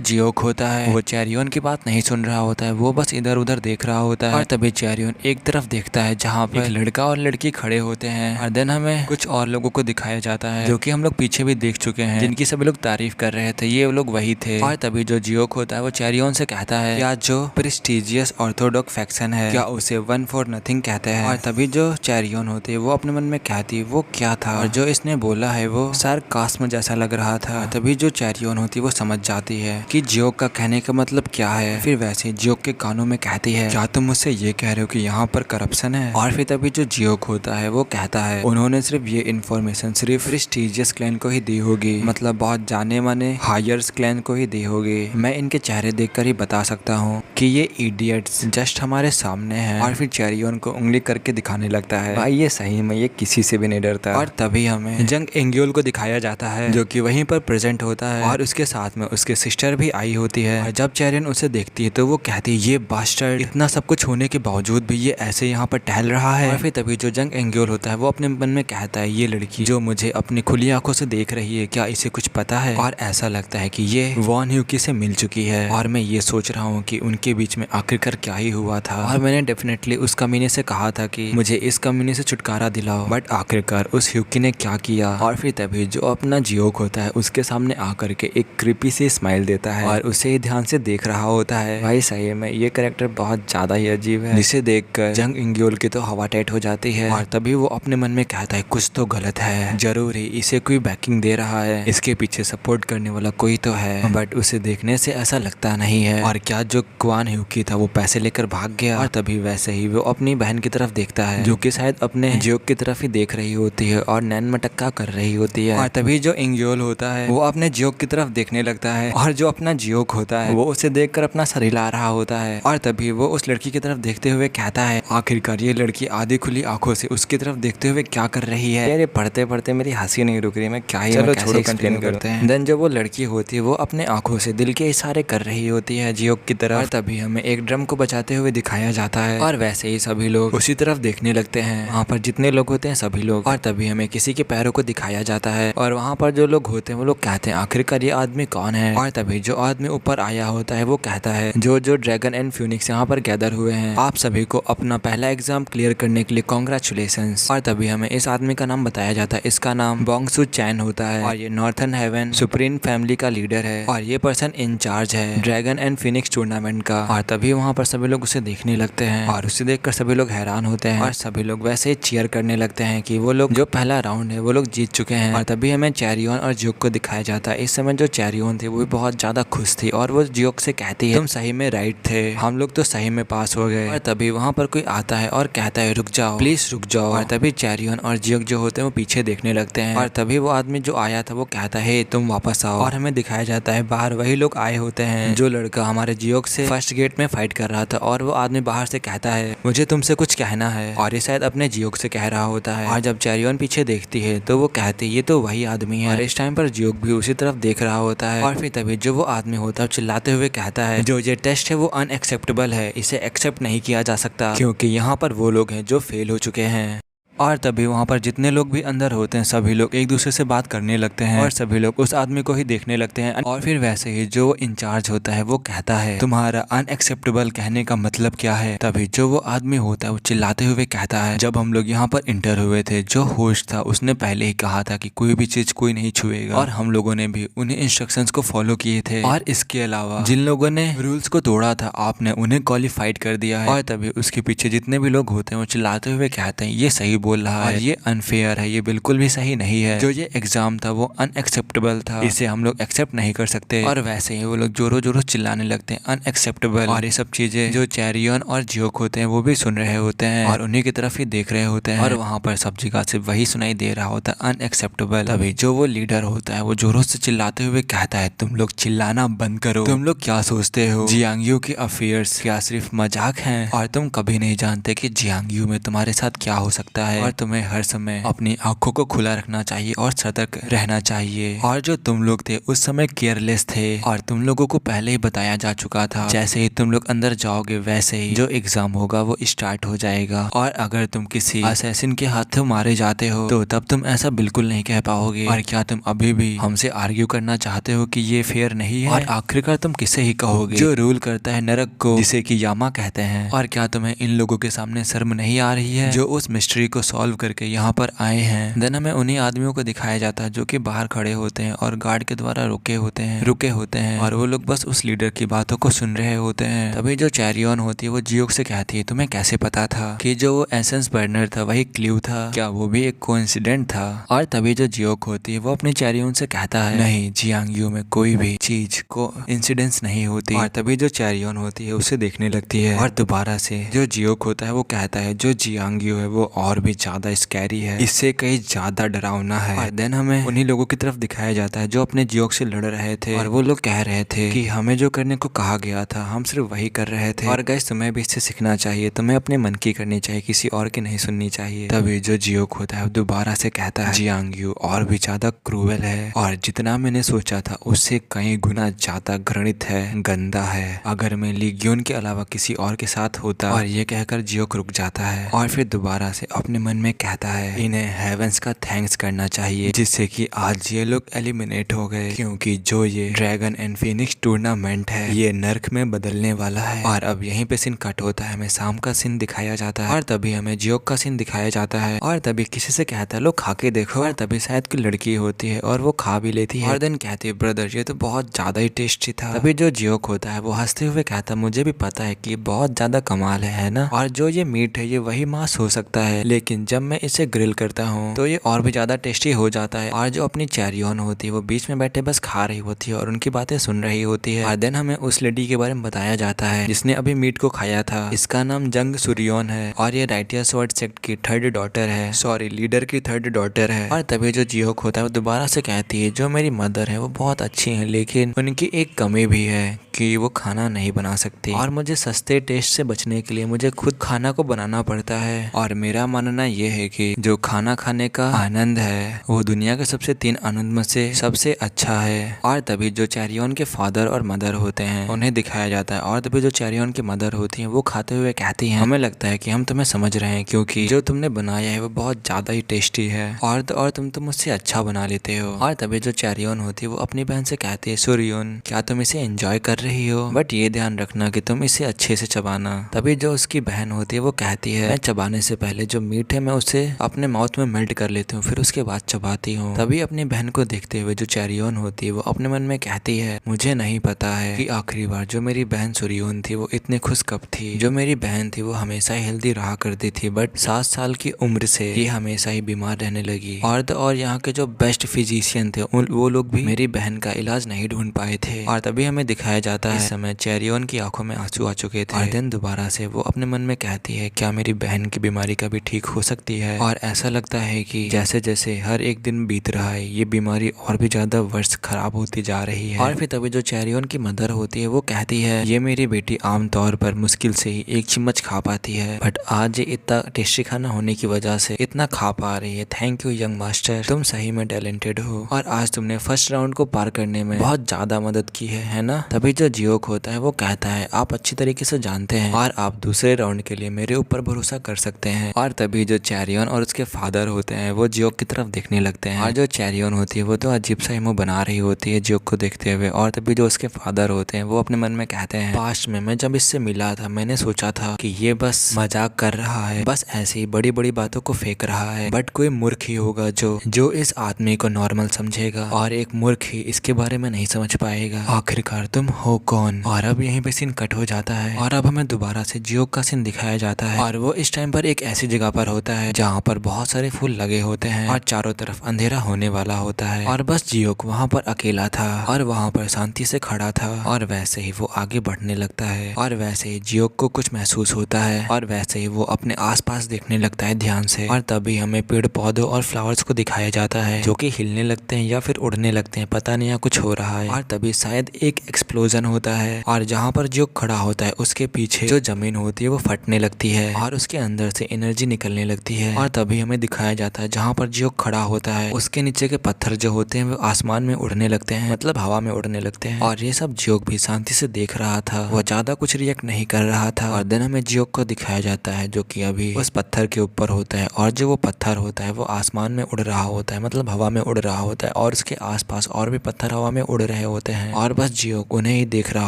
जियोक होता है वो चैरियन की बात नहीं सुन रहा होता है, वो बस इधर उधर देख रहा होता है। और तभी चैरियन एक तरफ देखता है जहाँ पर एक लड़का और लड़की खड़े होते हैं। और देन हमें कुछ और लोगों को दिखाया जाता है जो कि हम लोग पीछे भी देख चुके हैं, जिनकी सभी लोग तारीफ कर रहे थे, ये लोग वही थे। और तभी जो जियोक होता है वो चैरियन से कहता है क्या जो प्रेस्टिजियस ऑर्थोडॉक्स फैक्शन है क्या उसे वन फॉर नथिंग कहते हैं। और तभी जो चैरियन होती है वो अपने मन में कहती वो क्या था, और जो इसने बोला है वो सार्कास्म जैसा लग रहा था। तभी जो चैरियन होती है वो समझ जाती है कि जियोक का कहने का मतलब क्या है। फिर वैसे जियोक के कानों में कहती है क्या तुम मुझसे ये कह रहे हो कि यहाँ पर करप्शन है। और फिर तभी जो जियोक होता है वो कहता है उन्होंने सिर्फ ये इन्फॉर्मेशन सिर्फ प्रेस्टिजियस क्लैन को ही दी होगी, मतलब बहुत जाने माने हायर्स क्लैन को ही दी होगी। मैं इनके चेहरे देखकर ही बता सकता हूँ कि ये इडियट्स जस्ट हमारे सामने हैं। और फिर चैरियन को उंगली करके दिखाने लगता है भाई ये सही में ये किसी से भी नहीं डरता। और तभी हमें जंग एंग्योल को दिखाया जाता है जो कि वहीं पर प्रेजेंट होता है और उसके साथ में उसके सिस्टर भी आई होती है। और जब चैरियन उसे देखती है तो वो कहती है ये बास्टर्ड इतना सब कुछ होने के बावजूद भी ये ऐसे यहाँ पर टहल रहा है। और फिर तभी जो जंग एंग्योल होता है वो अपने मन में कहता है ये लड़की जो मुझे अपनी खुली आंखों से देख रही है क्या इसे कुछ पता है। और ऐसा लगता है कि ये वॉन ह्यूकी से मिल चुकी है और मैं ये सोच रहा हूँ कि उनके बीच में आखिरकार क्या ही हुआ था। और मैंने डेफिनेटली उस कमीने से कहा था कि मुझे इस कमीने से छुटकारा दिलाओ, बट आखिरकार उस ह्यूकी ने क्या किया। और फिर तभी जो अपना जियोक होता है उसके सामने आकर के एक क्रीपी सी स्माइल देता है और उसे ध्यान से देख रहा होता है। भाई सही में ये कैरेक्टर बहुत ज्यादा ही अजीब है, जिसे देखकर जंग एंग्योल की तो हवा टाइट हो जाती है। और तभी वो अपने मन में कहता है कुछ तो गलत है, जरूर ही इसे कोई बैकिंग दे रहा है, इसके पीछे सपोर्ट करने वाला कोई तो है, बट उसे देखने से ऐसा लगता नहीं है। और क्या जो क्वान ह्यूकी था वो पैसे लेकर भाग गया। और तभी वैसे ही वो अपनी बहन की तरफ देखता है जो कि शायद अपने जियोक की तरफ ही देख रही होती है और नैन मटक्का कर रही होती है। और तभी जो एंग्योल होता है वो अपने जियोक की तरफ देखने लगता है और जो अपना जियोक होता है वो उसे देखकर अपना सर हिला रहा होता है। और तभी वो उस लड़की की तरफ देखते हुए कहता है आखिरकार ये लड़की आधी खुली आंखों से उसकी तरफ देखते हुए क्या कर रही है। यार पढ़ते पढ़ते मेरी हंसी नहीं रुक रही, मैं क्या ही चलो छोड़ो कंटिन्यू करते हैं। देन जो वो लड़की होती है वो अपने आंखों से दिल के इशारे कर रही होती है जियोक की तरफ। और तभी हमें एक ड्रम को बचाते हुए दिखाया जाता है और वैसे ही सभी लोग उसी तरफ देखने लगते हैं, वहाँ पर जितने लोग होते हैं सभी लोग। और तभी हमें किसी के पैरों को दिखाया जाता है और वहाँ पर जो लोग होते हैं वो लोग कहते हैं आखिरकार ये आदमी कौन है। और तभी जो आदमी ऊपर आया होता है वो कहता है जो ड्रैगन एंड फ्यूनिक्स यहाँ पर गैदर हुए हैं, आप सभी को अपना पहला एग्जाम क्लियर करने के लिए कॉन्ग्रेचुलेशंस। और तभी हमें इस आदमी का नाम बताया जाता है, इसका नाम बोंगसू चैन होता है और ये नॉर्थन हेवन सुप्रीम फैमिली का लीडर है और ये पर्सन इंचार्ज है ड्रैगन एंड फिनिक्स टूर्नामेंट का। और तभी वहाँ पर सभी लोग उसे देखने लगते हैं और उसे देखकर सभी लोग हैरान होते हैं और सभी लोग वैसे ही चीयर करने लगते हैं कि वो लोग जो पहला राउंड है वो लोग जीत चुके हैं। और तभी हमें चैरियन और जियोक को दिखाया जाता है। इस समय जो चैरियन थी वो भी बहुत ज्यादा खुश थी और वो जियोक से कहती है तुम सही में राइट थे, हम लोग तो सही में पास हो गए। और तभी वहाँ पर कोई आता है और कहता है रुक जाओ प्लीज रुक जाओ। और तभी चैरियन और जियोक जो होते हैं वो पीछे देखने लगते हैं और तभी वो आदमी जो आया था वो कहता है तुम वापस आओ। और हमें दिखाया जाता है बाहर वही लोग आए होते हैं जो लड़का हमारे जियोक से फर्स्ट गेट में फाइट कर रहा था और वो आदमी बाहर से कहता है मुझे तुमसे कुछ कहना है और ये शायद अपने जियोक से कह रहा होता है। और जब चैरियन पीछे देखती है तो वो कहती है ये तो वही आदमी है और इस टाइम पर जियोक भी उसी तरफ देख रहा होता है। और फिर तभी जो वो आदमी होता है चिल्लाते हुए कहता है जो ये टेस्ट है वो अनएक्सेप्टेबल है, इसे एक्सेप्ट नहीं किया जा सकता क्योंकि यहाँ पर वो लोग हैं जो फेल हो चुके हैं। और तभी वहाँ पर जितने लोग भी अंदर होते हैं सभी लोग एक दूसरे से बात करने लगते हैं और सभी लोग उस आदमी को ही देखने लगते हैं। और फिर वैसे ही जो इंचार्ज होता है वो कहता है तुम्हारा अनएक्सेप्टेबल कहने का मतलब क्या है। तभी जो वो आदमी होता है वो चिल्लाते हुए कहता है जब हम लोग यहाँ पर इंटर हुए थे जो होस्ट था उसने पहले ही कहा था कि कोई भी चीज कोई नहीं छुएगा और हम लोगों ने भी उन्हें इंस्ट्रक्शंस को फॉलो किए थे और इसके अलावा जिन लोगों ने रूल्स को तोड़ा था आपने उन्हें क्वालिफाइड कर दिया है। और तभी उसके पीछे जितने भी लोग होते हैं वो चिल्लाते हुए कहते हैं ये सही बोल रहा है, ये अनफेयर है, ये बिल्कुल भी सही नहीं है। जो ये एग्जाम था वो अनएक्सेप्टेबल था, इसे हम लोग एक्सेप्ट नहीं कर सकते। और वैसे ही वो लोग जोरों जोरों चिल्लाने लगते हैं अनएक्सेप्टेबल। और ये सब चीजें जो चैरियन और जियोक होते हैं वो भी सुन रहे होते हैं और उन्हीं की तरफ ही देख रहे होते हैं। और वहाँ पर सब जगह से वही सुनाई दे रहा होता है अनएक्सेप्टेबल। तभी जो वो लीडर होता है वो जोरों से चिल्लाते हुए कहता है, तुम लोग चिल्लाना बंद करो। तुम लोग क्या सोचते हो जियांगयू के अफेयर्स क्या सिर्फ मजाक हैं? और तुम कभी नहीं जानते कि जियांगयू में तुम्हारे साथ क्या हो सकता है। और तुम्हें हर समय अपनी आंखों को खुला रखना चाहिए और सतर्क रहना चाहिए। और जो तुम लोग थे उस समय केयरलेस थे और तुम लोगों को पहले ही बताया जा चुका था, जैसे ही तुम लोग अंदर जाओगे वैसे ही जो एग्जाम होगा वो स्टार्ट हो जाएगा। और अगर तुम किसी असैसिन के हाथों मारे जाते हो तो तब तुम ऐसा बिल्कुल नहीं कह पाओगे। और क्या तुम अभी भी हमसे आर्ग्यू करना चाहते हो कि ये फेयर नहीं है? और आखिरकार तुम किसे ही कहोगे जो रूल करता है नरक को, जिसे कि यामा कहते हैं? और क्या तुम्हें इन लोगों के सामने शर्म नहीं आ रही है जो उस मिस्ट्री को सॉल्व करके यहाँ पर आए हैं? देन हमें उन्हीं आदमियों को दिखाया जाता है जो कि बाहर खड़े होते हैं और गार्ड के द्वारा रुके होते हैं और वो लोग बस उस लीडर की बातों को सुन रहे होते हैं। तभी जो चैरियन होती है वो जियोक से कहती है, तुम्हें कैसे पता था कि जो वो एसेंस बर्नर था वही क्लू था? क्या वो भी एक कोइंसिडेंट था? और तभी जो जियोक होती है वो अपने चैरियन से कहता है, नहीं, जियांगयू में कोई भी चीज को इंसिडेंस नहीं होती। और तभी जो चैरियन होती है उसे देखने लगती है और दोबारा से जो जियोक होता है वो कहता है, जो जियांगयू है वो और भी ज्यादा स्कैरी है, इससे कहीं ज्यादा डरावना है। और देन हमें उन्हीं लोगों की तरफ दिखाया जाता है जो अपने जियोक से लड़ रहे थे और वो लोग कह रहे थे कि हमें जो करने को कहा गया था हम सिर्फ वही कर रहे थे। और गाइस, तुम्हें भी इससे सीखना चाहिए, तुम्हें अपने मन की करनी चाहिए, किसी और की नहीं सुननी चाहिए। तभी जो जियोक होता है दोबारा से कहता है, जियांगयू और भी ज्यादा क्रूएल है और जितना मैंने सोचा था उससे कई गुना ज्यादा घृणित है, गंदा है। अगर मैं लीग्योन के अलावा किसी और के साथ होता। और ये कहकर जियोक रुक जाता है और फिर दोबारा से अपने मन में कहता है, इन्हें हेवेंस का थैंक्स करना चाहिए जिससे कि आज ये लोग एलिमिनेट हो गए, क्योंकि जो ये ड्रैगन एंड फिनिक्स टूर्नामेंट है ये नर्क में बदलने वाला है। और अब यहीं पे सीन कट होता है, हमें शाम का सीन दिखाया जाता है और तभी हमें जियोक का सीन दिखाया जाता है। और तभी किसी से कहता है, लो खा के देखो। और तभी शायद कोई लड़की होती है और वो खा भी लेती है और देन कहती है, ब्रदर ये तो बहुत ज्यादा ही टेस्टी था। तभी जो जियोक होता है वो हंसते हुए कहता है, मुझे भी पता है कि बहुत ज्यादा कमाल है ना? और जो ये मीट है ये वही मांस हो सकता है, लेकिन जब मैं इसे ग्रिल करता हूँ तो ये और भी ज्यादा टेस्टी हो जाता है। और जो अपनी चैरियन होती है वो बीच में बैठे बस खा रही होती है और उनकी बातें सुन रही होती है। और देन हमें उस लेडी के बारे में बताया जाता है जिसने अभी मीट को खाया था। इसका नाम जंग सुरियोन है और ये राइटिया स्वॉर्ड सेक्ट की थर्ड डॉटर है, सॉरी लीडर की थर्ड डॉटर है। और तभी जो जियोक होता है वो दोबारा से कहती है, जो मेरी मदर है वो बहुत अच्छी है लेकिन उनकी एक कमी भी है कि वो खाना नहीं बना सकती और मुझे सस्ते टेस्ट से बचने के लिए मुझे खुद खाना को बनाना पड़ता है। और मेरा मानना ये है कि जो खाना खाने का आनंद है वो दुनिया के सबसे 3 आनंद में से सबसे अच्छा है। और तभी जो चैरियन के फादर और मदर होते हैं उन्हें दिखाया जाता है और तभी जो चैरियन की मदर होती है वो खाते हुए कहती हैं, हमें लगता है कि हम तुम्हें समझ रहे हैं क्योंकि जो तुमने बनाया है वो बहुत ज्यादा ही टेस्टी है और तुम तो मुझसे अच्छा बना लेते हो। और तभी जो चैरियन होती है वो अपनी बहन से कहती है, सुरियोन क्या तुम इसे एंजॉय कर रही हो, बट ये ध्यान रखना कि तुम इसे अच्छे से चबाना। तभी जो उसकी बहन होती है वो कहती है, मैं चबाने से पहले जो मीट है मैं उसे अपने माउथ में मेल्ट कर लेती हूँ फिर उसके बाद चबाती हूँ। तभी अपनी बहन को देखते हुए जो चैरियन होती है वो अपने मन में कहती है, मुझे नहीं पता है कि आखिरी बार जो मेरी बहन सुरियोन थी वो इतने खुश कब थी। जो मेरी बहन थी वो हमेशा ही हेल्दी रहा करती थी बट 7 साल की उम्र से ये हमेशा ही बीमार रहने लगी और यहाँ के जो बेस्ट फिजिशियन थे वो लोग भी मेरी बहन का इलाज नहीं ढूंढ पाए थे। और तभी हमें दिखाया जाता है इस समय चैरियन की आंखों में आंसू आ चुके थे। और दिन दोबारा से वो अपने मन में कहती है, क्या मेरी बहन की बीमारी कभी ठीक हो सकती है? और ऐसा लगता है कि जैसे जैसे हर एक दिन बीत रहा है ये बीमारी और भी ज्यादा वर्ष खराब होती जा रही है। और फिर तभी जो चैरियन की मदर होती है वो कहती है, ये मेरी बेटी आमतौर पर मुश्किल से ही 1 चम्मच खा पाती है बट आज ये इतना टेस्टी खाना होने की वजह से इतना खा पा रही है। थैंक यू यंग मास्टर, तुम सही में टैलेंटेड हो और आज तुमने फर्स्ट राउंड को पार करने में बहुत ज्यादा मदद की है ना? तभी जो जियोक होता है वो कहता है, आप अच्छी तरीके से जानते हैं और आप दूसरे राउंड के लिए मेरे ऊपर भरोसा कर सकते हैं। और तभी जो चैरियन और उसके फादर होते हैं वो जियोक की तरफ देखने लगते हैं और जो चैरियन होती है वो तो अजीब सा इमो बना रही होती है जियोक को देखते हुए। और तभी जो उसके फादर होते हैं वो अपने मन में कहते हैं, पास्ट में मैं जब इससे मिला था मैंने सोचा था कि ये बस मजाक कर रहा है, बस ऐसी ही बड़ी बड़ी बातों को फेंक रहा है बट कोई मूर्ख ही होगा जो इस आदमी को नॉर्मल समझेगा और एक मूर्ख ही इसके बारे में नहीं समझ पाएगा। आखिरकार तुम हो कौन? और अब यहीं पे सीन कट हो जाता है और अब हमें दोबारा से जियोक का सीन दिखाया जाता है और वो इस टाइम पर एक ऐसी जगह पर होता है जहाँ पर बहुत सारे फूल लगे होते हैं और चारों तरफ अंधेरा होने वाला होता है और बस जियोक वहाँ पर अकेला था और वहाँ पर शांति से खड़ा था और वैसे ही वो आगे बढ़ने लगता है और वैसे ही जियोक को कुछ महसूस होता है और वैसे ही वो अपने आसपास देखने लगता है ध्यान से और तभी हमें पेड़ पौधों और फ्लावर्स को दिखाया जाता है जो कि हिलने लगते हैं या फिर उड़ने लगते हैं, पता नहीं यहाँ कुछ हो रहा है। और तभी शायद एक एक्सप्लोजन होता है और जहाँ पर जियोक खड़ा होता है उसके पीछे जो जमीन होती है वो फटने लगती है और उसके अंदर से एनर्जी निकलने लगती है और तभी हमें दिखाया जाता है जहाँ पर जियोक खड़ा होता है उसके नीचे के पत्थर जो होते हैं वो आसमान में उड़ने लगते हैं, मतलब हवा में उड़ने लगते हैं और ये सब जियोक भी शांति से देख रहा था, वो ज्यादा कुछ रिएक्ट नहीं कर रहा था। और देन हमें जियोक को दिखाया जाता है जो कि अभी उस पत्थर के ऊपर होता है और जो वो पत्थर होता है वो आसमान में उड़ रहा होता है, मतलब हवा में उड़ रहा होता है और उसके आसपास और भी पत्थर हवा में उड़ रहे होते हैं और बस जियोक उन्हें ही देख रहा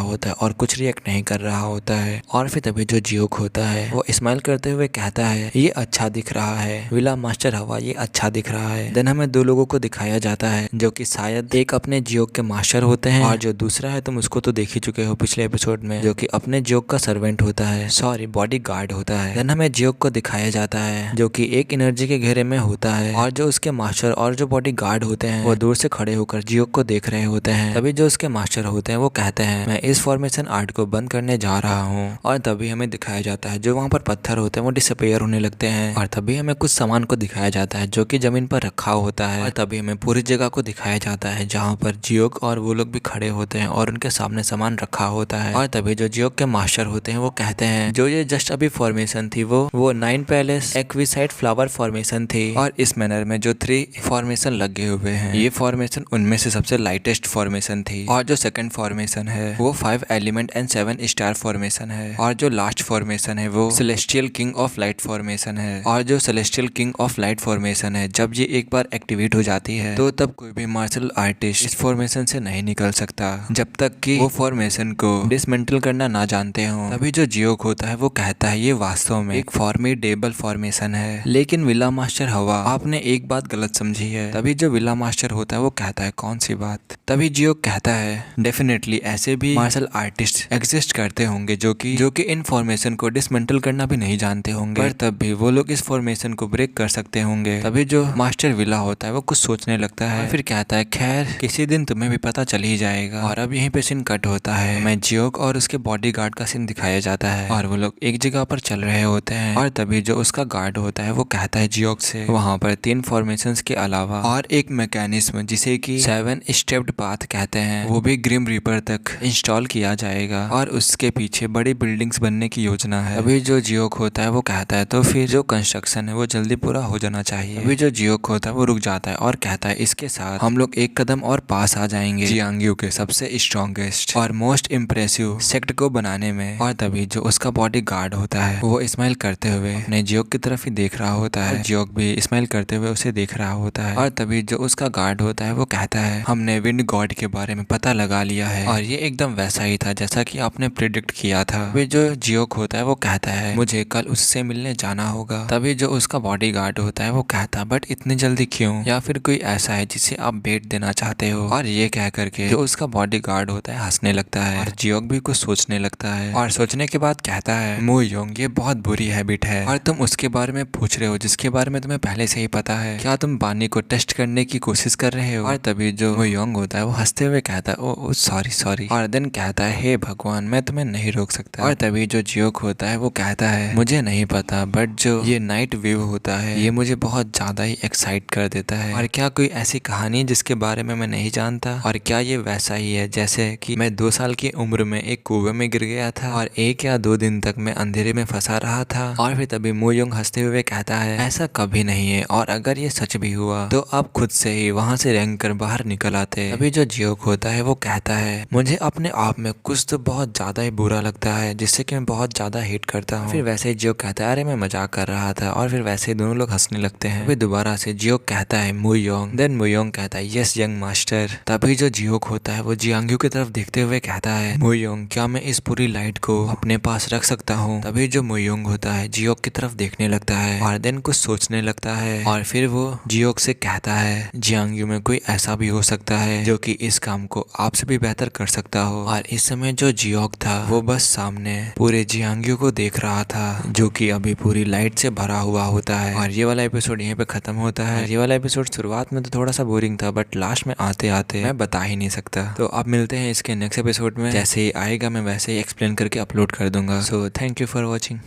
होता है और कुछ रिएक्ट नहीं कर रहा होता है। और फिर तभी जो जियोक होता है वो स्माइल करते हुए कहता है ये अच्छा दिख रहा है विला मास्टर हवा, ये अच्छा दिख रहा है। देन हमें दो लोगों को दिखाया जाता है जो कि शायद एक अपने जियोक के मास्टर होते हैं और जो दूसरा है तुम उसको तो देख ही चुके हो पिछले एपिसोड में, जो कि अपने जियोक का सर्वेंट होता है, सॉरी बॉडी गार्ड होता है। देन हमें जियोक को दिखाया जाता है जो कि एक एनर्जी के घेरे में होता है और जो उसके मास्टर और जो बॉडी गार्ड होते हैं वो दूर से खड़े होकर जियोक को देख रहे होते हैं। तभी जो उसके मास्टर होते हैं वो कहते हैं मैं इस फॉर्मेशन आर्ट को बंद करने जा रहा हूँ और तभी हमें दिखाया जाता है जो वहाँ पर पत्थर होते हैं वो डिसअपियर होने लगते हैं और तभी हमें कुछ सामान को दिखाया जाता है जो कि जमीन पर रखा होता है और तभी हमें पूरी जगह को दिखाया जाता है जहाँ पर जियोक और वो लोग भी खड़े होते हैं और उनके सामने सामान रखा होता है। और तभी जो जियोक के मास्टर होते हैं वो कहते हैं जो ये जस्ट अभी फॉर्मेशन थी वो 9 पैलेस एक्विसाइड फ्लावर फॉर्मेशन थी और इस मैनर में जो 3 फॉर्मेशन लगे हुए हैं ये फॉर्मेशन उनमें से सबसे लाइटेस्ट फॉर्मेशन थी और जो सेकंड फॉर्मेशन है वो 5 एलिमेंट एंड 7 स्टार फॉर्मेशन है और जो लास्ट फॉर्मेशन है वो celestial king of light formation है। और जो celestial king of light formation है जब ये एक बार एक्टिवेट हो जाती है तो तब कोई भी मार्शल आर्टिस्ट इस फॉर्मेशन से नहीं निकल सकता जब तक कि वो फॉर्मेशन को डिसमेंटल करना ना जानते हो। तभी जो जियोक होता है वो कहता है ये वास्तव में एक फॉर्मिडेबल फॉर्मेशन है लेकिन विला मास्टर हवा आपने एक बात गलत समझी है। तभी जो विला मास्टर होता है वो कहता है कौन सी बात। तभी जियोक कहता है डेफिनेटली ऐसे भी मार्शल आर्टिस्ट एग्जिस्ट करते होंगे जो कि इन फॉर्मेशन को डिसमेंटल करना भी नहीं जानते होंगे पर तब भी वो लोग इस फॉर्मेशन को ब्रेक कर सकते होंगे। तभी जो मास्टर विला होता है वो कुछ सोचने लगता है फिर कहता है खैर किसी दिन तुम्हें भी पता चल ही जाएगा। और अब यहीं पे सीन कट होता है, हमें जियोक और उसके बॉडीगार्ड का सीन दिखाया जाता है और वो लोग एक जगह पर चल रहे होते हैं और तभी जो उसका गार्ड होता है वो कहता है जियोक से वहाँ पर 3 फॉर्मेशंस के अलावा और एक मैकेनिज्म जिसे कि 7 स्टेप्ड पाथ कहते हैं वो भी ग्रिम रीपर तक इंस्टॉल किया जाएगा और उसके पीछे बड़ी बिल्डिंग्स बनने की योजना है। अभी जो जियोक होता है वो कहता है तो फिर जो कंस्ट्रक्शन है वो जल्दी पूरा हो जाना चाहिए। अभी जो जियोक होता है वो रुक जाता है और कहता है इसके साथ हम लोग एक कदम और पास आ जाएंगे जियांग्यू के सबसे स्ट्रॉन्गेस्ट और मोस्ट इम्प्रेसिव सेक्ट को बनाने में। और तभी जो उसका बॉडी गार्ड होता है वो स्माइल करते हुए अपने जियोक की तरफ ही देख रहा होता है, जियोक भी स्माइल करते हुए उसे देख रहा होता है। और तभी जो उसका गार्ड होता है वो कहता है हमने विंड गॉड के बारे में पता लगा लिया है और ये एकदम वैसा ही था जैसा कि आपने प्रिडिक्ट किया था। वे जो जियोक होता है वो कहता है मुझे कल उससे मिलने जाना होगा। तभी जो उसका बॉडी गार्ड होता है वो कहता है बट इतनी जल्दी क्यों, या फिर कोई ऐसा है जिसे आप बेट देना चाहते हो। और ये कह करके जो उसका बॉडी गार्ड होता है हंसने लगता है और जियोक भी कुछ सोचने लगता है और सोचने के बाद कहता है मु योंग ये बहुत बुरी हैबिट है और तुम उसके बारे में पूछ रहे हो जिसके बारे में तुम्हें पहले से ही पता है, क्या तुम बानी को टेस्ट करने की कोशिश कर रहे हो। और तभी जो मु योंग होता है वो हंसते हुए कहता है ओ सॉरी और देन कहता है हे भगवान मैं तुम्हें नहीं रोक सकता। और तभी जो जियोक होता है वो कहता है मुझे नहीं पता बट जो ये नाइट व्यू होता है ये मुझे बहुत ज्यादा ही एक्साइट कर देता है और क्या कोई ऐसी कहानी जिसके बारे में मैं नहीं जानता, और क्या ये वैसा ही है जैसे कि मैं 2 साल की उम्र में एक कुएं में गिर गया था और 1 या 2 दिन तक मैं अंधेरे में फंसा रहा था। और फिर तभी मु योंग हंसते हुए कहता है ऐसा कभी नहीं है और अगर ये सच भी हुआ तो आप खुद से ही वहाँ से रेंग कर बाहर निकल आते। अभी जो जियोक होता है वो कहता है मुझे अपने आप में कुछ तो बहुत ज्यादा ही बुरा लगता है जिससे कि मैं बहुत ज्यादा हेट करता हूँ। फिर वैसे ही जियोक कहता है अरे मैं मजाक कर रहा था और फिर वैसे ही दोनों लोग हंसने लगते हैं। फिर दोबारा से जियोक कहता है मु योंग, देन मु योंग कहता है यस यंग मास्टर। तभी जो जियोक होता है वो जियांग्यू की तरफ देखते हुए कहता है मु योंग क्या मैं इस पूरी लाइट को अपने पास रख सकता हूँ। तभी जो मु योंग होता है जियोक की तरफ देखने लगता है और देन कुछ सोचने लगता है और फिर वो जियोक से कहता है जियांग्यू में कोई ऐसा भी हो सकता है जो कि इस काम को आपसे भी बेहतर कर सकता हो। और इस समय जो जियोक था वो बस सामने पूरे जियांग्यू को देख रहा था जो कि अभी पूरी लाइट से भरा हुआ होता है। और ये वाला एपिसोड यहीं पे खत्म होता है। ये वाला एपिसोड शुरुआत में तो थोड़ा सा बोरिंग था, बट लास्ट में आते आते मैं बता ही नहीं सकता। तो अब मिलते हैं इसके नेक्स्ट एपिसोड में। जैसे ही आएगा मैं वैसे ही एक्सप्लेन करके अपलोड कर दूंगा। So thank you for watching.